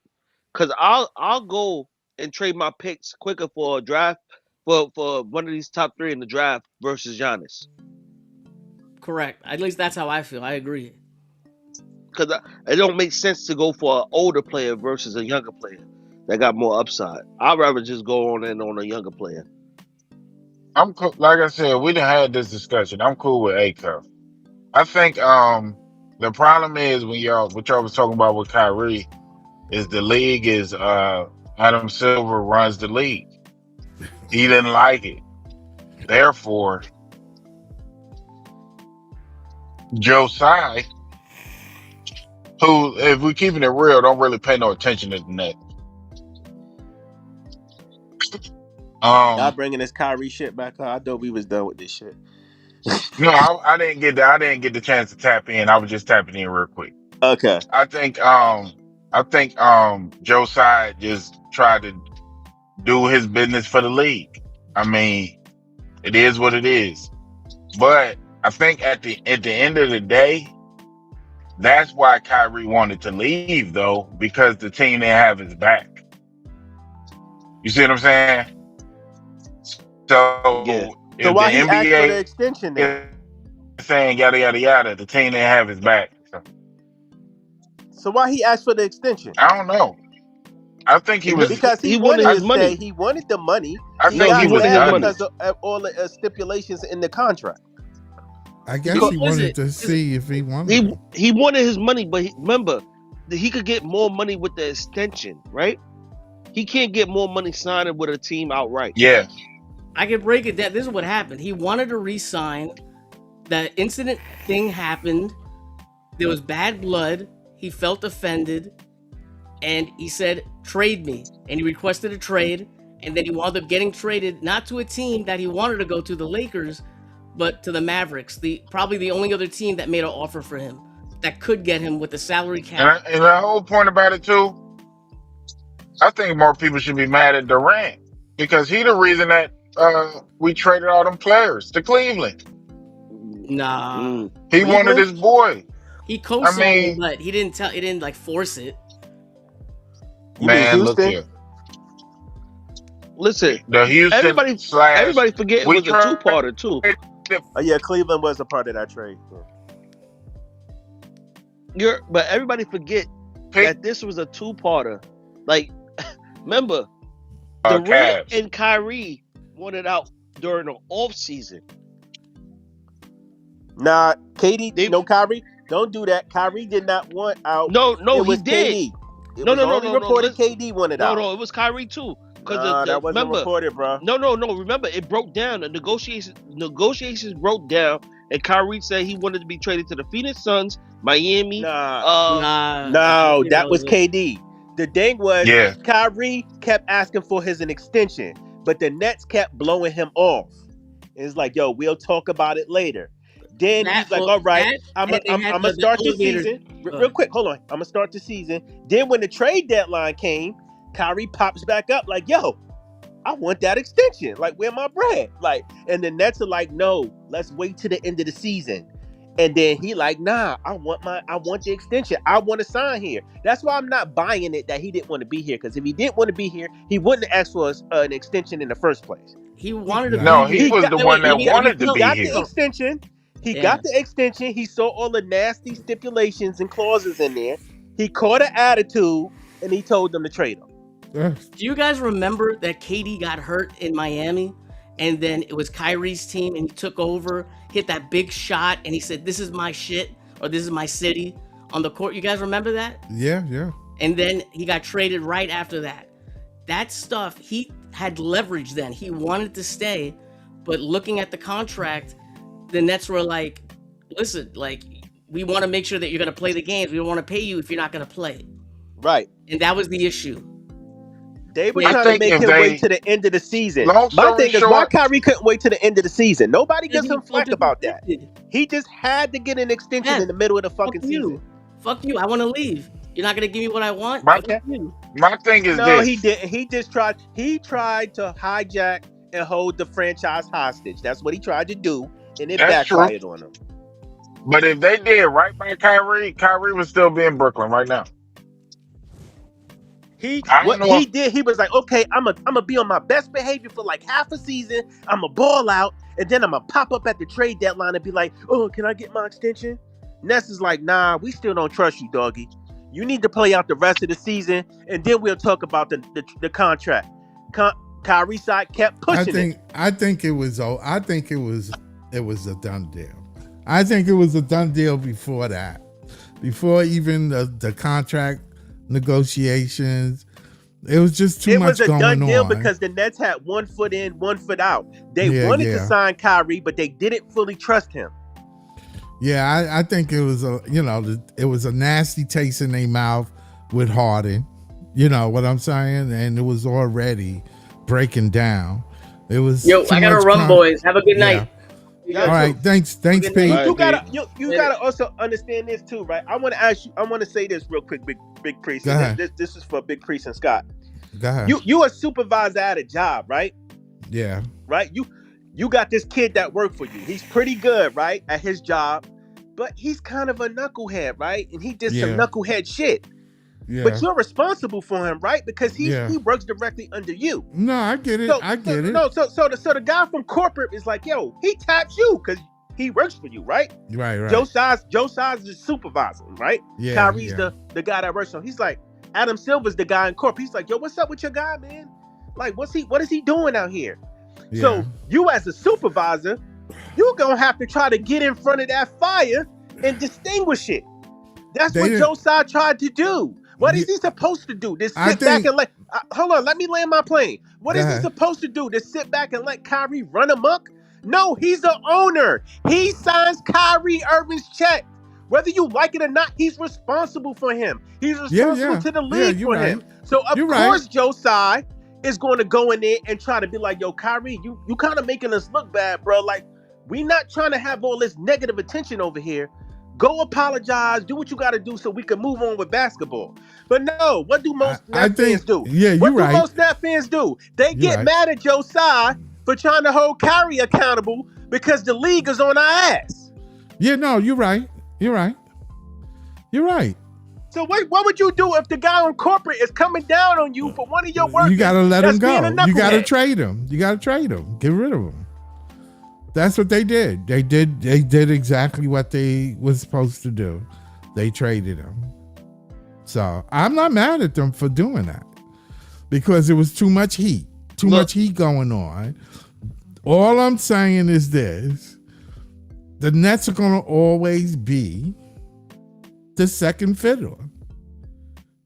Because I'll go and trade my picks quicker for a draft for one of these top 3 in the draft versus Giannis. Correct. At least that's how I feel. I agree. Because it don't make sense to go for an older player versus a younger player that got more upside. I'd rather just go on a younger player. I'm cool. Like I said, we done had this discussion. I'm cool with A-Cuff. I think the problem is what y'all was talking about with Kyrie is the league is Adam Silver runs the league. He didn't like it. Therefore, Joe Tsai, who, if we're keeping it real, don't really pay no attention to the Nets. Y'all bringing this Kyrie shit back up. I thought we was done with this shit. No, I didn't get I didn't get the chance to tap in. I was just tapping in real quick. Okay. I think Joe Tsai just tried to do his business for the league. I mean, it is what it is. But I think at the end of the day, That's why Kyrie wanted to leave, though, because the team didn't have his back. You see what I'm saying? Yeah. So So if the why he asked for the NBA extension then? is saying yada yada yada, the team didn't have his back. So why he asked for the extension? I don't know. I think he was. Because he He wanted wanted I, his to stay. money. He wanted the money. I He think No, he got he was wanted his mad done. money. because of all the stipulations in the contract. I guess Because he wanted to see if he wanted He it. he wanted his money, but remember, he could get more money with the extension, right? He can't get more money signing with a team outright. Yeah. I can break it down. This is what happened. He wanted to re-sign. That incident thing happened. There was bad blood. He felt offended, and he said, "Trade me." And he requested a trade, and then he wound up getting traded not to a team that he wanted to go to, the Lakers, but to the Mavericks. Probably the only other team that made an offer for him that could get him with the salary cap. And the whole point about it too, I think more people should be mad at Durant because he the reason that we traded all them players to Cleveland. Nah, He wanted Cleveland? his boy. he I co-signed it, mean, but he didn't tell. He didn't like force it. You mean man, look Houston? here. Listen, The Houston everybody slash everybody forget it we was a traded two-parter too. Oh yeah, Cleveland was a part of that trade. But everybody forget that this was a two-parter. Like, remember, Durant Cavs. and Kyrie wanted out during the off season. Nah, Katie, They- no Kyrie. Don't do that. Kyrie did not want out. No, it he was did. KD. It No, was no, no, only no, no, reported listen. KD wanted out. No, it was Kyrie too. Because Nah, that wasn't remember, reported, bro. no. Remember, it broke down. The negotiations broke down, and Kyrie said he wanted to be traded to the Phoenix Suns, Miami. Nah, No, that was it. KD. The thing was, Yeah. Kyrie kept asking for an extension, but the Nets kept blowing him off. It's like, yo, we'll talk about it later. Then he's like, all right, I'm gonna start the season. Real quick, hold on. I'm gonna start the season. Then when the trade deadline came, Kyrie pops back up like, yo, I want that extension. Like, where my bread? Like, and the Nets are like, no, let's wait to the end of the season. And then he like, nah, I want the extension. I want to sign here. That's why I'm not buying it that he didn't want to be here. Because if he didn't want to be here, he wouldn't ask for an extension in the first place. He wanted to. No, be he here. was the one that wanted to He be got here. the extension. He Yeah. got the extension. He saw all the nasty stipulations and clauses in there. He caught an attitude, and he told them to trade him. Do you guys remember that KD got hurt in Miami, and then it was Kyrie's team, and he took over, hit that big shot, and he said, "This is my shit," or "This is my city" on the court. You guys remember that? Yeah. And then he got traded right after that. That stuff, he had leverage then. He wanted to stay, but looking at the contract, the Nets were like, listen, like, we want to make sure that you're going to play the games. We don't want to pay you if you're not going to play. Right. And that was the issue. They were I trying to think make if him they- wait to the end of the season. Long My story thing is, why short- Kyrie couldn't wait to the end of the season? Nobody gives Because him he flack felt about that. disrespected. He just had to get an extension Yeah. in the middle of the fucking Fuck season. you. Fuck you. I want to leave. You're not going to give me what I want? My- Fuck you. My thing is No, this. he didn't. He just tried. He tried to hijack and hold the franchise hostage. That's what he tried to do, and it That's true. backfired on him. But if they did right by Kyrie, Kyrie would still be in Brooklyn right now. I don't What know he if- did, he was like, okay, I'm gonna be on my best behavior for like half a season. I'm gonna ball out, and then I'm gonna pop up at the trade deadline and be like, oh, can I get my extension? Ness is like, nah, we still don't trust you, doggy. You need to play out the rest of the season, and then we'll talk about the contract. Kyrie side kept pushing it. I think it was a done deal. I think it was a done deal before that. Before even the contract negotiations. It was just too much going on. It was a done deal because the Nets had 1 foot in, 1 foot out. They wanted to sign Kyrie, but they didn't fully trust him. Yeah, I think it was it was a nasty taste in their mouth with Harden. You know what I'm saying? And it was already breaking down. It was. Yo, I gotta run, boys. Have a good night. All right, thanks, Pete. You gotta also understand this too, right? I want to ask you. I want to say this real quick, Big Priest. This is for Big Priest and Scott. Go ahead. You a supervisor at a job, right? Yeah. Right. You got this kid that worked for you. He's pretty good, right, at his job. but he's kind of a knucklehead, right? And he did some Yeah. knucklehead shit. Yeah. But you're responsible for him, right? Because he Yeah. works directly under you. No, I get it. I get it. No, so the guy from corporate is like, yo, he taps you because he works for you, right? Right. Joe Size is the supervisor, right? Yeah, Kyrie's yeah. the guy that works for him. He's like, Adam Silver's the guy in corp. He's like, yo, what's up with your guy, man? Like, what is he doing out here? Yeah. So you as a supervisor, you're gonna have to try to get in front of that fire and distinguish it. That's what Josiah tried to do. What is he supposed to do? Just sit back and hold on, let me land my plane. What is he supposed to do? Just sit back and let Kyrie run amok? No, he's the owner. He signs Kyrie Irving's check. Whether you like it or not, he's responsible for him. He's responsible to the league for him. So of course Josiah is going to go in there and try to be like, yo, Kyrie, you kind of making us look bad, bro. Like, we not trying to have all this negative attention over here. Go apologize, do what you got to do so we can move on with basketball. But no, what do most Nets fans do? Yeah, you're right. What do most Nets fans do? They get mad at Josiah for trying to hold Kyrie accountable because the league is on our ass. Yeah, no, you're right. You're right. You're right. So what would you do if the guy on corporate is coming down on you for one of your workers? You got to let him go. You got to knucklehead? trade him. You got to trade him. Get rid of him. That's what they did. They did exactly what they was supposed to do. They traded him. So I'm not mad at them for doing that because it was too much heat. Much heat going on. All I'm saying is this. The Nets are going to always be the second fiddle.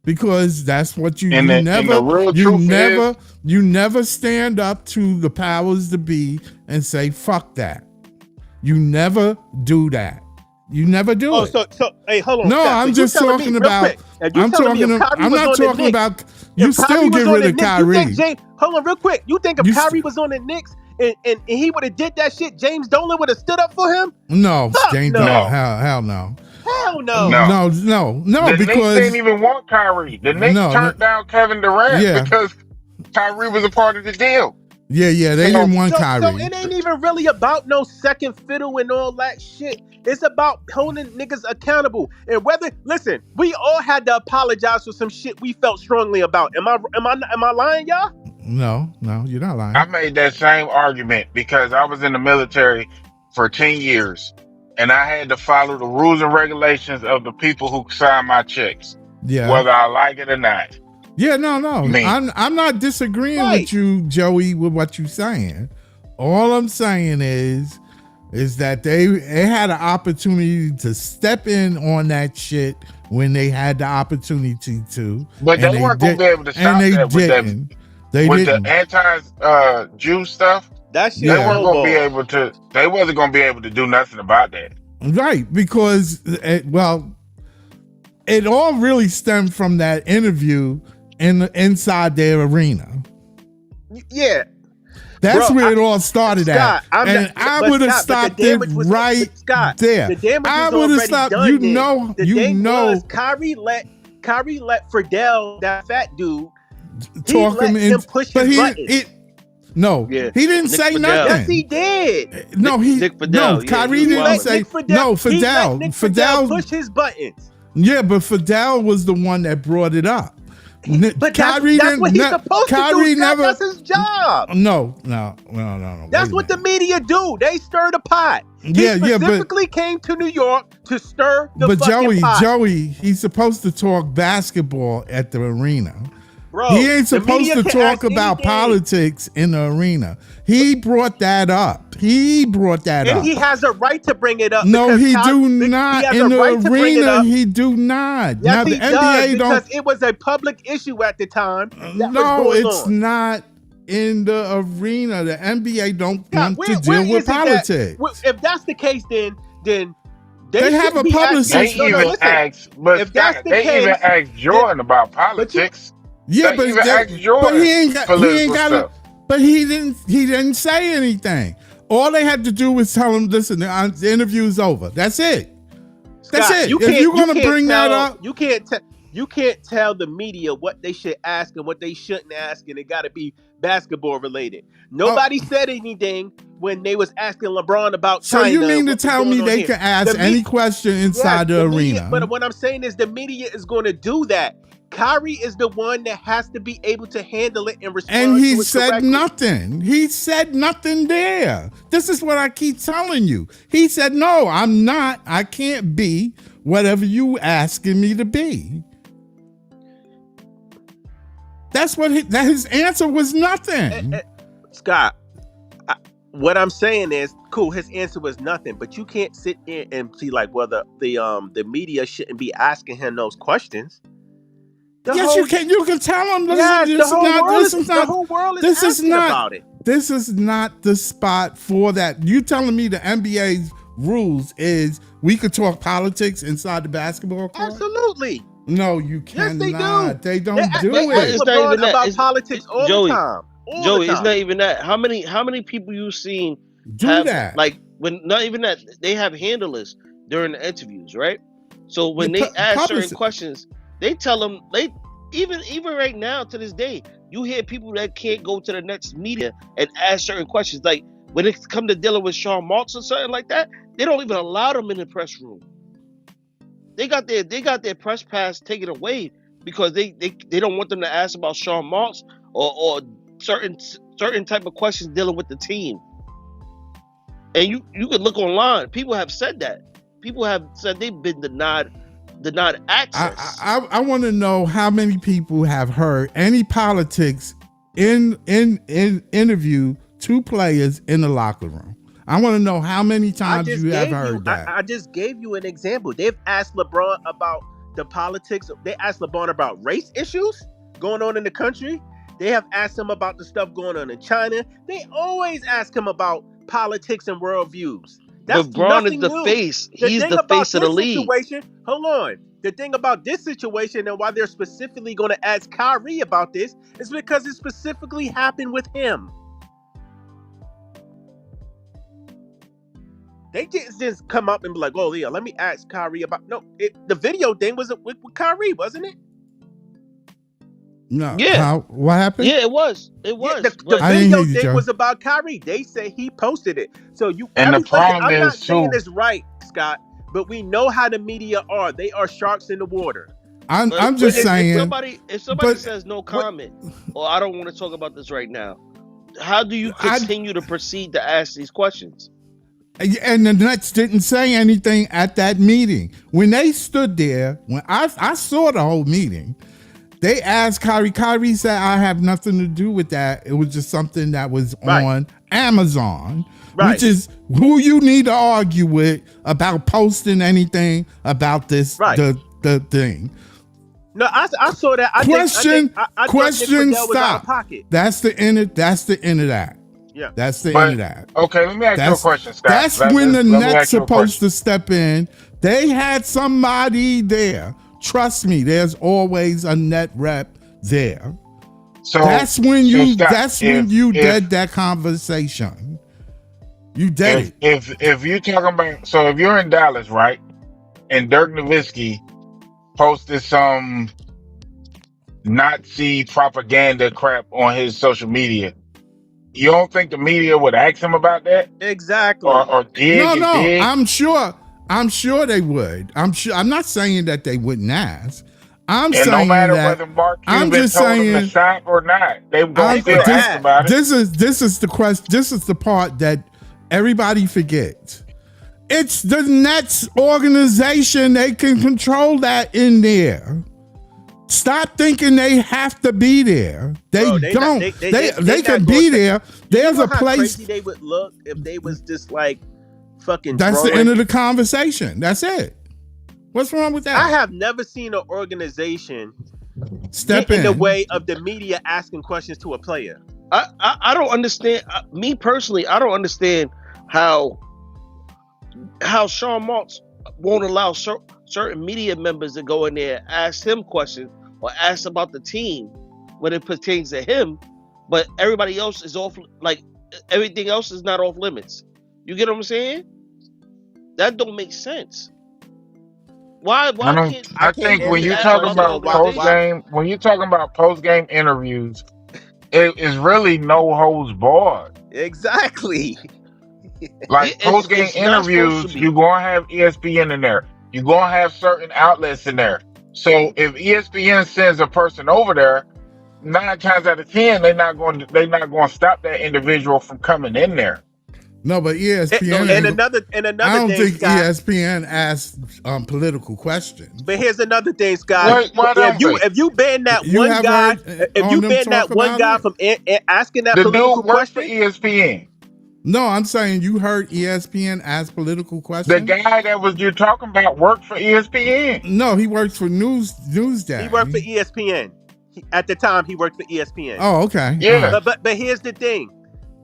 Because that's what you never stand up to the powers to be and say fuck that. You never do that. You never do it. So hey, hold on. No, Scott, I'm just talking about. I'm not talking about. You still get rid of Kyrie. Hold on, real quick. You think if Kyrie was on the Knicks and he would have did that shit, James Dolan would have stood up for him? No, James Dolan. Hell no. Hell no. No, the because Knicks didn't even want Kyrie. The Knicks turned down Kevin Durant because Kyrie was a part of the deal. Yeah, they didn't want Kyrie. So it ain't even really about no second fiddle and all that shit. It's about holding niggas accountable. And listen, we all had to apologize for some shit we felt strongly about. Am I lying, y'all? No, you're not lying. I made that same argument because I was in the military for 10 years. And I had to follow the rules and regulations of the people who sign my checks, whether I like it or not. Yeah, no. I'm not disagreeing with you, Joey, with what you're saying. All I'm saying is that they had an opportunity to step in on that shit when they had the opportunity to. But they weren't going to be able to stop that with the anti-Jew stuff. That shit they weren't going to be able to. They wasn't going to be able to do nothing about that. Right, because it all really stemmed from that interview inside their arena. Yeah, that's where it all started at. I would have stopped it right there. The damage I would have stopped. Done the thing was Kyrie let Friedel, that fat dude, talk him push his buttons. He didn't say nothing. Yes, he did. No, Kyrie didn't say. No, Fidel. Fidel pushed his buttons. Yeah, but Fidel was the one that brought it up. But Kyrie that's what he's supposed to do. That's his job. No. That's what the media do. They stir the pot. He specifically came to New York to stir the fucking pot. But Joey, he's supposed to talk basketball at the arena. Bro, he ain't supposed to talk about politics in the arena. He brought that up. And he has a right to bring it up. No, he do not. In the arena, he do not. Yes, now, the NBA because it was a public issue at the time. No, it's not in the arena. The NBA don't want to deal with politics. If that's the case, then they have a publicist. They even asked Jordan about politics. Yeah, but he ain't got it. But he didn't say anything. All they had to do was tell him, listen, the interview's over. That's it. That's it. If you're gonna bring that up, you can't. You can't tell the media what they should ask and what they shouldn't ask, and it got to be basketball related. Oh, Nobody said anything when they was asking LeBron about so you China and mean to what was tell me going on they here. can ask The any me- question yes, inside the media, arena? but what I'm saying is the media is going to do that. Kyrie is the one that has to be able to handle it and respond And he to it said correctly. nothing. He said nothing there. This is what I keep telling you. He said, no, I'm not. I can't be whatever you asking me to be. That's what his answer was nothing. Scott, what I'm saying is, cool, his answer was nothing, but you can't sit there and see like whether the media shouldn't be asking him those questions. Yes, you can. You can tell him. The whole world is asking about it. This is not the spot for that. You telling me the NBA's rules is we could talk politics inside the basketball court? Absolutely. No, you cannot. Yes, they don't do they it. ask It's not LeBron even that. about It's- politics all Joey, the time. Joey, it's not even that. How many people you seen Do have that. like when not even that they have handlers during the interviews, right? So when The they ask certain publicist- questions, they tell them even right now to this day, you hear people that can't go to the Nets media and ask certain questions. Like when it come to dealing with Sean Marks or something like that, they don't even allow them in the press room. They got their press pass taken away because they don't want them to ask about Sean Marks or certain type of questions dealing with the team. And you could look online. People have said that. People have said they've been denied access. I want to know how many people have heard any politics in interview two players in the locker room. I want to know how many times you have heard that. I just gave you an example. They've asked LeBron about the politics. They asked LeBron about race issues going on in the country. They have asked him about the stuff going on in China. They always ask him about politics and worldviews. That's LeBron is the new. face. He's the face of the league. Hold on. The thing about this situation and why they're specifically going to ask Kyrie about this is because it specifically happened with him. They didn't just come up and be like, "Oh yeah, let me ask Kyrie about." No, the video thing was with Kyrie, wasn't it? No. Yeah. What happened? Yeah, it was. It Yeah, was. the But- video you, thing Joe. was about Kyrie. They said he posted it. So And the problem I'm not is, saying too- it's right, Scott, but we know how the media are. They are sharks in the water. I'm but just if saying. If somebody but- says no comment, or I don't want to talk about this right now, how do you continue to proceed to ask these questions? And the Nets didn't say anything at that meeting. When they stood there, when I saw the whole meeting, they asked Kyrie. Kyrie said, I have nothing to do with that. It was just something that was on Amazon, which is who you need to argue with about posting anything about this, the thing. No, I saw that. I Question, think Nick question, Friedel was out of stop. pocket. That's the end of that. Yeah. That's the But- end of that. Okay, let me ask you a question, Scott. That's Let when the me Nets ask you a supposed question. to step in. They had somebody there. Trust me, there's always a net rep there. So That's when Scott, you did that conversation. You did it. If you're talking about, so if you're in Dallas, right, and Dirk Nowitzki posted some Nazi propaganda crap on his social media, you don't think the media would ask him about that? Exactly. Or dig and No, dig? I'm sure they would. I'm not saying that they wouldn't ask. I'm And saying no matter that whether Mark I'm Cuban just told him saying to stop or not, they gonna still ask about it. This is the question. This is the part that everybody forgets. It's the Nets organization. They can control that in there. Stop thinking they have to be there. They don't. They can be there. There's You know a how place. crazy they would look if they was just like fucking. That's the throwing- end of the conversation. That's it. What's wrong with that? I have never seen an organization Step get in the in. way of the media asking questions to a player. I don't understand. Me personally, I don't understand how Sean Marks won't allow certain media members to go in there and ask him questions or ask about the team when it pertains to him, but everybody else is off. Like everything else is not off limits. You get what I'm saying? That don't make sense. Why I don't. can't I I can't think people when answer you that talk from other question. about Why? post organizations? game, when you talking about post game interviews, it is really no holds barred. Exactly. Like post game It's not supposed to interviews, you're be. gonna have ESPN in there. You're gonna have certain outlets in there. So if ESPN sends a person over there, 9 times out of 10, they're not going to stop that individual from coming in there. No, but No, ESPN yeah. And ain't. I another don't thing, think Scott. ESPN asks political questions. But here's another thing, Scott. Why don't they? If you ban that You one have guy, heard if on you them ban talk that one about guy it? from asking that The dude political works for question, ESPN. No, I'm saying you heard ESPN ask political The questions. guy that was you're talking about worked for ESPN. No, he works for he worked for Newsday. ESPN. At the time, he worked for ESPN. Oh, okay, all Yeah. right. But here's the thing: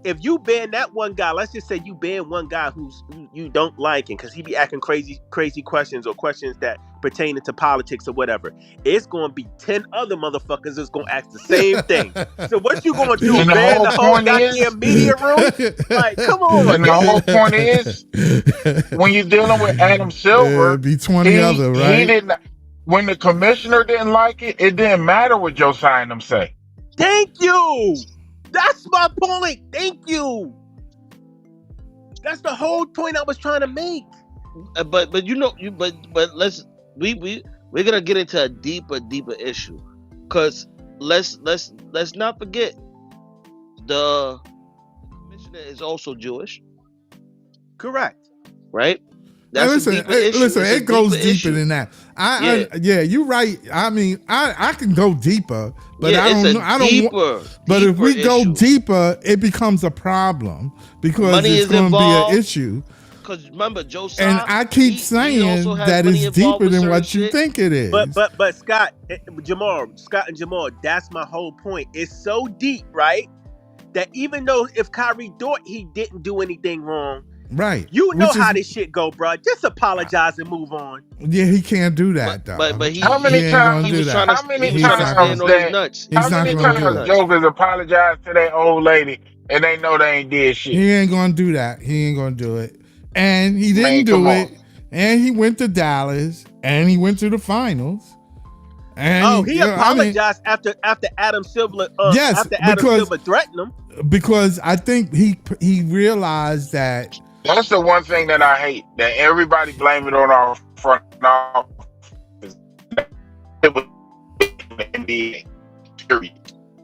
if you ban that one guy, let's just say you ban one guy who you don't like, and because he be asking crazy questions or questions that pertain to politics or whatever, it's gonna be 10 other motherfuckers that's gonna ask the same thing. So what you gonna do? And the Ban whole the whole point is, goddamn media room? Like, come on, and the whole man. point is, when you're dealing with Adam Silver, Be 20 he other, he right? didn't. When the commissioner didn't like it, it didn't matter what Joe Simon say. Thank you. That's my point. Thank you. That's the whole point I was trying to make. But we're gonna get into a deeper issue, because let's not forget the commissioner is also Jewish, Correct. right? Hey, That's a deeper issue. listen, It's a it goes deeper deeper issue. than that. Yeah. Yeah, you're right. I mean, I can go deeper, but Yeah, I it's don't a know. I don't want. But if we go issue. deeper, it becomes a problem because Money it's is going to be involved. an issue. Because remember, Joe And Tsai, I keep he saying also has that money it's involved deeper with than certain what you shit. think it is. But Scott and Jamal, that's my whole point. It's so deep, right? That even though if Kyrie thought he didn't do anything wrong, Right. you know Which how is- this shit go, bro. Just apologize and move on. Yeah, he can't do that though. But he, How many ain't times- gonna he do was that. trying to, How many he was trying to times stand on that- his nuts. He's How not many gonna do times that. jokers apologize to that old lady and they know they ain't did shit? He ain't gonna do that. He ain't gonna do it. And he didn't Man, do come it. on. And he went to Dallas. And he went to the finals. And He you know, apologized after Adam Silver. Yes, after Adam because- Silver threatened him. because I think he realized that That's the one thing that I hate. That everybody blame it on our front office. It was the NBA. Period.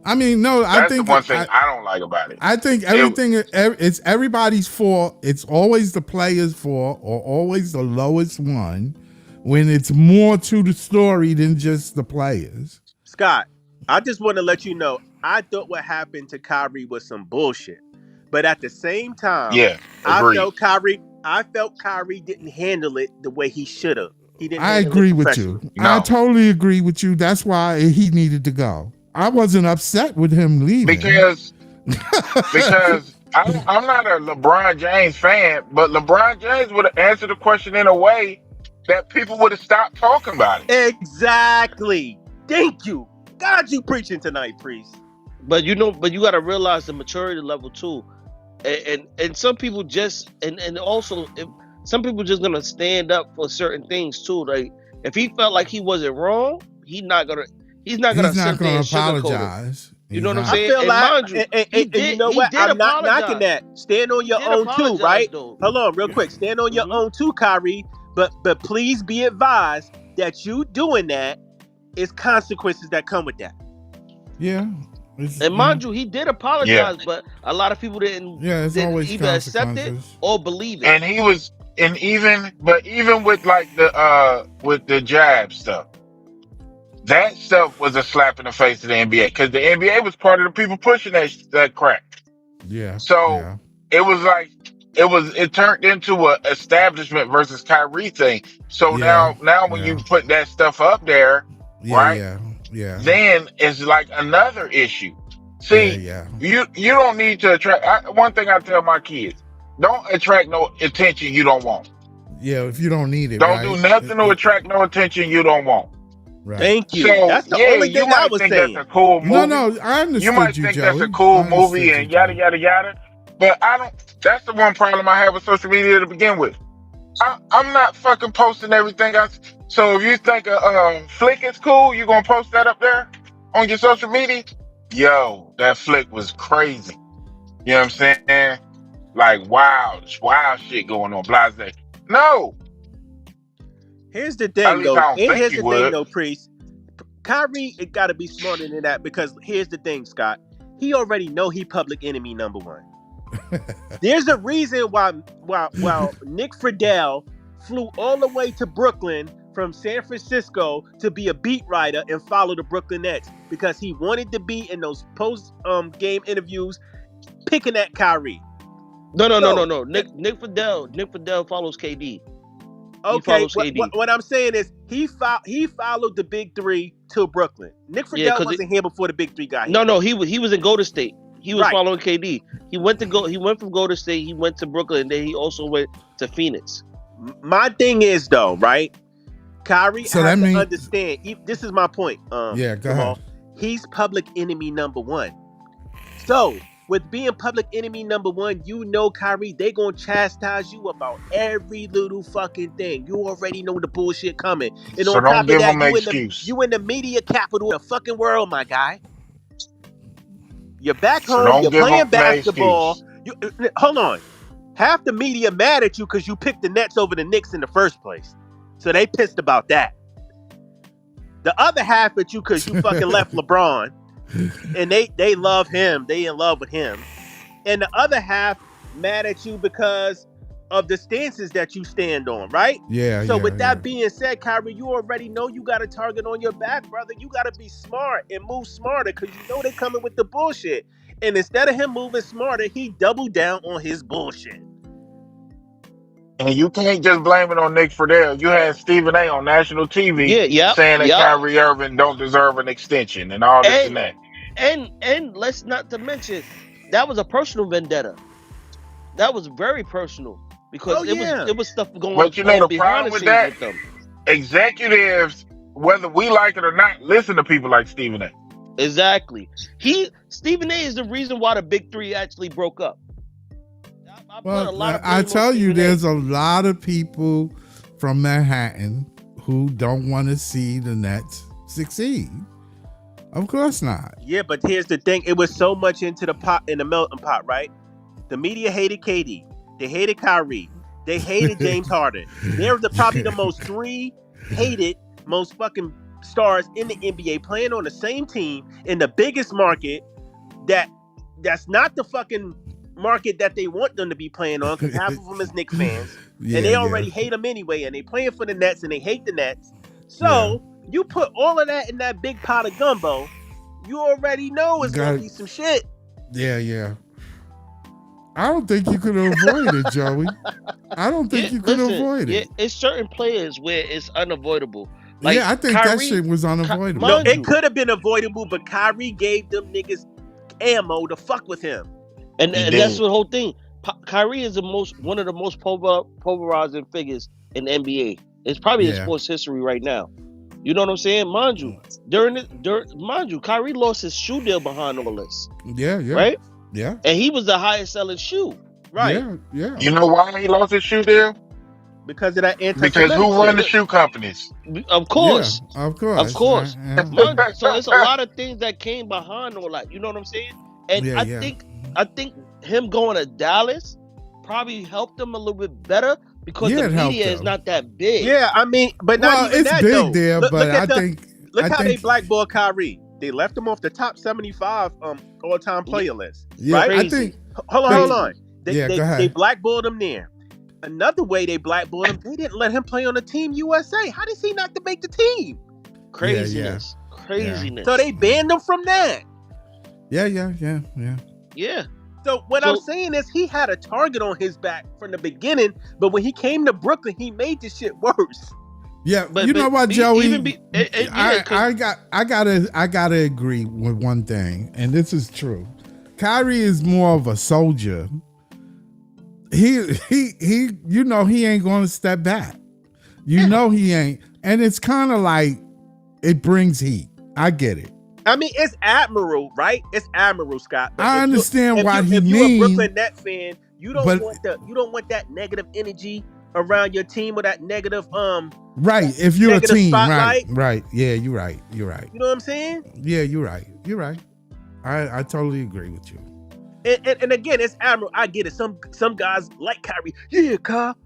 I mean, no, I That's think the one thing I don't like about it. I think everything it's everybody's fault. It's always the player's fault or always the lowest one when it's more to the story than just the players. Scott, I just want to let you know, I thought what happened to Kyrie was some bullshit. But at the same time, Yeah, I agreed. felt Kyrie didn't handle it the way he should have. He didn't I handle agree it with you. professionally. No. I totally agree with you. That's why he needed to go. I wasn't upset with him leaving. Because I'm not a LeBron James fan, but LeBron James would have answered the question in a way that people would have stopped talking about it. Exactly. Thank you. God, you preaching tonight, priest. But you got to realize the maturity level too, and some people just and also some people just gonna stand up for certain things too. Like if he felt like he wasn't wrong, he's not gonna sit there and sugarcoat it. apologize. You know what I'm I saying? feel And like, mind you, and you know what? I'm not knocking that. Stand on your own too, right? Hold on, real quick. Stand on your own too, Kyrie. But please be advised that you doing that is consequences that come with that. Yeah. And mind you, he did apologize, but a lot of people didn't it's always either accept it consequences. or believe it. And even with like with the jab stuff, that stuff was a slap in the face of the NBA because the NBA was part of the people pushing that crap. Yeah. So yeah. it was like it turned into a establishment versus Kyrie thing. So Yeah, now when you put that stuff up there, right? Yeah. Then it's like another issue. See, you don't need to attract. One thing I tell my kids: don't attract no attention you don't want. Yeah, if you don't need it, Don't do nothing to attract no attention you don't want. Right. Thank you. So, That's the only thing I was think saying. that's a cool movie. No, I understood You might you, think Joey. that's a cool I understood movie and you, yada Joey. yada yada. But I don't. That's the one problem I have with social media to begin with. I'm not fucking posting everything. So if you think a flick is cool, you gonna post that up there on your social media? Yo, that flick was crazy. You know what I'm saying? Like wild shit going on. Blase. No, Here's the at thing, least though. I don't And think here's you the thing, would. though, Priest. Kyrie, it got to be smarter than that because here's the thing, Scott. He already know he public enemy number one. There's a reason why Nick Friedel flew all the way to Brooklyn from San Francisco to be a beat writer and follow the Brooklyn Nets because he wanted to be in those post game interviews picking at Kyrie. No. Nick Fidel follows KD. He Okay, follows KD. what I'm saying is he followed the big three to Brooklyn. Nick Yeah, Friedel 'cause wasn't here before the big three got here. No, he was in Golden State. He was Right. following KD. He went from Golden State. He went to Brooklyn, and then he also went to Phoenix. My thing is though, right? Kyrie So has that to means- understand. This is my point. Yeah, go Jamal. ahead. He's public enemy number one. So with being public enemy number one, you know, Kyrie, they gonna chastise you about every little fucking thing. You already know the bullshit coming. And So on don't top give of that, him an excuse. you in the media capital of the fucking world, my guy. You're back So home. don't You're give playing him an basketball. excuse. Hold on. Half the media mad at you because you picked the Nets over the Knicks in the first place. So they pissed about that. The other half at you because you fucking left LeBron. And they love him. They in love with him. And the other half mad at you because of the stances that you stand on, right? Yeah. So with that being said, Kyrie, you already know you got a target on your back, brother. You got to be smart and move smarter because you know they coming with the bullshit. And instead of him moving smarter, he doubled down on his bullshit. And you can't just blame it on Nick Friedel. You had Stephen A. on national TV saying that Kyrie Irving don't deserve an extension and all this and that. And let's not to mention that was a personal vendetta. That was very personal because it was stuff going on. But you know the behind problem with the that? scenes with them. Executives, whether we like it or not, listen to people like Stephen A. Exactly. Stephen A. is the reason why the big three actually broke up. I tell you, there's a lot of people from Manhattan who don't want to see the Nets succeed. Of course not. Yeah, but here's the thing. It was so much into the pot, in the melting pot, right? The media hated KD. They hated Kyrie. They hated James Harden. They're probably the most three hated, most fucking stars in the NBA playing on the same team in the biggest market that's not the fucking market that they want them to be playing on because half of them is Knicks fans. And they already hate them anyway. And they playing for the Nets and they hate the Nets. So you put all of that in that big pot of gumbo, you already know it's going to be some shit. Yeah. I don't think you could avoid it, Joey. I don't think you could avoid it. It's certain players where it's unavoidable. Like, I think Kyrie, that shit was unavoidable. No, it could have been avoidable, but Kyrie gave them niggas ammo to fuck with him. And that's the whole thing. Kyrie is one of the most polarizing figures in the NBA. It's probably in sports history right now. You know what I'm saying? Mind you, Kyrie lost his shoe deal behind all this. Yeah. Right? Yeah. And he was the highest selling shoe. Right. Yeah. You know why he lost his shoe deal? Because of that Because who run the shoe companies? Of course. Yeah, of course. So it's a lot of things that came behind all that. You know what I'm saying? And I think him going to Dallas probably helped him a little bit better because the media is not that big. Yeah, I mean, but not even it's that, big though. there, Look how they blackball Kyrie. They left him off the top 75 all-time player list. Yeah, right? I think. Hold on. Go ahead. They blackballed him there. Another way they blackballed him, they didn't let him play on the Team USA. How does he not to make the team? Craziness. So they banned him from that. Yeah. So what I'm saying is he had a target on his back from the beginning, but when he came to Brooklyn, he made this shit worse. Yeah, but you know what, Joey? I gotta agree with one thing, and this is true. Kyrie is more of a soldier. He you know he ain't gonna step back. You know he ain't. And it's kind of like it brings heat. I get it. I mean, it's admirable, right? It's admirable, Scott. I understand what he means. If you're a Brooklyn Nets fan, you don't want that negative energy around your team or that negative Right. If you're a negative team, spotlight. right. Yeah, you're right. You're right. You know what I'm saying? Yeah, you're right. You're right. I totally agree with you. And again, it's admirable. I get it. Some guys like Kyrie. Yeah, Kyle.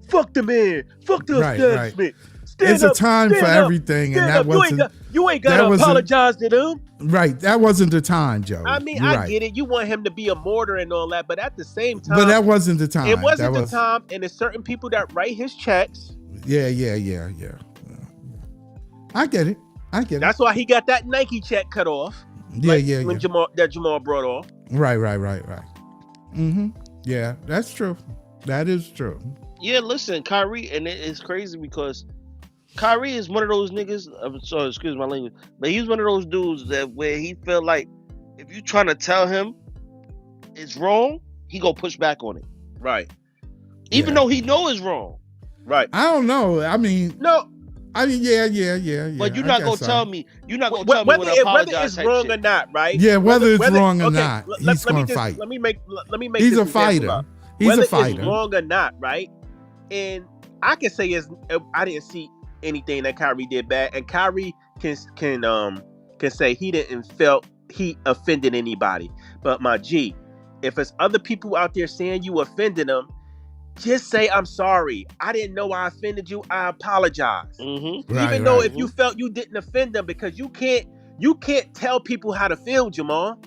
Fuck the man. Fuck the establishment. Stand It's up, a time for everything, and that wasn't. You ain't got to apologize to them. Right. That wasn't the time, Joe. I mean, You're I right. get it. You want him to be a martyr and all that, but at the same time, But that wasn't the time. It wasn't the time, and there's certain people that write his checks. Yeah. I get it. That's why he got that Nike check cut off. When Jamal brought off. Right. Mm-hmm. Yeah, that's true. That is true. Yeah, listen, Kyrie, and it's crazy because Kyrie is one of those niggas. I'm sorry, excuse my language, but he's one of those dudes that where he feel like if you trying to tell him it's wrong, he gonna push back on it. Right. Even though he know it's wrong. Right. I don't know. I mean, no. I mean, yeah. But you're not gonna tell me. You're not gonna tell me whether it's wrong shit. or not, right? Yeah, whether it's wrong or not, he's gonna fight. Let me make. He's a fighter. He's a fighter. Whether it's wrong or not, right? And I can say I didn't see anything that Kyrie did bad, and Kyrie can say he didn't felt he offended anybody. But my G, if it's other people out there saying you offended them, just say, I'm sorry. I didn't know I offended you. I apologize. Mm-hmm. Even though if you felt you didn't offend them, because you can't tell people how to feel, Jamal.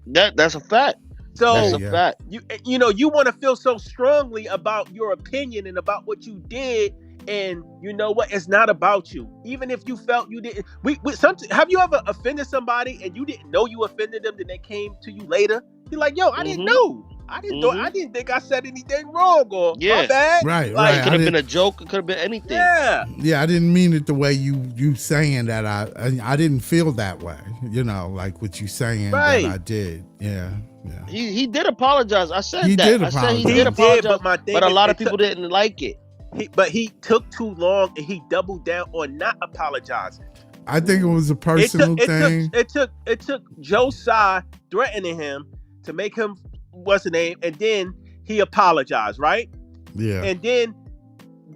That's a fact. So that's a fact. You want to feel so strongly about your opinion and about what you did, and you know what? It's not about you. Even if you felt you didn't. Have you ever offended somebody and you didn't know you offended them? Then they came to you later. You're like, yo, I didn't know. I didn't think I said anything wrong, or my bad. Right. It could have been a joke. It could have been anything. Yeah. I didn't mean it the way you saying that. I didn't feel that way. You know, like what you saying that I did. Yeah. He did apologize. I said he that. Did I apologize. said he did apologize. But a lot of people took, didn't like it. He took too long, and he doubled down on not apologizing. I think it was a personal thing. It took Joe Tsai threatening him to make him what's the name, and then he apologized, right? Yeah. And then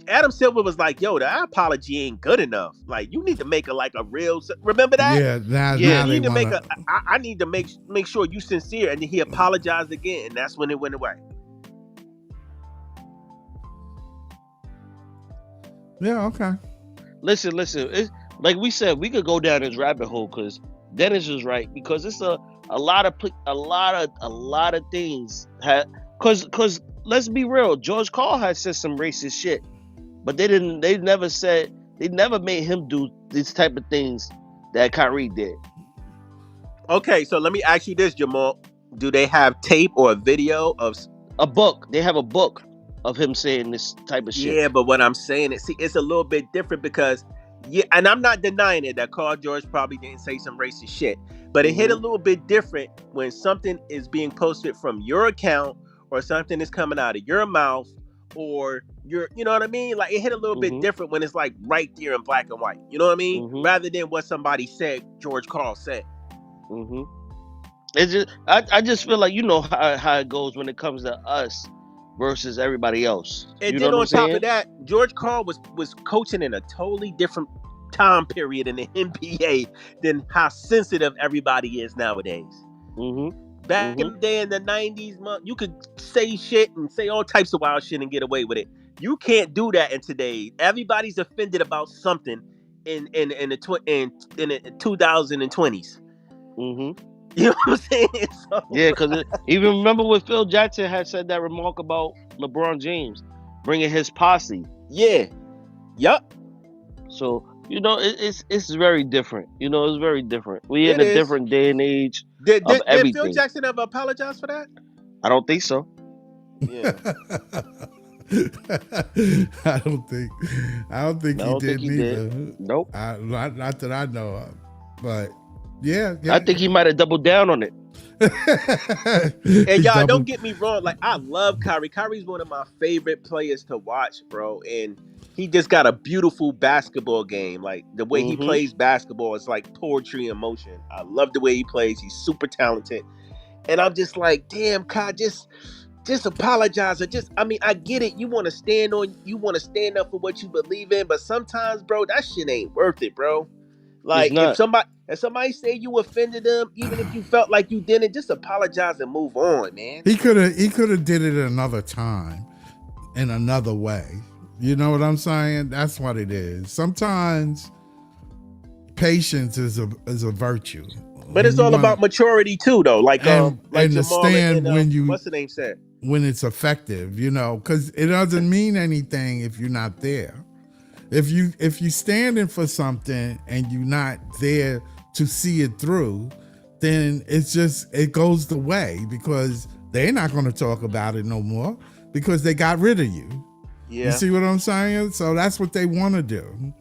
Adam Silver was like, "Yo, that apology ain't good enough. Like, you need to make a real. Remember that? Yeah. You need to make a. I need to make sure you sincere." And then he apologized again, and that's when it went away. Yeah. Okay. Listen. It's, like we said, we could go down this rabbit hole because Dennis is right, because it's a lot of things because let's be real, George Karl had said some racist shit, but they never made him do these type of things that Kyrie did. Okay, so let me ask you this, Jamal. Do they have tape or a video of a book? They have a book of him saying this type of shit. Yeah, but what I'm saying is, see, it's a little bit different because and I'm not denying it that Carl George probably didn't say some racist shit, but it hit a little bit different when something is being posted from your account or something is coming out of your mouth or you know what I mean? Like, it hit a little bit different when it's like right there in black and white. You know what I mean? Rather than what somebody said, George Karl said. It's just, I just feel like, you know how it goes when it comes to us versus everybody else. And then on top of that, George Karl was coaching in a totally different time period in the NBA than how sensitive everybody is nowadays. Back in the day in the 90s, you could say shit and say all types of wild shit and get away with it. You can't do that in today. Everybody's offended about something in the 2020s. You know what I'm saying? So, yeah, because even remember when Phil Jackson had said that remark about LeBron James bringing his posse. Yeah. Yup. So, you know, it's very different. You know, it's very different. We're in a different day and age of everything. Did Phil Jackson ever apologize for that? I don't think so. Yeah. I don't think he did neither. Nope. Not that I know of. But yeah. I think he might have doubled down on it. And y'all, don't get me wrong. Like, I love Kyrie. Kyrie's one of my favorite players to watch, bro. And he just got a beautiful basketball game. Like, the way he plays basketball is like poetry in motion. I love the way he plays. He's super talented. And I'm just like, damn, Kai, just apologize or just, I mean, I get it. You want to stand up for what you believe in, but sometimes, bro, that shit ain't worth it, bro. It's Like not. if somebody say you offended them, even if you felt like you didn't, just apologize and move on, man. He could have did it another time in another way. You know what I'm saying? That's what it is. Sometimes patience is a virtue. But it's all about maturity too, though. Like and to Jamal stand and when you what's the name said? when it's effective, you know, because it doesn't mean anything if you're not there. If you standing for something and you're not there to see it through, then it goes the way, because they're not going to talk about it no more because they got rid of you. Yeah. You see what I'm saying? So that's what they want to do.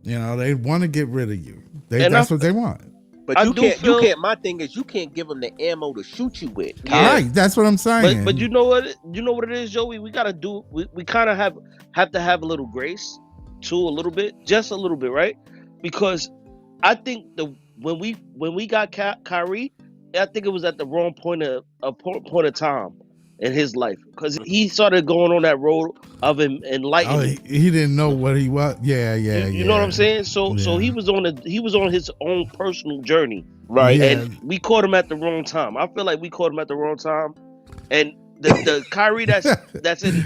You know, they want to get rid of you. That's what they want. But you can't. My thing is, you can't give them the ammo to shoot you with. Yeah. Right, that's what I'm saying. But you know what it is, Joey. We gotta do. We kind of have to have a little grace, too, a little bit, just a little bit, right? Because I think when we got Kyrie, I think it was at the wrong point of time in his life, because he started going on that road of enlightenment. Oh, he didn't know what he was. Yeah. You know what I'm saying? So he was on his own personal journey, right? Yeah. And we caught him at the wrong time. I feel like we caught him at the wrong time, and the Kyrie that's in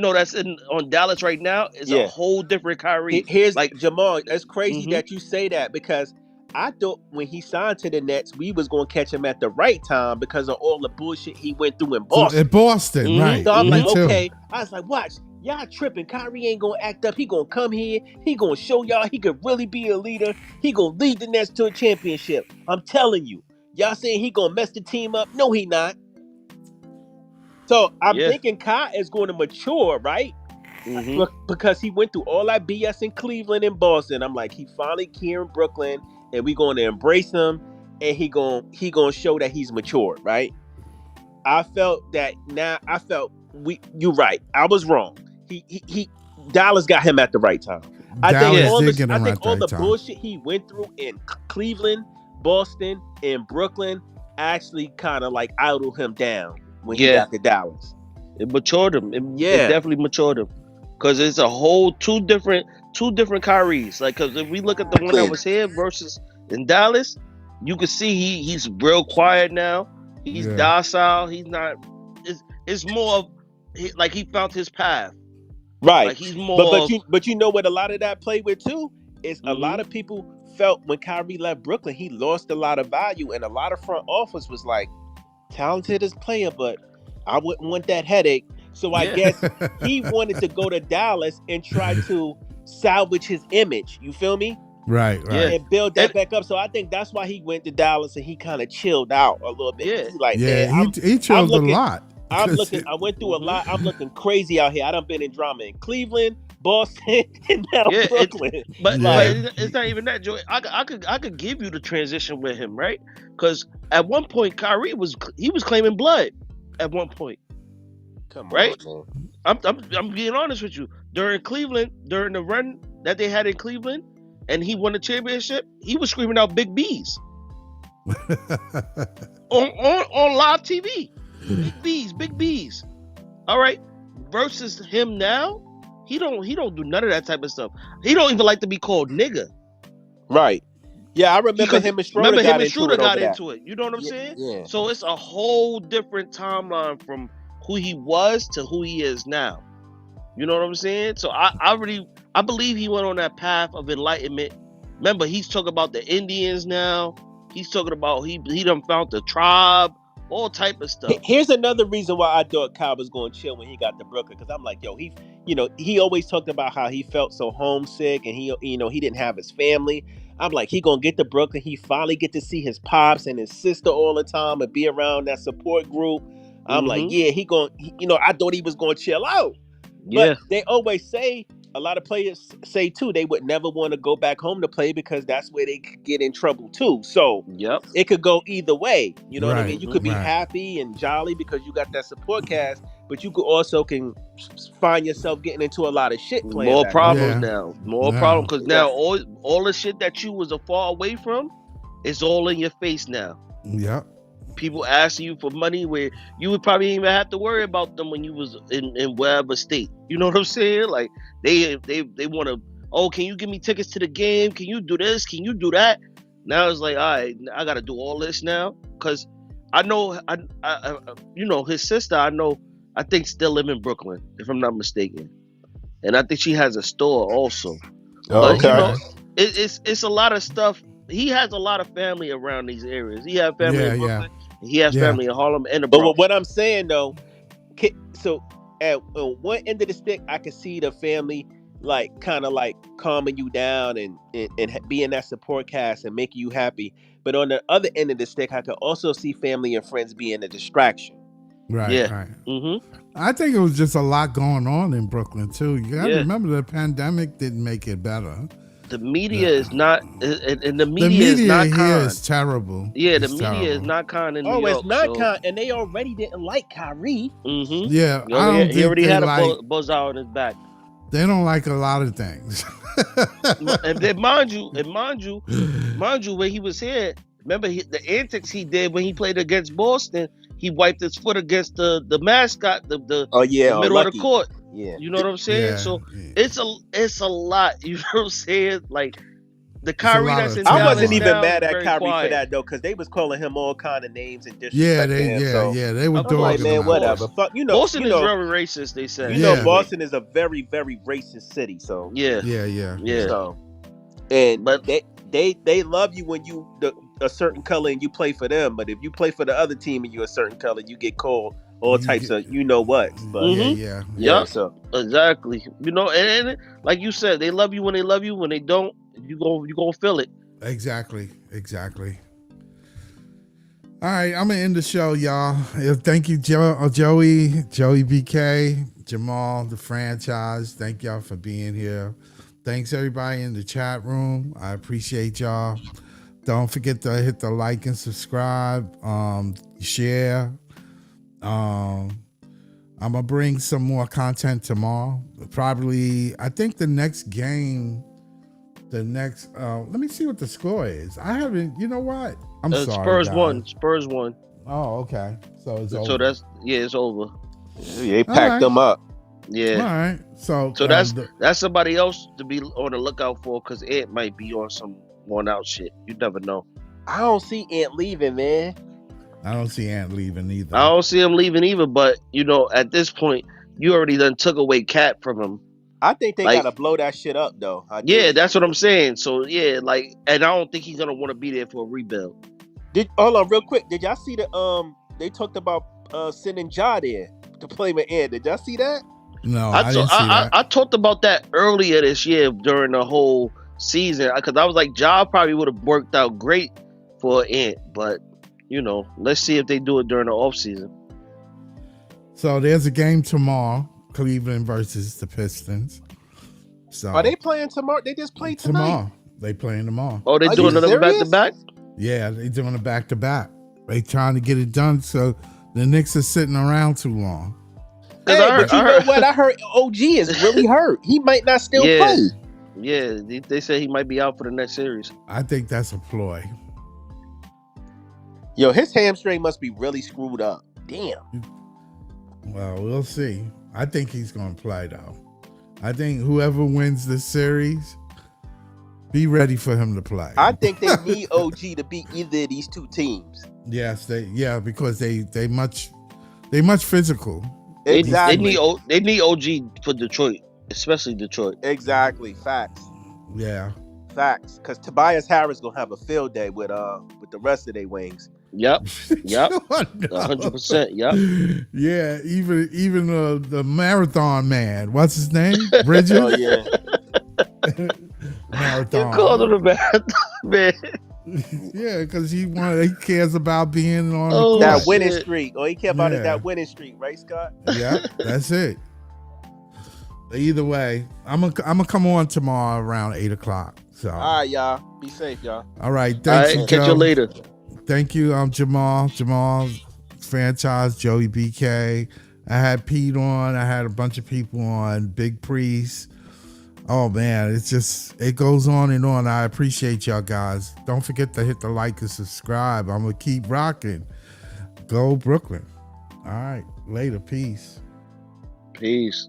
that's in on Dallas right now is a whole different Kyrie. Here's like Jamal. That's crazy that you say that, because I thought when he signed to the Nets, we was going to catch him at the right time because of all the bullshit he went through in Boston. Right? So I'm like, Me too. okay. I was like, watch, y'all tripping. Kyrie ain't gonna act up. He gonna come here. He gonna show y'all he could really be a leader. He gonna lead the Nets to a championship. I'm telling you. Y'all saying he gonna mess the team up? No, he not. So I'm thinking Kai is going to mature, right? Because he went through all that BS in Cleveland and Boston. I'm like, he finally here in Brooklyn, and we going to embrace him, and he gonna show that he's mature, right? I felt that now. You're right. I was wrong. He Dallas got him at the right time. I think all the bullshit he went through in Cleveland, Boston, and Brooklyn actually kind of like idled him down when he got to Dallas. It matured him. It definitely matured him, because it's a whole two different Kyries. Like, because if we look at the one that was here versus in Dallas, you can see he's real quiet now. He's docile. He's not. It's more of like he found his path. Right. Like he's more. But you know what? A lot of that played with too is a lot of people felt when Kyrie left Brooklyn, he lost a lot of value, and a lot of front office was like, talented as player, but I wouldn't want that headache. So I guess he wanted to go to Dallas and try to salvage his image. You feel me? Right. And build that back up. So I think that's why he went to Dallas and he kind of chilled out a little bit. Yeah. He's like, he chilled a lot. I went through a lot. I'm looking crazy out here. I done been in drama in Cleveland, Boston, and now Brooklyn. But it's not even that, Joey. I could give you the transition with him, right? Because at one point, Kyrie was claiming blood. At one point, come right? on, man. I'm being honest with you. During the run that they had in Cleveland, and he won the championship, he was screaming out "Big B's" on live TV. Big B's. All right. Versus him now, he don't do none of that type of stuff. He don't even like to be called nigga. Right. Yeah, I remember him and Schroeder got into it. You know what I'm saying? Yeah. So it's a whole different timeline from who he was to who he is now. You know what I'm saying? So I believe he went on that path of enlightenment. Remember, he's talking about the Indians now. He's talking about he done found the tribe, all type of stuff. Here's another reason why I thought Kyle was going to chill when he got to Brooklyn, because I'm like, yo, he always talked about how he felt so homesick and he didn't have his family. I'm like, he gonna get to Brooklyn. He finally get to see his pops and his sister all the time and be around that support group. I'm like, yeah, I thought he was gonna chill out. But they always say, a lot of players say too, they would never want to go back home to play because that's where they could get in trouble too. So it could go either way. You know what I mean? You could be happy and jolly because you got that support cast, but you could also can find yourself getting into a lot of shit. More problems now. More problems, because now all the shit that you was far away from is all in your face now. Yep. people asking you for money where you would probably even have to worry about them when you was in whatever state. You know what I'm saying? Like they want to. Oh, can you give me tickets to the game? Can you do this? Can you do that? Now it's like, all right, I got to do all this now because I know his sister. I think still live in Brooklyn if I'm not mistaken, and I think she has a store also. Oh, But you okay. know, it's a lot of stuff. He has a lot of family around these areas. He has family in Brooklyn. And he has family in Harlem and the But Bronx. what I'm saying though, so at one end of the stick, I can see the family like kind of like calming you down and being that support cast and making you happy. But on the other end of the stick, I could also see family and friends being a distraction. Right, Yeah. right. Mm-hmm. I think it was just a lot going on in Brooklyn too. You gotta Yeah. remember the pandemic didn't make it better. The media is not, and the The media media is not here kind. is terrible. Yeah, the It's media is terrible. not kind in New Oh, York. it's not so, kind, and they already didn't like Kyrie. Mm-hmm. Yeah, I don't He think already they had a like. buzz out on his back. They don't like a lot of things. And then mind you, when he was here, remember the antics he did when he played against Boston. He wiped his foot against the mascot, the middle of the court. Yeah, You know what I'm saying? Yeah, So yeah. it's a lot. You know what I'm saying? Like the a Kyrie lot that's of in time. I Dallas wasn't even now mad is at very Kyrie quiet. for that though, because they was calling him all kind of names and Yeah, disrespecting him. So they were I'm like, dogging man, him out. whatever. Fuck, Boston you is know, very racist. They say. you know, Yeah. Boston is a very, very racist city. So Yeah. Yeah. So, and But- they love you when you a certain color and you play for them, but if you play for the other team and you're a certain color, you get called all types of what. But Mhm. Yeah. Yeah. so Exactly. You know, and like you said, they love you when they love you. When they don't, you gonna feel it. Exactly. All right, I'm gonna end the show, y'all. Thank you, Joey BK, Jamal, the franchise. Thank y'all for being here. Thanks everybody in the chat room. I appreciate y'all. Don't forget to hit the like and subscribe, share. I'm gonna bring some more content tomorrow. Probably, I think the next game. Let me see what the score is. I haven't. You know what? I'm sorry. Spurs guys. won. Spurs won. Oh, okay. So it's over. So it's over. they packed them up. Yeah. All right. So that's somebody else to be on the lookout for because Ant might be on some worn out shit. You never know. I don't see Ant leaving, man. I don't see Ant leaving either. I don't see him leaving either. But you know, at this point, you already done took away Cat from him. I think they Like- gotta blow that shit up though. Yeah, that's what I'm saying. So yeah, like, and I don't think he's gonna want to be there for a rebuild. Hold on real quick. Did y'all see the they talked about sending Ja there to play with Ant? Did y'all see that? No, I didn't see that. I talked about that earlier this year during the whole season because I was like, Ja probably would have worked out great for Ant, but you know, let's see if they do it during the off season. So there's a game tomorrow. Cleveland versus the Pistons. So Are they playing tomorrow? They just played tonight. tomorrow? They playing tomorrow. Oh, they Are doing you another back to serious? back? Yeah, they doing a back to back. They trying to get it done so the Knicks are sitting around too long. Hey, but you I know heard- what? I heard OG is really hurt. He might not still Yeah. play. Yeah, they say he might be out for the next series. I think that's a ploy. Yo, his hamstring must be really screwed up. Damn. Well, we'll see. I think he's going to play, though. I think whoever wins this series, be ready for him to play. I think they need OG to beat either of these two teams. Yes, because they much physical. Exactly. They need OG for Detroit, especially Detroit. Exactly. Facts. Yeah. Facts. Because Tobias Harris gonna have a field day with the rest of their wings. Yep. 100%. Yep. Yeah, even the marathon man. What's his name? Bridget. Oh yeah. Marathon. You called him a marathon man. Yeah, because he cares about being on the Oh, court. That winning shit. streak. Oh, he care about Yeah. it. That winning streak, right, Scott? Yeah, that's it. Either way, I'm gonna come on tomorrow around 8:00. So All right, y'all. Be safe, y'all. all right, All thanks, right, catch you Joe. later. Thank you, Jamal franchise, Joey BK. I had Pete on. I had a bunch of people on. Big Priest. Oh man, it goes on and on. I appreciate y'all guys. Don't forget to hit the like and subscribe. I'm gonna keep rocking. Go Brooklyn. All right. Later. Peace. Peace.